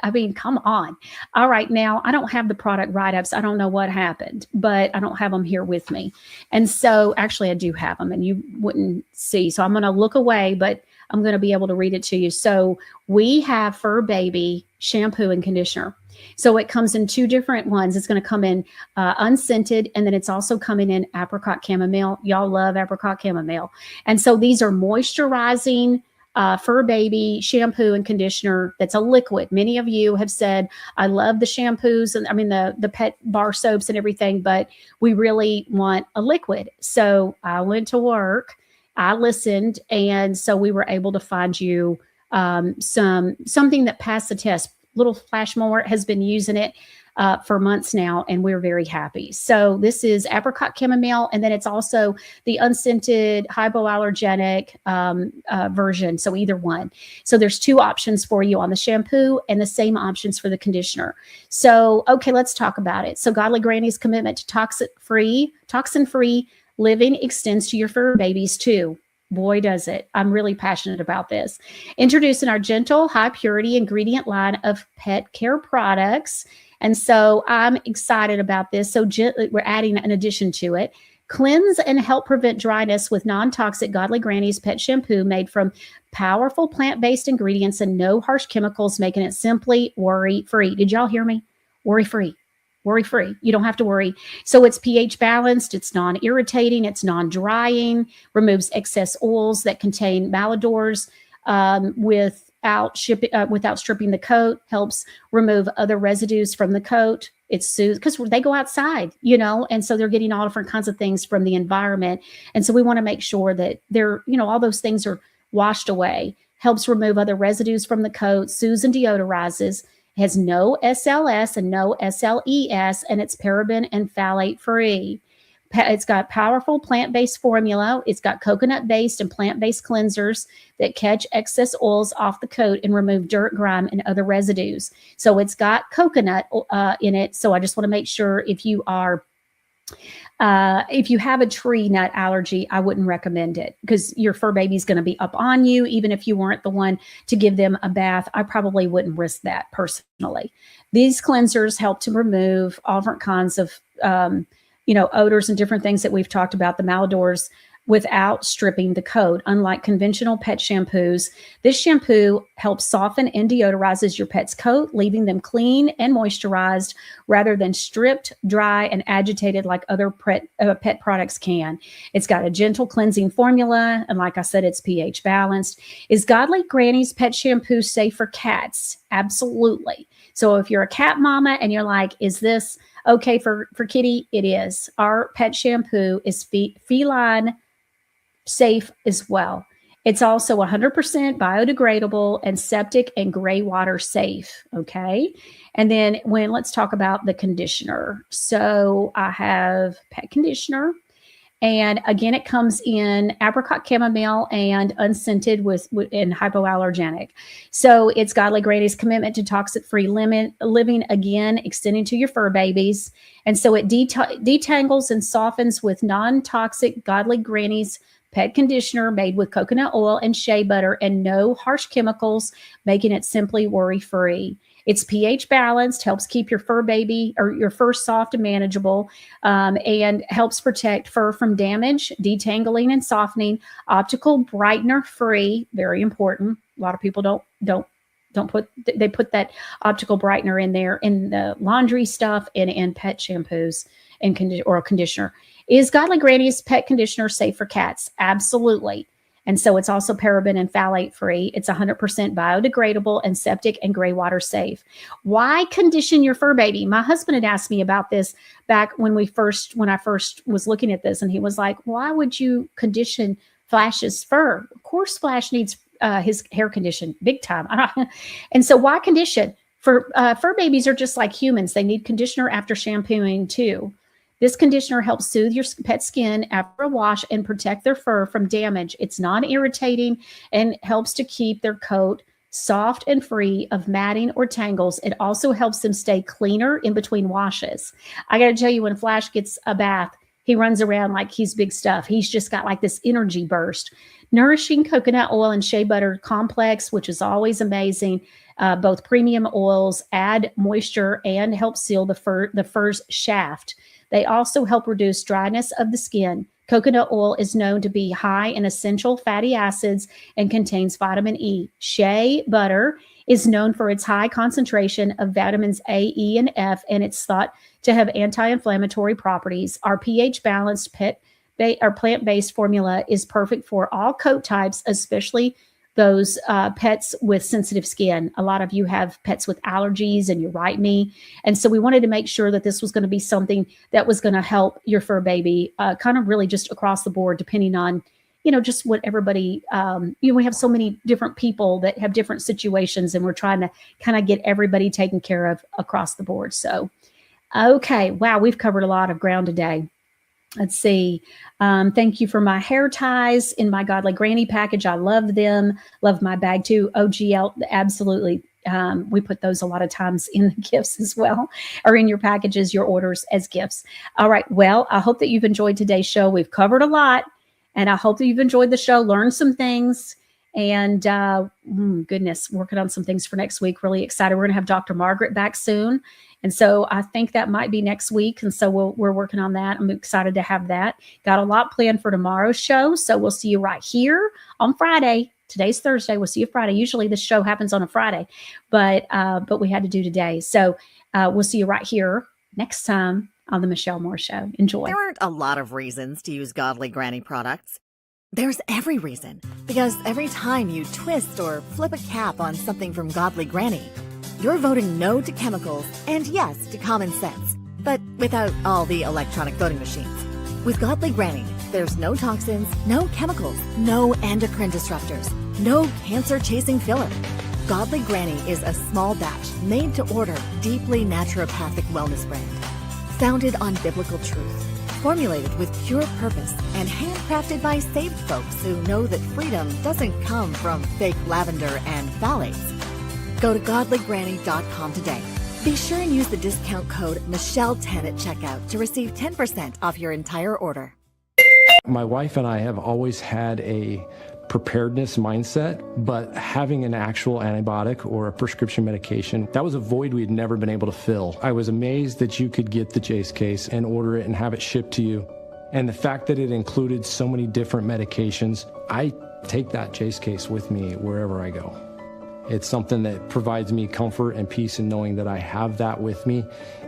I mean, come on. All right. Now, I don't have the product write-ups. I don't know what happened, but I don't have them here with me. And so actually I do have them, and you wouldn't see. So I'm going to look away, but I'm going to be able to read it to you. So we have Fur Baby shampoo and conditioner. So it comes in 2 different ones. It's going to come in unscented, and then it's also coming in apricot chamomile. Y'all love apricot chamomile. And so these are moisturizing Fur Baby shampoo and conditioner that's a liquid. Many of you have said, I love the shampoos and the pet bar soaps and everything, but we really want a liquid. So I went to work, I listened, and so we were able to find you something that passed the test. Little Flash Mower has been using it for months now, and we're very happy. So this is apricot chamomile, and then it's also the unscented hypoallergenic version. So either one. So there's 2 options for you on the shampoo and the same options for the conditioner. So, okay, let's talk about it. So Godly Granny's commitment to toxin-free living extends to your fur babies too. Boy, does it. I'm really passionate about this. Introducing our gentle, high purity ingredient line of pet care products. And so I'm excited about this. So we're adding an addition to it Cleanse and help prevent dryness with non-toxic Godly Granny's pet shampoo made from powerful plant-based ingredients and no harsh chemicals, making it simply worry-free. Did y'all hear me? Worry-free. Worry-free. You don't have to worry. So it's pH balanced, it's non-irritating, it's non-drying, removes excess oils that contain malodors without stripping the coat, helps remove other residues from the coat. It soothes because they go outside, and so they're getting all different kinds of things from the environment. And so we want to make sure that they're, all those things are washed away, helps remove other residues from the coat, soothes and deodorizes, has no SLS and no SLES, and it's paraben and phthalate free. It's got powerful plant-based formula. It's got coconut-based and plant-based cleansers that catch excess oils off the coat and remove dirt, grime, and other residues. So it's got coconut in it. So I just want to make sure if you have a tree nut allergy, I wouldn't recommend it because your fur baby's going to be up on you. Even if you weren't the one to give them a bath, I probably wouldn't risk that personally. These cleansers help to remove all different kinds of odors and different things that we've talked about, the malodors, without stripping the coat. Unlike conventional pet shampoos, this shampoo helps soften and deodorizes your pet's coat, leaving them clean and moisturized rather than stripped, dry, and agitated like other pet products can. It's got a gentle cleansing formula, and like I said, it's pH balanced. Is Godly Granny's pet shampoo safe for cats? Absolutely. So if you're a cat mama and you're like, is this okay for kitty? It is. Our pet shampoo is feline safe as well. It's also 100% biodegradable and septic and gray water safe. Okay. And then let's talk about the conditioner. So I have pet conditioner. And again, it comes in apricot chamomile and unscented and hypoallergenic. So it's Godly Granny's commitment to toxic-free living, again, extending to your fur babies. And so it detangles and softens with non-toxic Godly Granny's pet conditioner made with coconut oil and shea butter and no harsh chemicals, making it simply worry-free. It's pH balanced, helps keep your fur baby or your fur soft and manageable, and helps protect fur from damage, detangling and softening. Optical brightener free, very important. A lot of people don't put that optical brightener in there in the laundry stuff and in pet shampoos and conditioner. Is Godly Granny's pet conditioner safe for cats? Absolutely. And so it's also paraben and phthalate free. It's 100% biodegradable and septic and gray water safe. Why condition your fur baby? My husband had asked me about this back when I first was looking at this, and he was like, why would you condition Flash's fur? Of course, Flash needs his hair conditioned big time. And so why condition? Fur babies are just like humans. They need conditioner after shampooing too. This conditioner helps soothe your pet's skin after a wash and protect their fur from damage. It's non-irritating and helps to keep their coat soft and free of matting or tangles. It also helps them stay cleaner in between washes. I got to tell you, when Flash gets a bath, he runs around like he's big stuff. He's just got like this energy burst. Nourishing coconut oil and shea butter complex, which is always amazing. Both premium oils add moisture and help seal the fur's shaft. They also help reduce dryness of the skin. Coconut oil is known to be high in essential fatty acids and contains vitamin E. Shea butter is known for its high concentration of vitamins A, E, and F, and it's thought to have anti-inflammatory properties. Our pH-balanced plant-based formula is perfect for all coat types, especially those pets with sensitive skin. A lot of you have pets with allergies, and you're right, me. And so we wanted to make sure that this was going to be something that was going to help your fur baby kind of really just across the board, depending on, just what everybody, we have so many different people that have different situations, and we're trying to kind of get everybody taken care of across the board. So, okay. Wow. We've covered a lot of ground today. Let's see. Thank you for my hair ties in my Godly Granny package. I love them. Love my bag too. OGL, absolutely. We put those a lot of times in the gifts as well, or in your packages, your orders as gifts. All right. Well, I hope that you've enjoyed today's show. We've covered a lot, and I hope that you've enjoyed the show, learned some things. And goodness, working on some things for next week. Really excited. We're going to have Dr. Margaret back soon. And so I think that might be next week. And so we're working on that. I'm excited to have that. Got a lot planned for tomorrow's show. So we'll see you right here on Friday. Today's Thursday. We'll see you Friday. Usually this show happens on a Friday, but we had to do today. So we'll see you right here next time on the Michelle Moore Show. Enjoy. There aren't a lot of reasons to use Godly Granny products. There's every reason, because every time you twist or flip a cap on something from Godly Granny, you're voting no to chemicals and yes to common sense, but without all the electronic voting machines. With Godly Granny, there's no toxins, no chemicals, no endocrine disruptors, no cancer-chasing filler. Godly Granny is a small batch, made-to-order, deeply naturopathic wellness brand. Founded on biblical truth, formulated with pure purpose, and handcrafted by saved folks who know that freedom doesn't come from fake lavender and phthalates. Go to godlygranny.com today. Be sure and use the discount code Michelle10 at checkout to receive 10% off your entire order. My wife and I have always had a preparedness mindset, but having an actual antibiotic or a prescription medication, that was a void we'd never been able to fill. I was amazed that you could get the Jace case and order it and have it shipped to you. And the fact that it included so many different medications, I take that Jace case with me wherever I go. It's something that provides me comfort and peace in knowing that I have that with me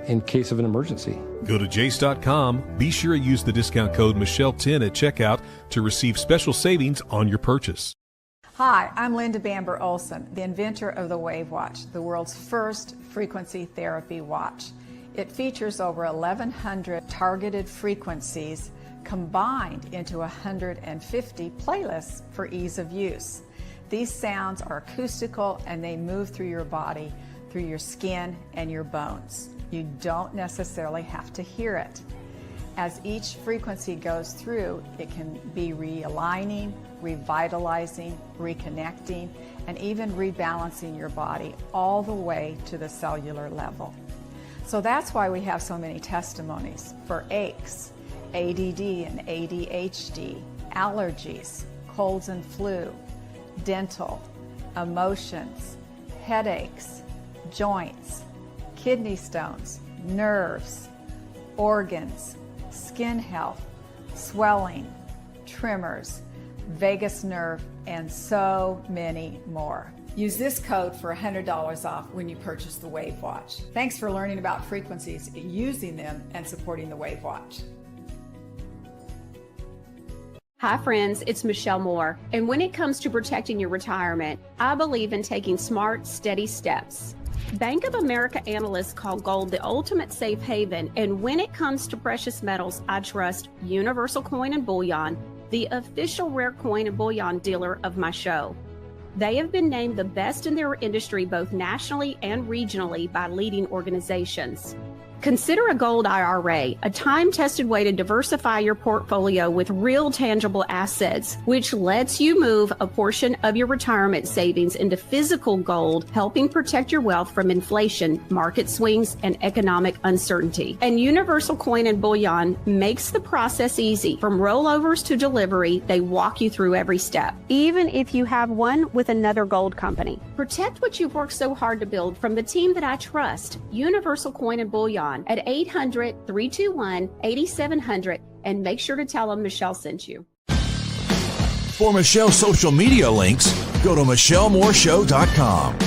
in case of an emergency. Go to jace.com. Be sure to use the discount code Michelle10 at checkout to receive special savings on your purchase. Hi, I'm Linda Bamber Olson, the inventor of the Wave Watch, the world's first frequency therapy watch. It features over 1,100 targeted frequencies combined into 150 playlists for ease of use. These sounds are acoustical and they move through your body, through your skin and your bones. You don't necessarily have to hear it. As each frequency goes through, it can be realigning, revitalizing, reconnecting, and even rebalancing your body all the way to the cellular level. So that's why we have so many testimonies for aches, ADD and ADHD, allergies, colds and flu, dental, emotions, headaches, joints, kidney stones, nerves, organs, skin health, swelling, tremors, vagus nerve, and so many more. Use this code for $100 off when you purchase the Wave Watch. Thanks for learning about frequencies, using them, and supporting the Wave Watch. Hi friends, it's Michelle Moore. And when it comes to protecting your retirement, I believe in taking smart, steady steps. Bank of America analysts call gold the ultimate safe haven. And when it comes to precious metals, I trust Universal Coin and Bullion, the official rare coin and bullion dealer of my show. They have been named the best in their industry, both nationally and regionally, by leading organizations. Consider a gold IRA, a time-tested way to diversify your portfolio with real tangible assets, which lets you move a portion of your retirement savings into physical gold, helping protect your wealth from inflation, market swings, and economic uncertainty. And Universal Coin and Bullion makes the process easy. From rollovers to delivery, they walk you through every step, even if you have one with another gold company. Protect what you've worked so hard to build from the team that I trust, Universal Coin and Bullion, at 800-321-8700, and make sure to tell them Michelle sent you. For Michelle's social media links, go to MichelleMooreShow.com.